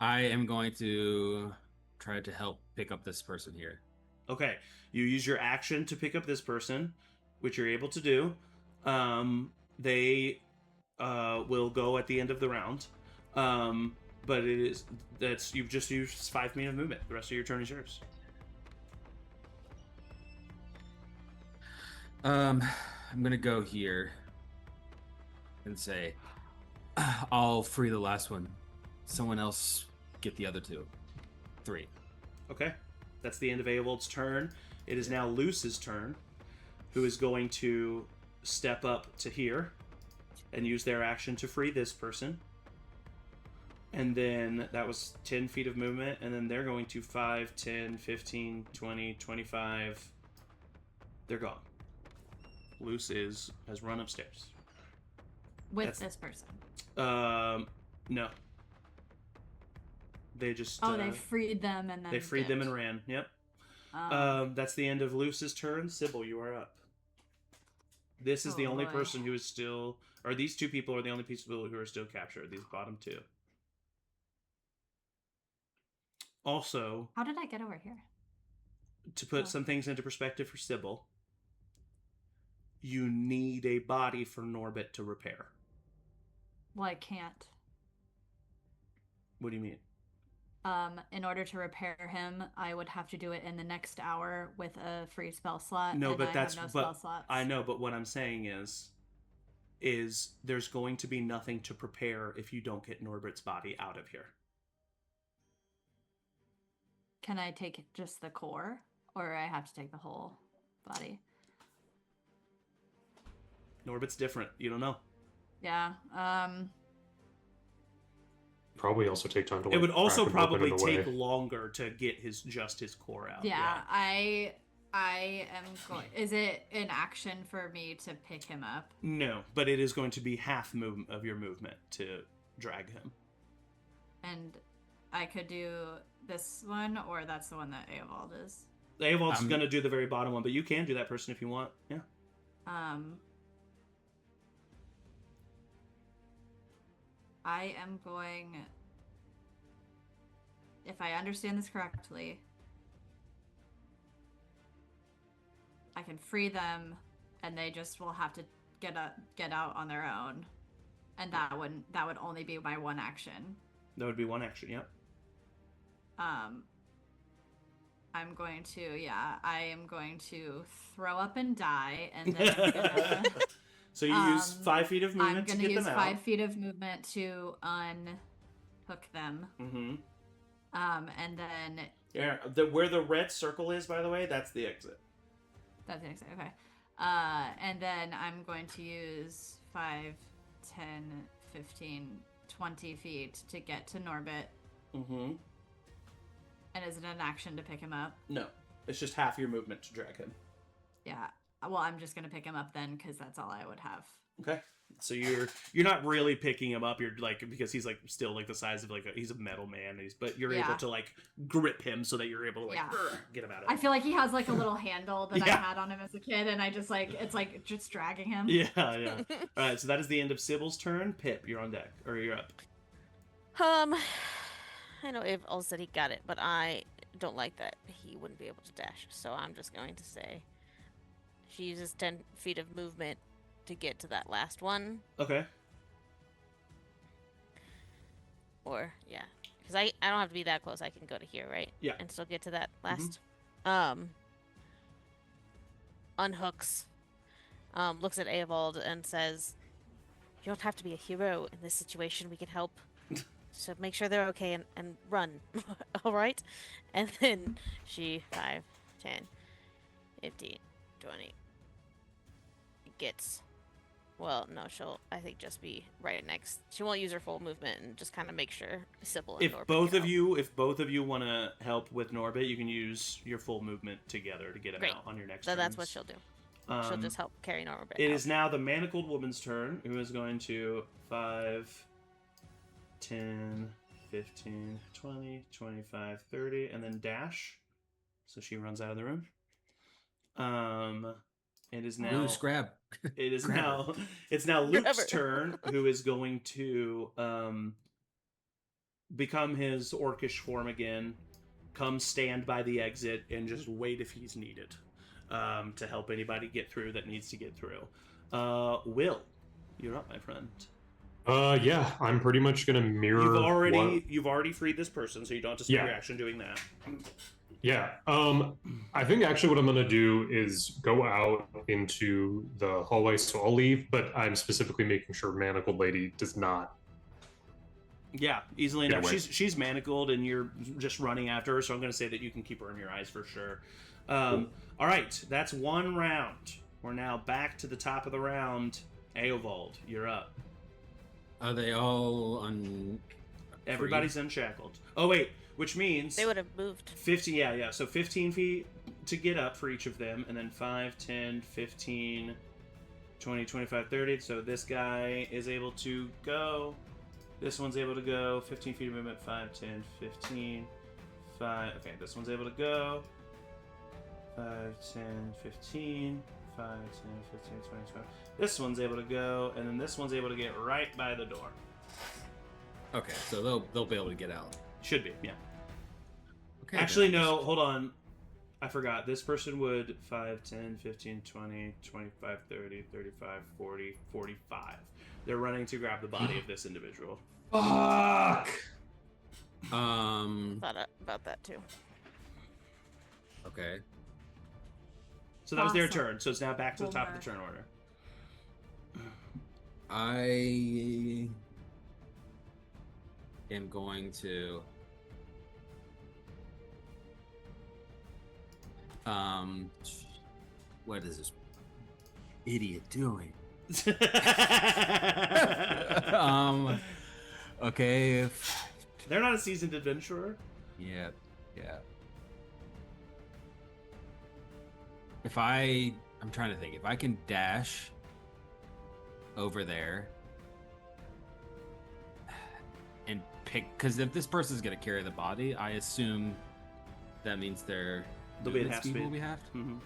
am going to try to help pick up this person here. Okay. You use your action to pick up this person, which you're able to do. They will go at the end of the round. But you've just used 5 feet of movement. The rest of your turn is yours. I'm gonna go here and say, I'll free the last one. Someone else get the other 2. 3. Okay. That's the end of Eovald's turn. It is now Luce's turn, who is going to step up to here and use their action to free this person. And then that was 10 feet of movement, and then they're going to 5, 10, 15, 20, 25. They're gone. Luce has run upstairs. With this person. No. They just they freed them and then they freed them and ran. Yep. That's the end of Luce's turn. Sybil, you are up. This is the only person who is still, or these 2 people are the only people who are still captured. These bottom 2. Also, how did I get over here? To put some things into perspective for Sybil, you need a body for Norbit to repair. Well, I can't. What do you mean? In order to repair him, I would have to do it in the next hour with a free spell slot. No, but that's spell slots. I know, but what I'm saying is there's going to be nothing to prepare if you don't get Norbit's body out of here. Can I take just the core, or I have to take the whole body? Norbit's different. You don't know. Yeah. Probably also take time to. It would also probably take longer to get his core out. Yeah. I am going. Is it an action for me to pick him up? No, but it is going to be half of your movement to drag him. And I could do this one, or that's the one that Eovald is. Eovald's going to do the very bottom one, but you can do that person if you want. Yeah. I am going, if I understand this correctly, I can free them, and they just will have to get out on their own, and that would only be my one action. That would be one action. Yep. I'm going to throw up and die, and then I'm gonna, so you use 5 feet of movement to get them out. I'm going to use 5 feet of movement to unhook them. Mm-hmm. And then... Yeah, where the red circle is, by the way, that's the exit. That's the exit, okay. And then I'm going to use 5, 10, 15, 20 feet to get to Norbit. Mm-hmm. And is it an action to pick him up? No. It's just half your movement to drag him. Yeah. Well, I'm just going to pick him up then, because that's all I would have. Okay. So you're not really picking him up. You're like, because he's like still like the size of like he's a metal man. But you're able to like grip him so that you're able to like get him out of it. I feel like he has like a little handle that I had on him as a kid, and I just like it's like just dragging him. Yeah. All right. So that is the end of Sybil's turn. Pip, you're on deck, or you're up. I know Eovald said he got it, but I don't like that he wouldn't be able to dash. So I'm just going to say she uses 10 feet of movement to get to that last one. Okay. Or, yeah. Because I don't have to be that close. I can go to here, right? Yeah. And still get to that last. Unhooks. Looks at Eovald and says, "You don't have to be a hero in this situation. We can help. So make sure they're okay and run." All right? And then she 5, 10, 15, 20 gets... Well, no, she'll, I think, just be right next. She won't use her full movement and just kind of make sure Sybil and Norbit If both of you want to help with Norbit, you can use your full movement together to get him out on your next turn. So that's what she'll do. She'll just help carry Norbit. It is now the manacled woman's turn, who is going to 5, 10, 15, 20, 25, 30, and then dash. So she runs out of the room. It is now Luce, grab. It is now it's now Luke's turn, who is going to become his orcish form again, come stand by the exit and just wait if he's needed to help anybody get through that needs to get through. Will, you're up, my friend. Yeah, I'm pretty much gonna mirror. You've already freed this person, so you don't have to spend your action doing that. Yeah. I think actually what I'm gonna do is go out into the hallway, so I'll leave, but I'm specifically making sure Manacled Lady does not. Yeah, easily enough. She's manacled, and you're just running after her, so I'm gonna say that you can keep her in your eyes for sure. Cool. All right, that's one round. We're now back to the top of the round. Eovald, you're up. Are they all Everybody's unshackled. Oh wait, which means they would have moved 15. Yeah. So 15 feet to get up for each of them, and then 5, 10, 15, 20, 25, 30. So this guy is able to go. This one's able to go. 15 feet of movement. 5, 10, 15, 5. Okay, this one's able to go. 5, 10, 15, 5, 10, 15, 20, 25. This one's able to go, and then this one's able to get right by the door. Okay, so they'll be able to get out. Should be, yeah. Okay. Actually, no, hold on. I forgot. This person would 5, 10, 15, 20, 25, 30, 35, 40, 45. They're running to grab the body of this individual. Fuck! Thought about that too. Okay. So that was their turn. So it's now back to the top of the turn order. I am going to what is this idiot doing? Okay. They're not a seasoned adventurer. Yeah. I'm trying to think. If I can dash over there and pick, because if this person's gonna carry the body, I assume that means they'll be at half speed. Will be half,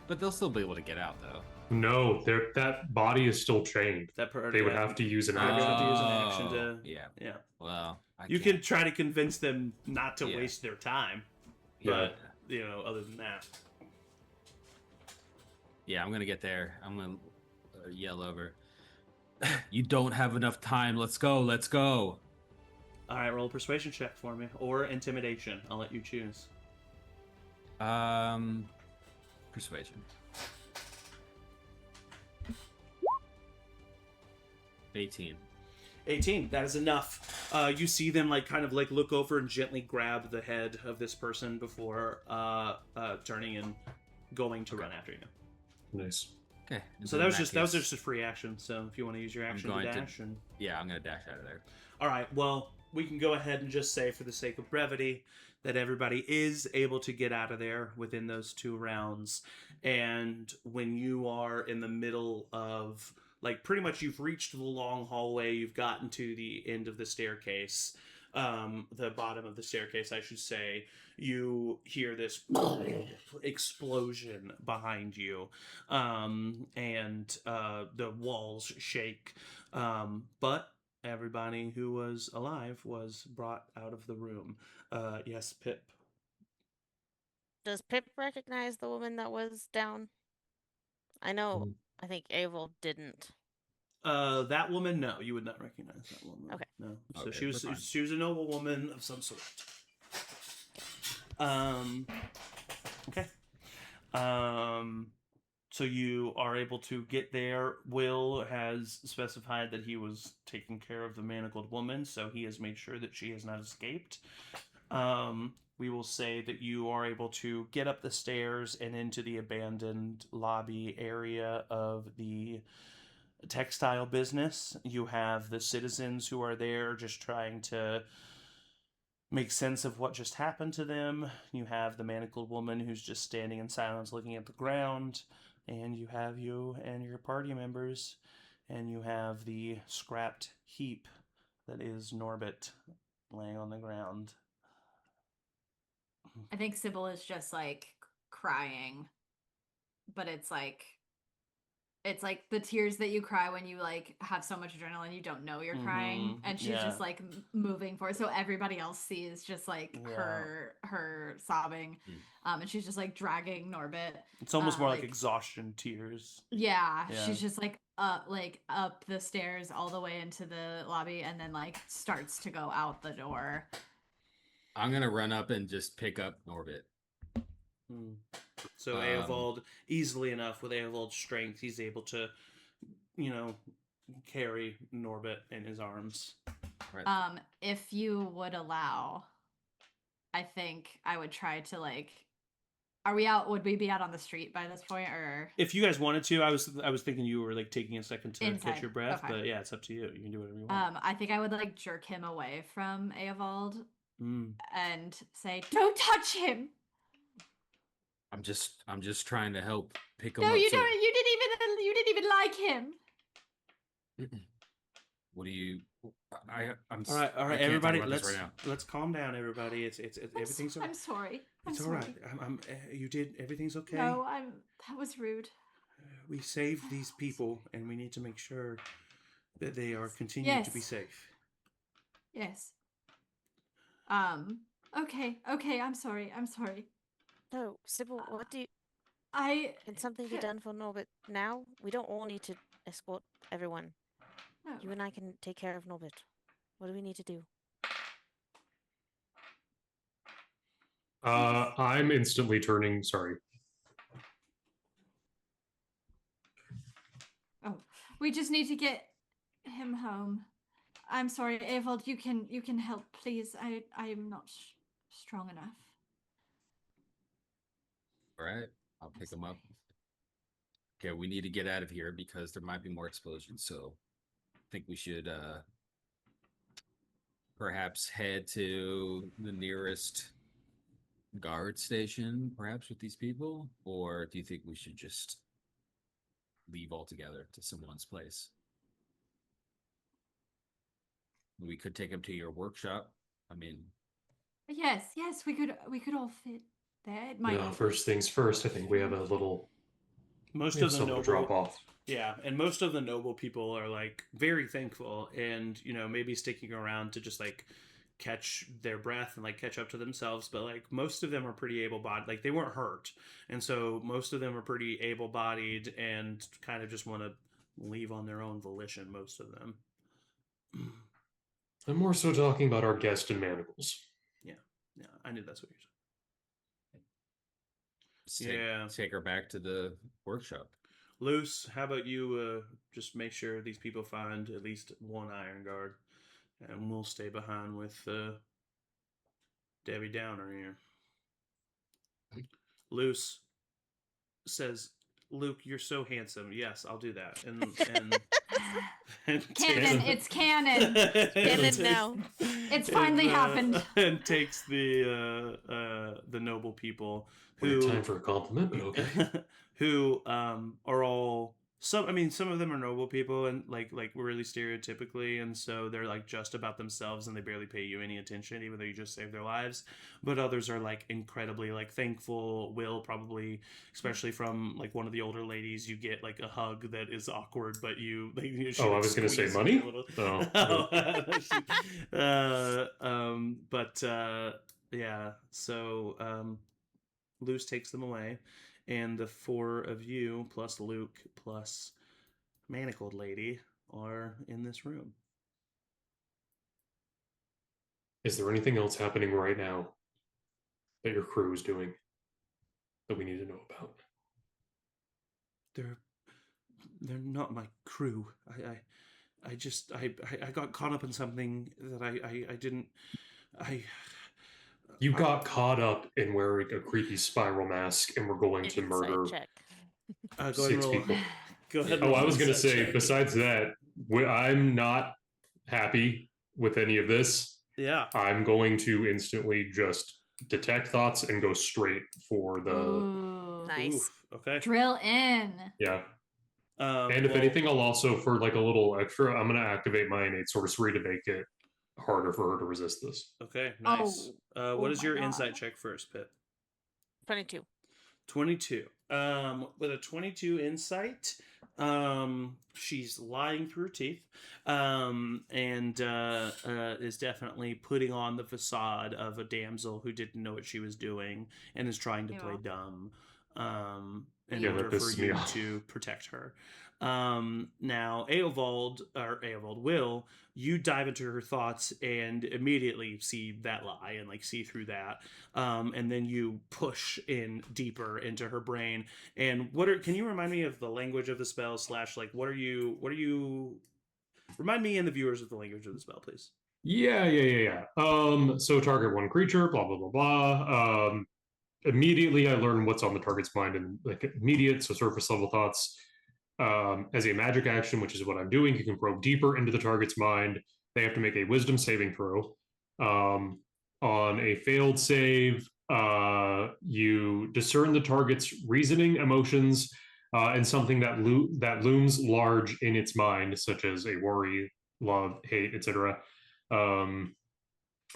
but they'll still be able to get out though. No, that body is still chained. They would have to use an action. Yeah. Well, you can try to convince them not to waste their time, but other than that. Yeah, I'm gonna get there. I'm gonna yell over. You don't have enough time. Let's go. All right, roll a persuasion check for me, or intimidation. I'll let you choose. Persuasion. 18. That is enough. You see them kind of look over and gently grab the head of this person before turning and going to run after you. Nice. Okay. So that was just a free action. So if you want to use your action to dash, I'm gonna dash out of there. All right. Well, we can go ahead and just say, for the sake of brevity, that everybody is able to get out of there within those 2 rounds. And when you are in the middle of like pretty much you've reached the long hallway. You've gotten to the end of the staircase, the bottom of the staircase, I should say. You hear this explosion behind you, and the walls shake. But everybody who was alive was brought out of the room. Yes, Pip. Does Pip recognize the woman that was down? I know. I think Eovald didn't. That woman, no, you would not recognize that woman. Okay. No. So Okay, she was a noble woman of some sort. Okay. So you are able to get there. Will has specified that he was taking care of the manacled woman, so he has made sure that she has not escaped. We will say that you are able to get up the stairs and into the abandoned lobby area of the textile business. You have the citizens who are there just trying to make sense of what just happened to them. You have the manacled woman who's just standing in silence looking at the ground. And you have you and your party members. And you have the scrapped heap that is Norbit laying on the ground. I think Sybil is just like crying, but it's like the tears that you cry when you like have so much adrenaline you don't know you're crying, and she's just like moving forward, so everybody else sees just like her sobbing, and she's just like dragging Norbit. It's almost more like exhaustion tears. Yeah, she's just like up the stairs all the way into the lobby, and then like starts to go out the door. I'm gonna run up and just pick up Norbit. So Eovald, easily enough, with Eovald's strength, he's able to, carry Norbit in his arms. Right. If you would allow, I think I would try to like. Are we out? Would we be out on the street by this point, or if you guys wanted to? I was thinking you were like taking a second to inside. Catch your breath, okay. But yeah, it's up to you. You can do whatever you want. I think I would like jerk him away from Eovald and say, "Don't touch him." I'm just trying to help pick him no, up. No, you don't. You didn't even like him. What do you? I'm all right, everybody. Let's calm down, everybody. It's everything's. I'm sorry. It's all right. You did everything's okay. No, that was rude. We saved these people, and we need to make sure that they are continuing to be safe. Yes. Okay. I'm sorry. No, Sybil, what do you... Can something be done for Norbit now? We don't all need to escort everyone. No. You and I can take care of Norbit. What do we need to do? I'm instantly turning. Sorry. Oh, we just need to get him home. I'm sorry, Eovald. You can help, please. I'm not strong enough. All right, I'll pick him up. Okay, we need to get out of here because there might be more explosions. So I think we should perhaps head to the nearest guard station, perhaps with these people, or do you think we should just leave altogether to someone's place? We could take them to your workshop. I mean, yes, we could all fit there. First things first. I think we have a little. Most of the noble drop off. Yeah, and most of the noble people are like very thankful, and maybe sticking around to just like catch their breath and like catch up to themselves. But like most of them are pretty able-bodied. Like they weren't hurt, and so most of them are pretty able-bodied and kind of just want to leave on their own volition. Most of them. I'm more so talking about our guest in manacles. Yeah, I knew that's what you're saying. Take her back to the workshop. Luce, how about you just make sure these people find at least one iron guard, and we'll stay behind with Debbie Downer here. Luce says, "Luke, you're so handsome. Yes, I'll do that." And canon. It's canon. Canon now. It's finally happened. And takes the noble people who time for a compliment, but okay. who are all some of them are noble people and like really stereotypically, and so they're like just about themselves and they barely pay you any attention, even though you just saved their lives. But others are like incredibly like thankful. Will probably, especially from like one of the older ladies, you get like a hug that is awkward, but she, Oh, I like, was gonna say squeezes money. you a little. But yeah. So Luce takes them away, and the four of you plus Luke plus Manacled Lady are in this room. Is there anything else happening right now that your crew is doing that we need to know about? They're not my crew. I got caught up in something that I didn't. You got caught up in wearing a creepy spiral mask, and we're going to Insight murder check. Go ahead 6 and roll. people. Go ahead. And Oh, roll I was an going to insight say, check. besides that, I'm not happy with any of this. Yeah. I'm going to instantly just detect thoughts and go straight for the... Ooh. Nice. Oof, okay. Drill in. Yeah. And if anything, I'll also, for like a little extra, I'm going to activate my innate sorcery to make it harder for her to resist this. Okay, nice. What is my your God. insight check first, Pip? 22. 22. With a 22 insight, she's lying through her teeth, and is definitely putting on the facade of a damsel who didn't know what she was doing and is trying to play dumb, in order for you to protect her. Now Eovald Will, you dive into her thoughts and immediately see that lie and like see through that. And then you push in deeper into her brain. And can you remind me of the language of the spell / like what are you remind me and the viewers of the language of the spell, please? Yeah. So target one creature, blah blah blah blah. Immediately I learn what's on the target's mind and like immediate, so surface level thoughts. As a magic action, which is what I'm doing, you can probe deeper into the target's mind. They have to make a wisdom saving throw. On a failed save, you discern the target's reasoning, emotions, and something that looms large in its mind, such as a worry, love, hate, etc. On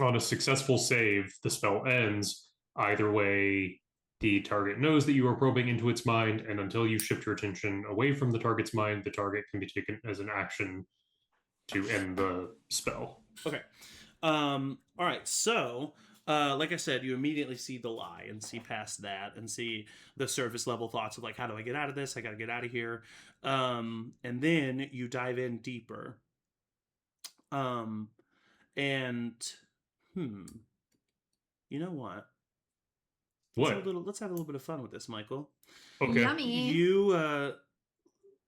a successful save, the spell ends. Either way, the target knows that you are probing into its mind, and until you shift your attention away from the target's mind, the target can be taken as an action to end the spell. Okay. All right. So, like I said, you immediately see the lie and see past that and see the surface level thoughts of like, how do I get out of this? I got to get out of here. And then you dive in deeper. And you know what? Let's have a little bit of fun with this, Michael. Okay. Yummy.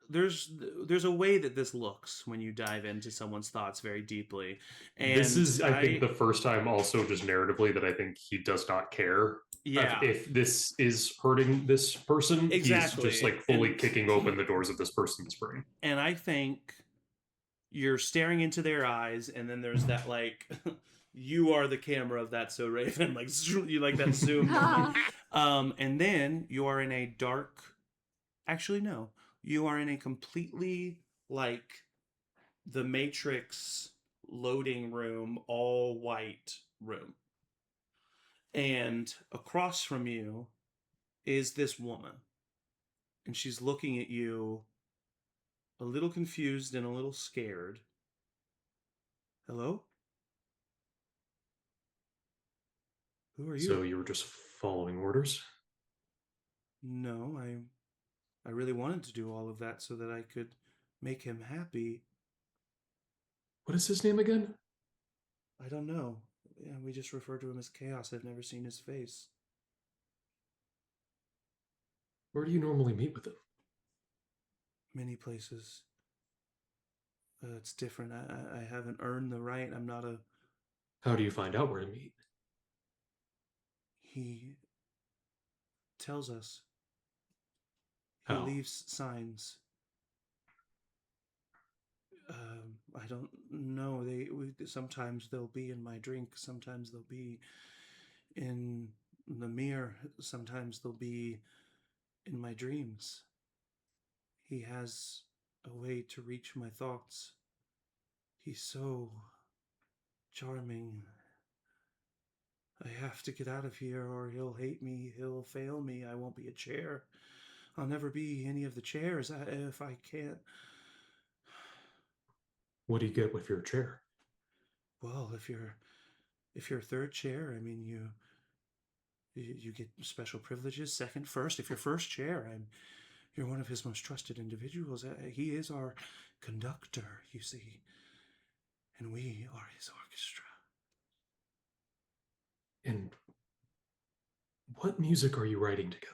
There's a way that this looks when you dive into someone's thoughts very deeply. And this is, I think, the first time also just narratively that I think he does not care. Yeah. If this is hurting this person, exactly. He's just like fully kicking open the doors of this person's brain. And I think you're staring into their eyes, and then there's that like you are the camera of that so Raven, like you like that zoom moment. And then you are in a dark, actually no, you are in a completely like the Matrix loading room, all white room, and across from you is this woman, and she's looking at you a little confused and a little scared. Hello? Who are you? So you were just following orders? No, I really wanted to do all of that so that I could make him happy. What is his name again? I don't know. Yeah, we just refer to him as Chaos. I've never seen his face. Where do you normally meet with him? Many places. It's different. I haven't earned the right. I'm not a... How do you find out where to meet? He tells us. He How? leaves signs. I don't know. Sometimes they'll be in my drink. Sometimes they'll be in the mirror. Sometimes they'll be in my dreams. He has a way to reach my thoughts. He's so charming. I have to get out of here or he'll hate me, he'll fail me, I won't be a chair. I'll never be any of the chairs if I can't. What do you get with your chair? Well, if you're third chair, I mean you get special privileges. Second, first. If you're first chair, you're one of his most trusted individuals. He is our conductor, you see, and we are his orchestra. And what music are you writing together?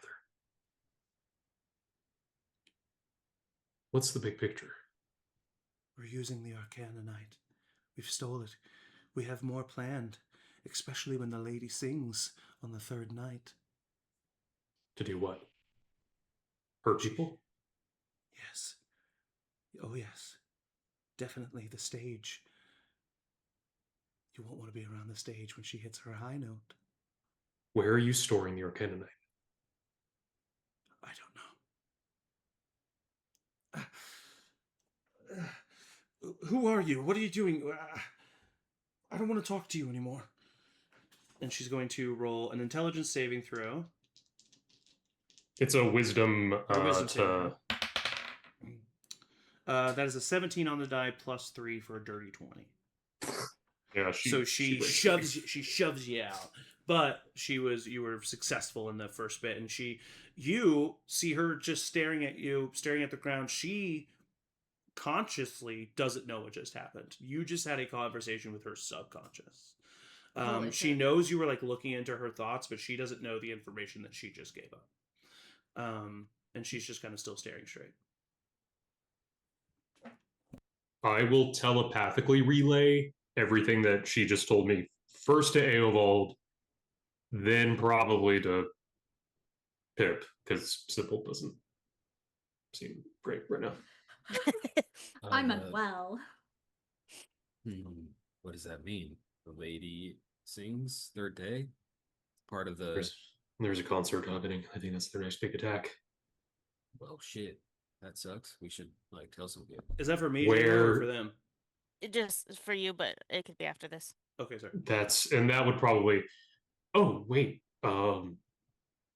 What's the big picture? We're using the Arcana Night. We've stole it. We have more planned, especially when the lady sings on the third night. To do what? Hurt people? Yes. Oh, yes. Definitely the stage. You won't want to be around the stage when she hits her high note. Where are you storing the Arcana Night? I don't know. Who are you? What are you doing? I don't want to talk to you anymore. And she's going to roll an intelligence saving throw. It's a wisdom, that is a 17 on the die plus 3 for a dirty 20. Yeah, she shoves you out. But you were successful in the first bit, and you see her just staring at the ground. She consciously doesn't know what just happened. You just had a conversation with her subconscious. She knows you were like looking into her thoughts, but she doesn't know the information that she just gave up. And she's just kind of still staring straight. I will telepathically relay everything that she just told me, first to Eovald, then probably to Pip, because Sybil doesn't seem great right now. I'm unwell. What does that mean? The lady sings third day? Part of the... There's a concert happening. I think that's their next big attack. Well, shit. That sucks. We should, tell some good. Is that for me or for them? It just for you, but it could be after this. Okay, sorry. That would probably... Oh, wait.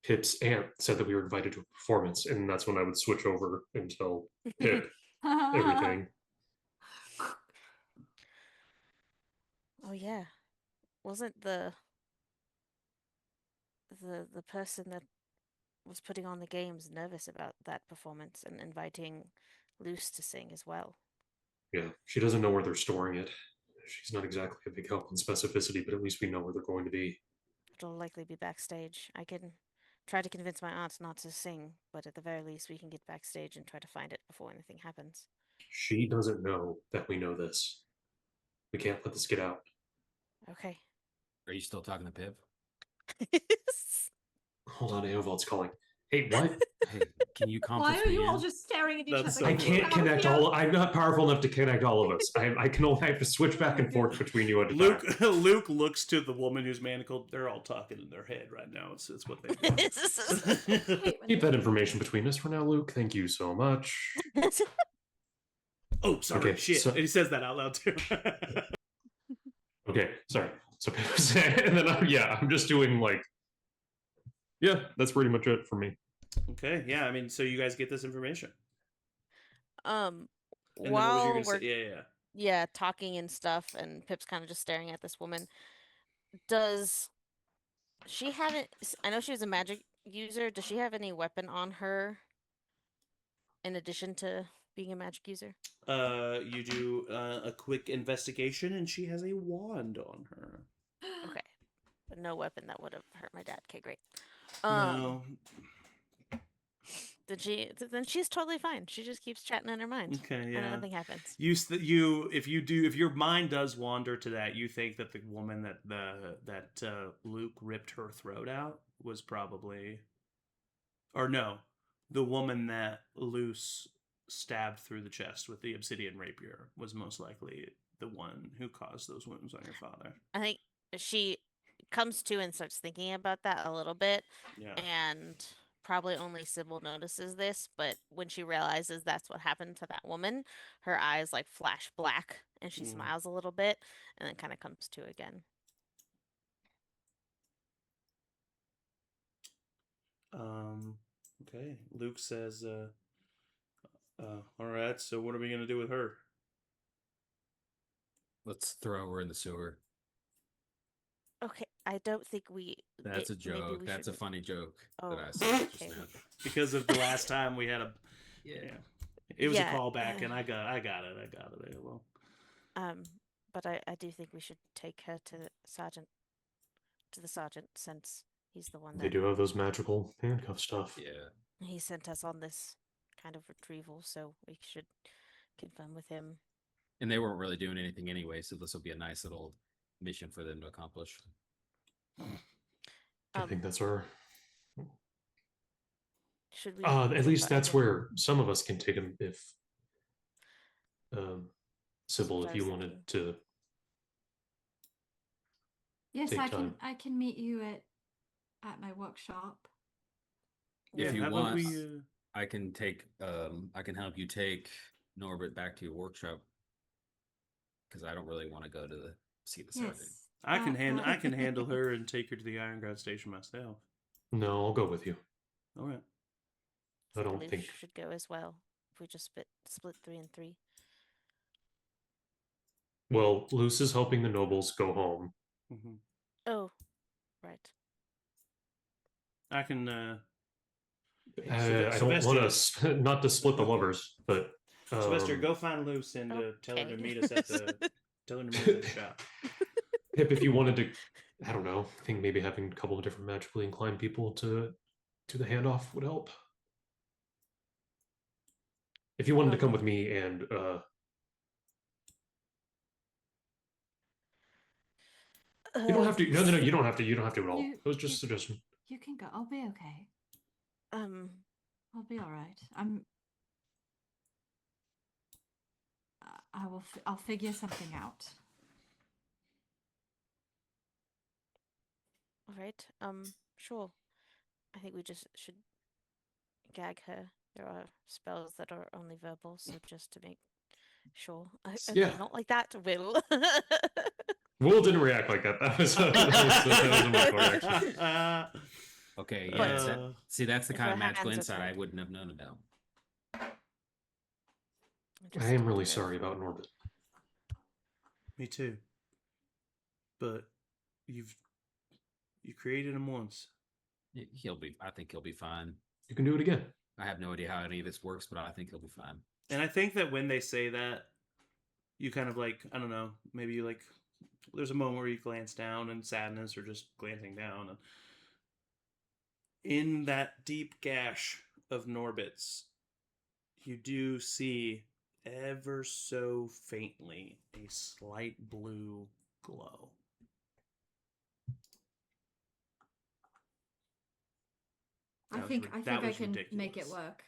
Pip's aunt said that we were invited to a performance, and that's when I would switch over and tell Pip everything. Oh yeah, wasn't the person that was putting on the games nervous about that performance and inviting Luce to sing as well? Yeah, she doesn't know where they're storing it. She's not exactly a big help in specificity, but at least we know where they're going to be. It'll likely be backstage. I can try to convince my aunt not to sing, but at the very least we can get backstage and try to find it before anything happens. She doesn't know that we know this. We can't let this get out. Okay. Are you still talking to Pip? Hold on, Eovald's calling. Hey, what? Hey, can you Why are you all just staring at each other? I can't connect I'm not powerful enough to connect all of us. I can only have to switch back and forth between you at a time. Luke looks to the woman who's manacled. They're all talking in their head right now. It's what they do. Keep that information between us for now, Luke. Thank you so much. Oh, sorry. Okay, shit. And he says that out loud too. Okay, sorry. So, and then I'm just doing that's pretty much it for me. Okay, yeah. I mean, so you guys get this information. While we're talking and stuff, and Pip's kind of just staring at this woman. Does she have it? I know she was a magic user. Does she have any weapon on her in addition to being a magic user? You do a quick investigation, and she has a wand on her. Okay, but no weapon that would have hurt my dad. Okay, great. No. Then she's totally fine. She just keeps chatting in her mind. Okay, yeah. And nothing happens. If your mind does wander to that, you think that the woman that Luke ripped her throat out was probably, or no, the woman that Luce stabbed through the chest with the obsidian rapier was most likely the one who caused those wounds on your father. I think she comes to and starts thinking about that a little bit. Yeah. And probably only Sybil notices this, but when she realizes that's what happened to that woman, her eyes like flash black and she smiles a little bit and then kind of comes to again. Okay. Luke says, all right, so what are we going to do with her? Let's throw her in the sewer. Okay, I don't think we. That's a joke. Maybe we That's a shouldn't. funny joke Oh, that I said just okay. now. Because of the last time we had a... Yeah. It was a Yeah, callback, and I got it. Well, but I do think we should take her to the sergeant, since he's the one They that do have those magical handcuff stuff. Yeah. he sent us on this kind of retrieval, so we should confirm with him. And they weren't really doing anything anyway, so this will be a nice little mission for them to accomplish. I think that's our... Should we? at least that's where some of us can take him if... Sybil, if you wanted to... Yes, take I time. can meet you at my workshop. yeah, If you how about want, we... I can help you take Norbert back to your workshop, because I don't really want to go to see the sergeant. Yes. I can handle her and take her to the Iron Guard station myself. No, I'll go with you. All right. I don't we think... should go as well. If we just split 3 and 3. Well, Luce is helping the nobles go home. Mm-hmm. Oh, right. I can... I don't want to... Not to split the lovers, but... Sylvester, go find Luce and tell her to meet us at the... tell her to meet us at the shop. Pip, if you wanted to... I don't know. I think maybe having a couple of different magically inclined people to do the handoff would help. If you wanted to come with me and... you don't have to. No, you don't have to. You don't have to at all. It was just a suggestion. You can go. I'll be okay. I'll be all right. I'll figure something out. All right. Sure. I think we just should gag her. There are spells that are only verbal, so just to make sure. Yeah. Not like that, Will. Will didn't react like that. That was a Michael reaction. Okay, yeah. See, that's the kind of magical hands are insight I tied. wouldn't have known about. I am really sorry about Norbert. Me too. But you created him once. I think he'll be fine. You can do it again. I have no idea how any of this works, but I think he'll be fine. And I think that when they say that, you kind of like, I don't know, maybe you like, there's a moment where you glance down in sadness or just glancing down. And in that deep gash of Norbert's, you do see ever so faintly a slight blue glow. I think I can make it ridiculous. work.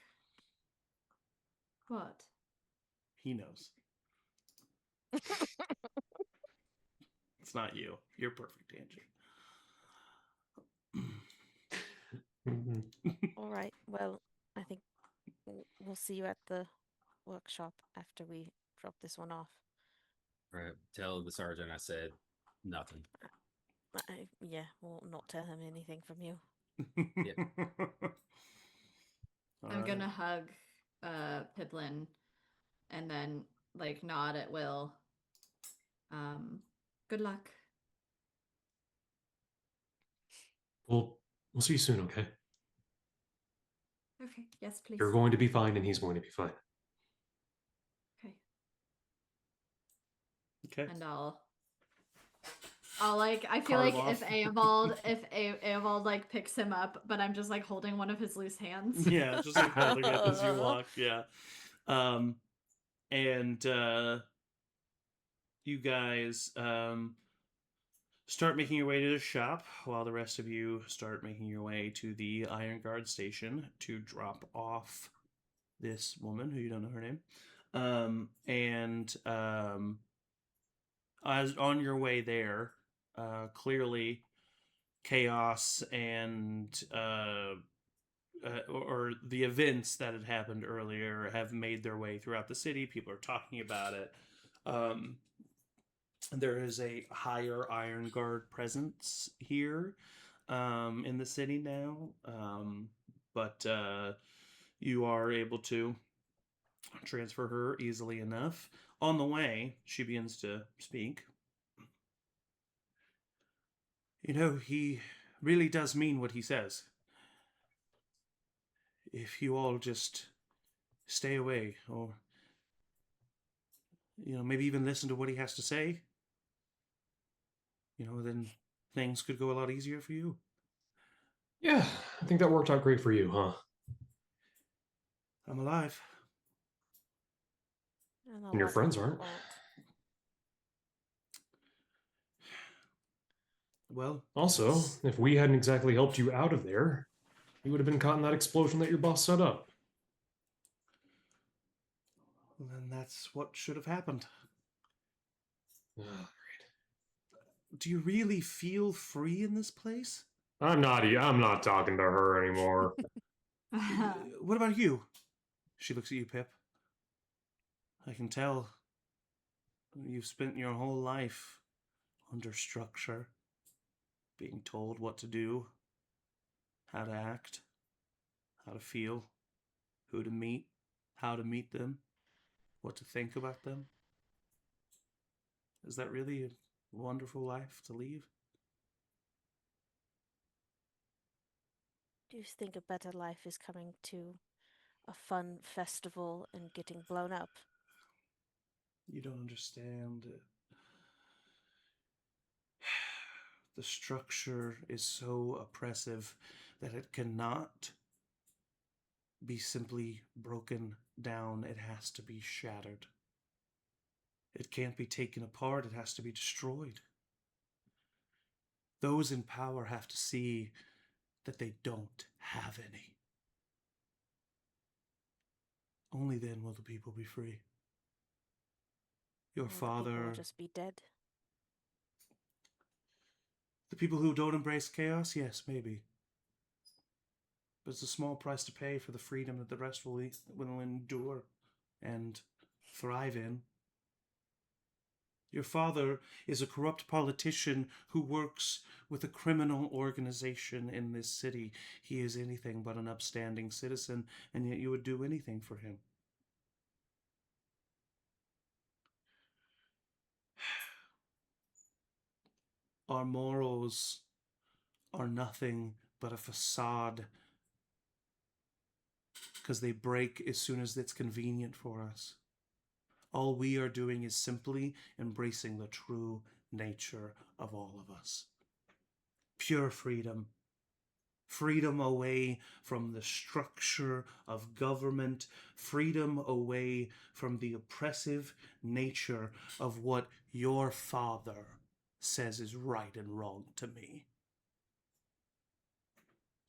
What? He knows. It's not you. You're perfect, Angie. All right. Well, I think we'll see you at the workshop after we drop this one off. Right. Tell the sergeant I said nothing. Yeah, we'll not tell him anything from you. I'm gonna hug Pipplin and then like nod at Will. Good luck. We'll see you soon, okay? Okay, yes, please. You're going to be fine and he's going to be fine. Okay. And I'll like, I feel Carve like off. if Eovald like picks him up, but I'm just like holding one of his loose hands. Yeah, just like holding it as you walk. Yeah. And you guys start making your way to the shop while the rest of you start making your way to the Iron Guard station to drop off this woman who you don't know her name. As on your way there, clearly chaos and or the events that had happened earlier have made their way throughout the city. People are talking about it. There is a higher Iron Guard presence here in the city now, but you are able to transfer her easily enough. On the way, she begins to speak. You know, he really does mean what he says. If you all just stay away, or, maybe even listen to what he has to say, then things could go a lot easier for you. Yeah, I think that worked out great for you, huh? I'm alive. And your friends aren't. Well, also, if we hadn't exactly helped you out of there, you would have been caught in that explosion that your boss set up. Well, then that's what should have happened. Do you really feel free in this place? I'm not talking to her anymore. What about you? She looks at you, Pip. I can tell you've spent your whole life under structure, being told what to do, how to act, how to feel, who to meet, how to meet them, what to think about them. Is that really a wonderful life to lead? Do you think a better life is coming to a fun festival and getting blown up? You don't understand. The structure is so oppressive that it cannot be simply broken down. It has to be shattered. It can't be taken apart. It has to be destroyed. Those in power have to see that they don't have any. Only then will the people be free. Your father... The people will just be dead. The people who don't embrace chaos? Yes, maybe. But it's a small price to pay for the freedom that the rest will endure and thrive in. Your father is a corrupt politician who works with a criminal organization in this city. He is anything but an upstanding citizen, and yet you would do anything for him. Our morals are nothing but a facade, because they break as soon as it's convenient for us. All we are doing is simply embracing the true nature of all of us. Pure freedom. Freedom away from the structure of government. Freedom away from the oppressive nature of what your father says is right and wrong to me.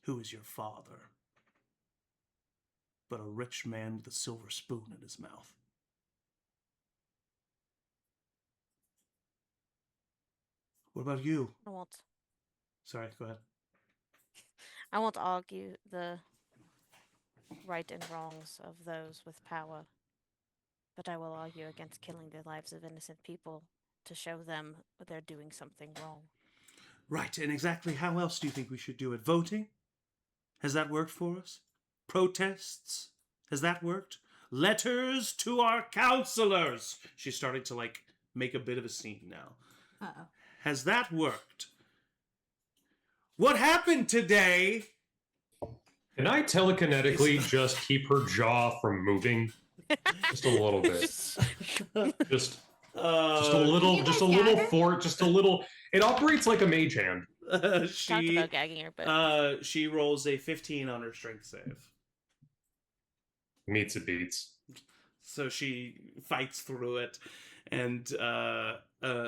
Who is your father? But a rich man with a silver spoon in his mouth. What about you? Sorry, go ahead. I won't argue the right and wrongs of those with power, but I will argue against killing the lives of innocent people to show them they're doing something wrong. Right, and exactly how else do you think we should do it? Voting? Has that worked for us? Protests? Has that worked? Letters to our counselors! She's starting to, make a bit of a scene now. Uh-oh. Has that worked? What happened today? Can I telekinetically just keep her jaw from moving? Just a little bit. Just a little. It operates like a mage hand. Talked about gagging her, but she rolls a 15 on her strength save. Meets it beats. So she fights through it and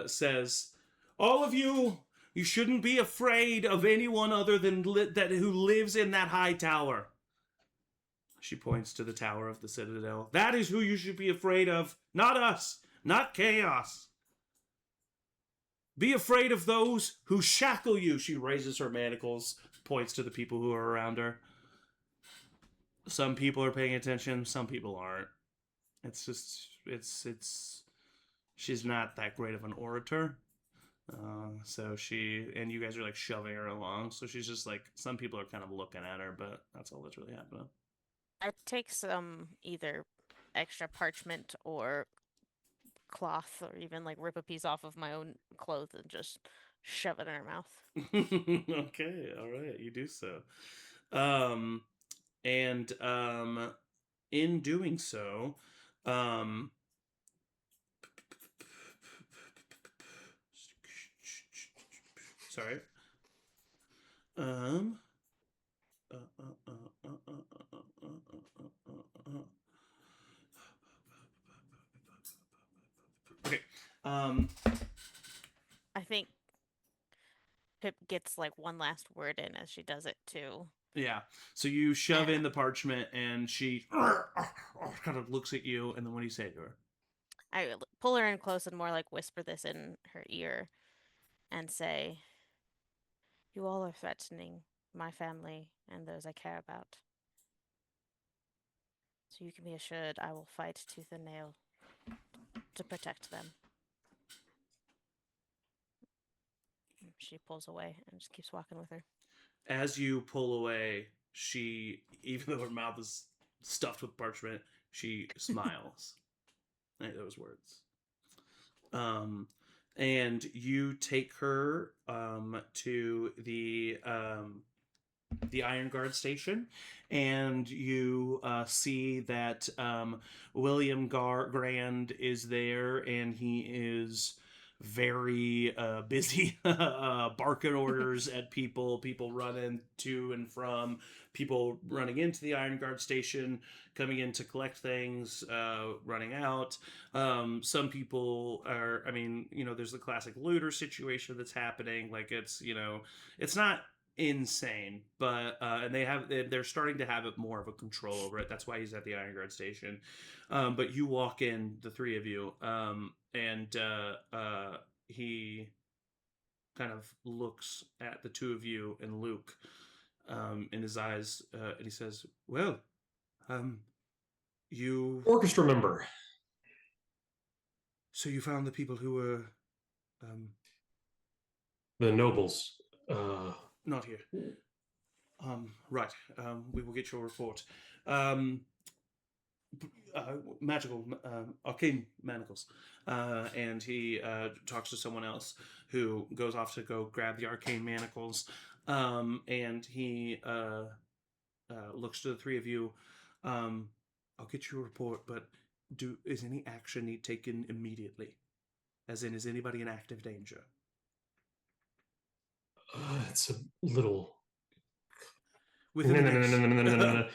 says, "All of you, you shouldn't be afraid of anyone other than who lives in that high tower." She points to the tower of the Citadel. "That is who you should be afraid of, not us, not chaos. Be afraid of those who shackle you." She raises her manacles, points to the people who are around her. some people are paying attention, some people aren't. It's just it's she's not that great of an orator. So and you guys are like shoving her along. So she's just like, some people are kind of looking at her, but that's all that's really happening. I take some either extra parchment or cloth, or even like rip a piece off of my own clothes and just shove it in her mouth. Okay, all right, you do so. And in doing so, sorry. Okay. I think Pip gets like one last word in as she does it too. Yeah. So you shove in the parchment, and she kind of looks at you, and then what do you say to her? I pull her in close and more like whisper this in her ear and say, "You all are threatening my family and those I care about. So you can be assured I will fight tooth and nail to protect them." She pulls away and just keeps walking with her. As you pull away, she, even though her mouth is stuffed with parchment, she smiles at those words. And you take her to the Iron Guard station, and you see that William Grand is there, and he is very busy barking orders at people running to and from, people running into the Iron Guard station, coming in to collect things, running out. Some people are, there's the classic looter situation that's happening. Like, it's not insane, but and they're starting to have it more of a control over it. That's why he's at the Iron Guard station. But you walk in, the three of you, and he kind of looks at the two of you and Luke in his eyes, and he says, "Well, you orchestra member. So you found the people who were the nobles. Not here. Right. We will get your report. Magical, arcane manacles. And he talks to someone else who goes off to go grab the arcane manacles. And he looks to the three of you. I'll get you a report, but is any action need taken immediately? As in, is anybody in active danger? It's a little... No.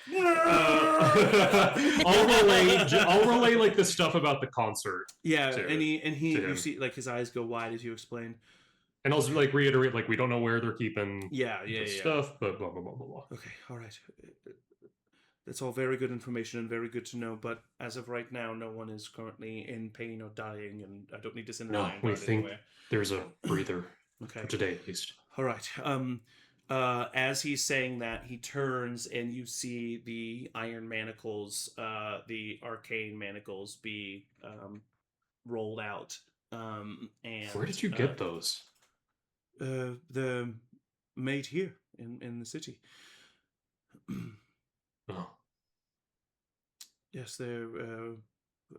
I'll relay like the stuff about the concert. Yeah, you see like his eyes go wide as you explain. And I'll like reiterate, like, we don't know where they're keeping stuff, but blah blah blah blah blah. Okay, all right. That's all very good information and very good to know, but as of right now, no one is currently in pain or dying, and I don't need to send an Iron Guard we think anywhere. There's a breather. Okay. For today, at least. All right. As he's saying that, he turns and you see the iron manacles, the arcane manacles, be rolled out. And where did you get those? They're made here in the city. Oh. Yes, they're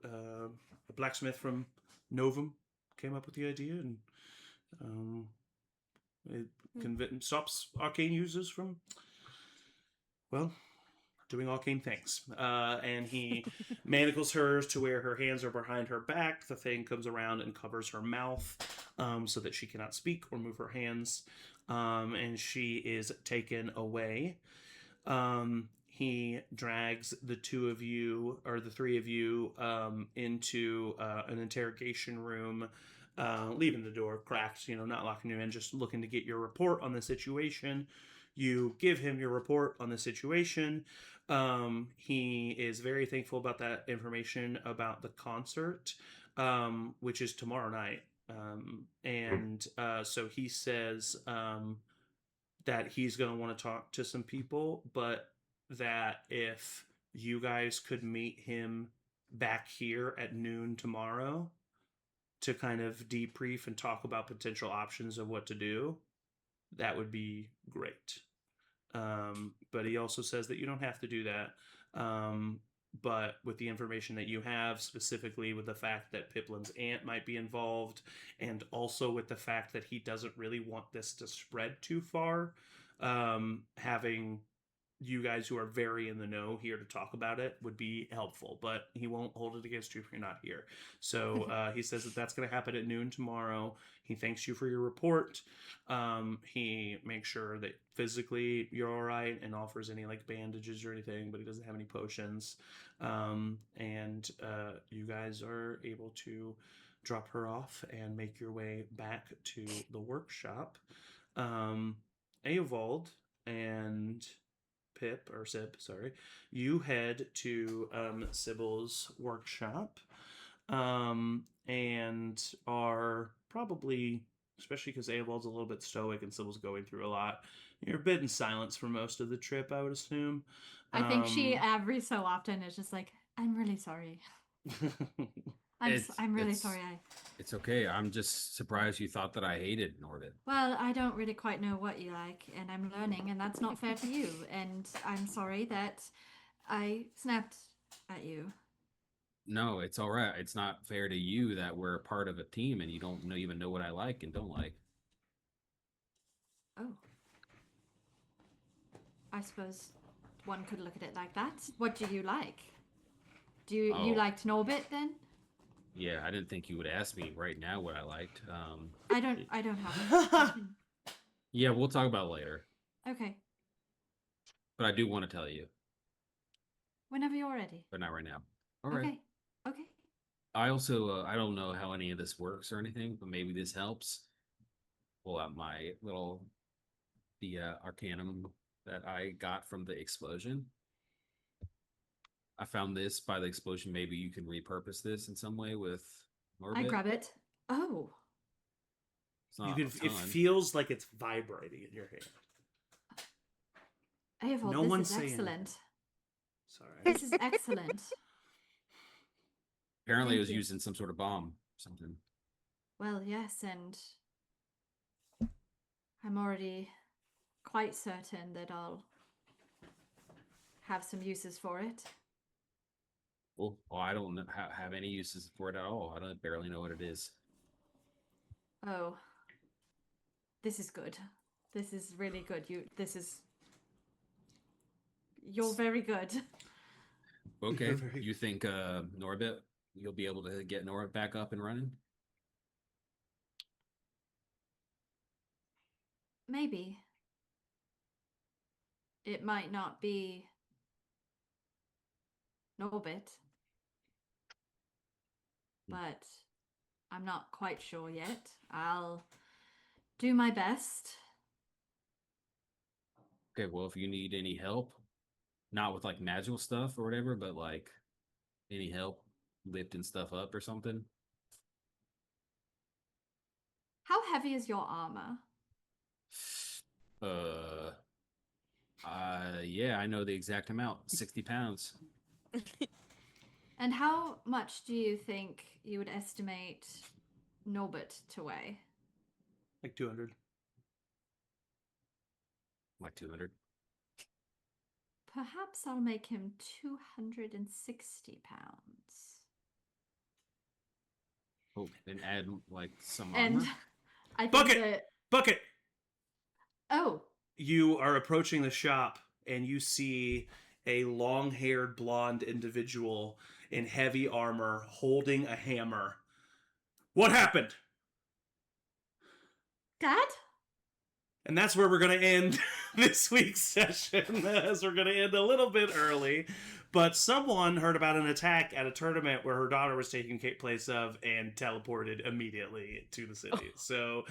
a blacksmith from Novum came up with the idea, and it stops arcane users from, well, doing arcane things. And he manacles her to where her hands are behind her back. The thing comes around and covers her mouth so that she cannot speak or move her hands. And she is taken away. He drags the two of you, or the three of you, into an interrogation room, leaving the door cracked, not locking you in, just looking to get your report on the situation. You give him your report on the situation. He is very thankful about that information about the concert, which is tomorrow night. So he says that he's going to want to talk to some people, but that if you guys could meet him back here at noon tomorrow to kind of debrief and talk about potential options of what to do, that would be great. But he also says that you don't have to do that. But with the information that you have, specifically with the fact that Pipplin's aunt might be involved, and also with the fact that he doesn't really want this to spread too far, having you guys who are very in the know here to talk about it would be helpful, but he won't hold it against you if you're not here. So he says that that's going to happen at noon tomorrow. He thanks you for your report. He makes sure that physically you're all right and offers any like bandages or anything, but he doesn't have any potions. And you guys are able to drop her off and make your way back to the workshop. Eovald and Sib, you head to Sybil's workshop, and are probably, especially because Eovald's a little bit stoic and Sybil's going through a lot, you're a bit in silence for most of the trip, I would assume. I think she every so often is just like, I'm really sorry. I'm really sorry. It's okay. I'm just surprised you thought that I hated Norbit. Well, I don't really quite know what you like, and I'm learning, and that's not fair to you. And I'm sorry that I snapped at you. No, it's all right. It's not fair to you that we're part of a team and you don't even know what I like and don't like. Oh. I suppose one could look at it like that. What do you like? Do you liked Norbit then? Yeah, I didn't think you would ask me right now what I liked. I don't have it. Yeah, we'll talk about it later. Okay. But I do want to tell you. Whenever you're ready. But not right now. All right. Okay. Okay. I also, I don't know how any of this works or anything, but maybe this helps. Pull out my the Arcanum that I got from the explosion. I found this by the explosion. Maybe you can repurpose this in some way with Norbit. I grab it. Oh. It feels like it's vibrating in your hand. Eovald, this is excellent. Sorry. This is excellent. Apparently it was used in some sort of bomb or something. Well, yes, and I'm already quite certain that I'll have some uses for it. Well, I don't have any uses for it at all. I barely know what it is. Oh. This is good. This is really good. You're very good. Okay. You think Norbit, you'll be able to get Norbit back up and running? Maybe. It might not be Norbit, but I'm not quite sure yet. I'll do my best. Okay, well, if you need any help, not with like magical stuff or whatever, but like any help lifting stuff up or something. How heavy is your armor? Yeah, I know the exact amount. 60 pounds. And how much do you think you would estimate Norbit to weigh? Like 200. Like 200. Perhaps I'll make him 260 pounds. Oh, and add like some armor. And I think Bucket! Oh. You are approaching the shop and you see a long-haired blonde individual in heavy armor holding a hammer. What happened? Dad? And that's where we're going to end this week's session, as we're going to end a little bit early. But someone heard about an attack at a tournament where her daughter was taking place of and teleported immediately to the city. So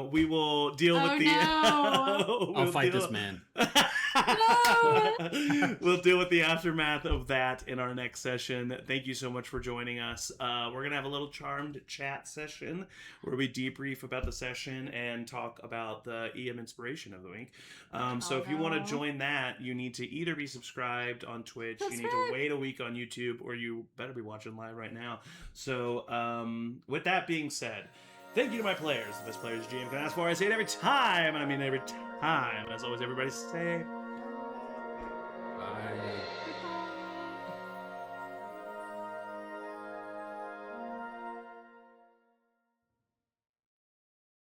we will deal with the... No. I'll fight this man. We'll deal with the aftermath of that in our next session. Thank you so much for joining us. We're going to have a little charmed chat session where we debrief about the session and talk about the EM inspiration of the week. So if you want to join that, you need to either be subscribed on Twitch, you need to wait a week on YouTube, or you better be watching live right now. So with that being said, thank you to my players. The best players GM can ask for. I say it every time, and I mean it every time. As always, everybody stay. Bye.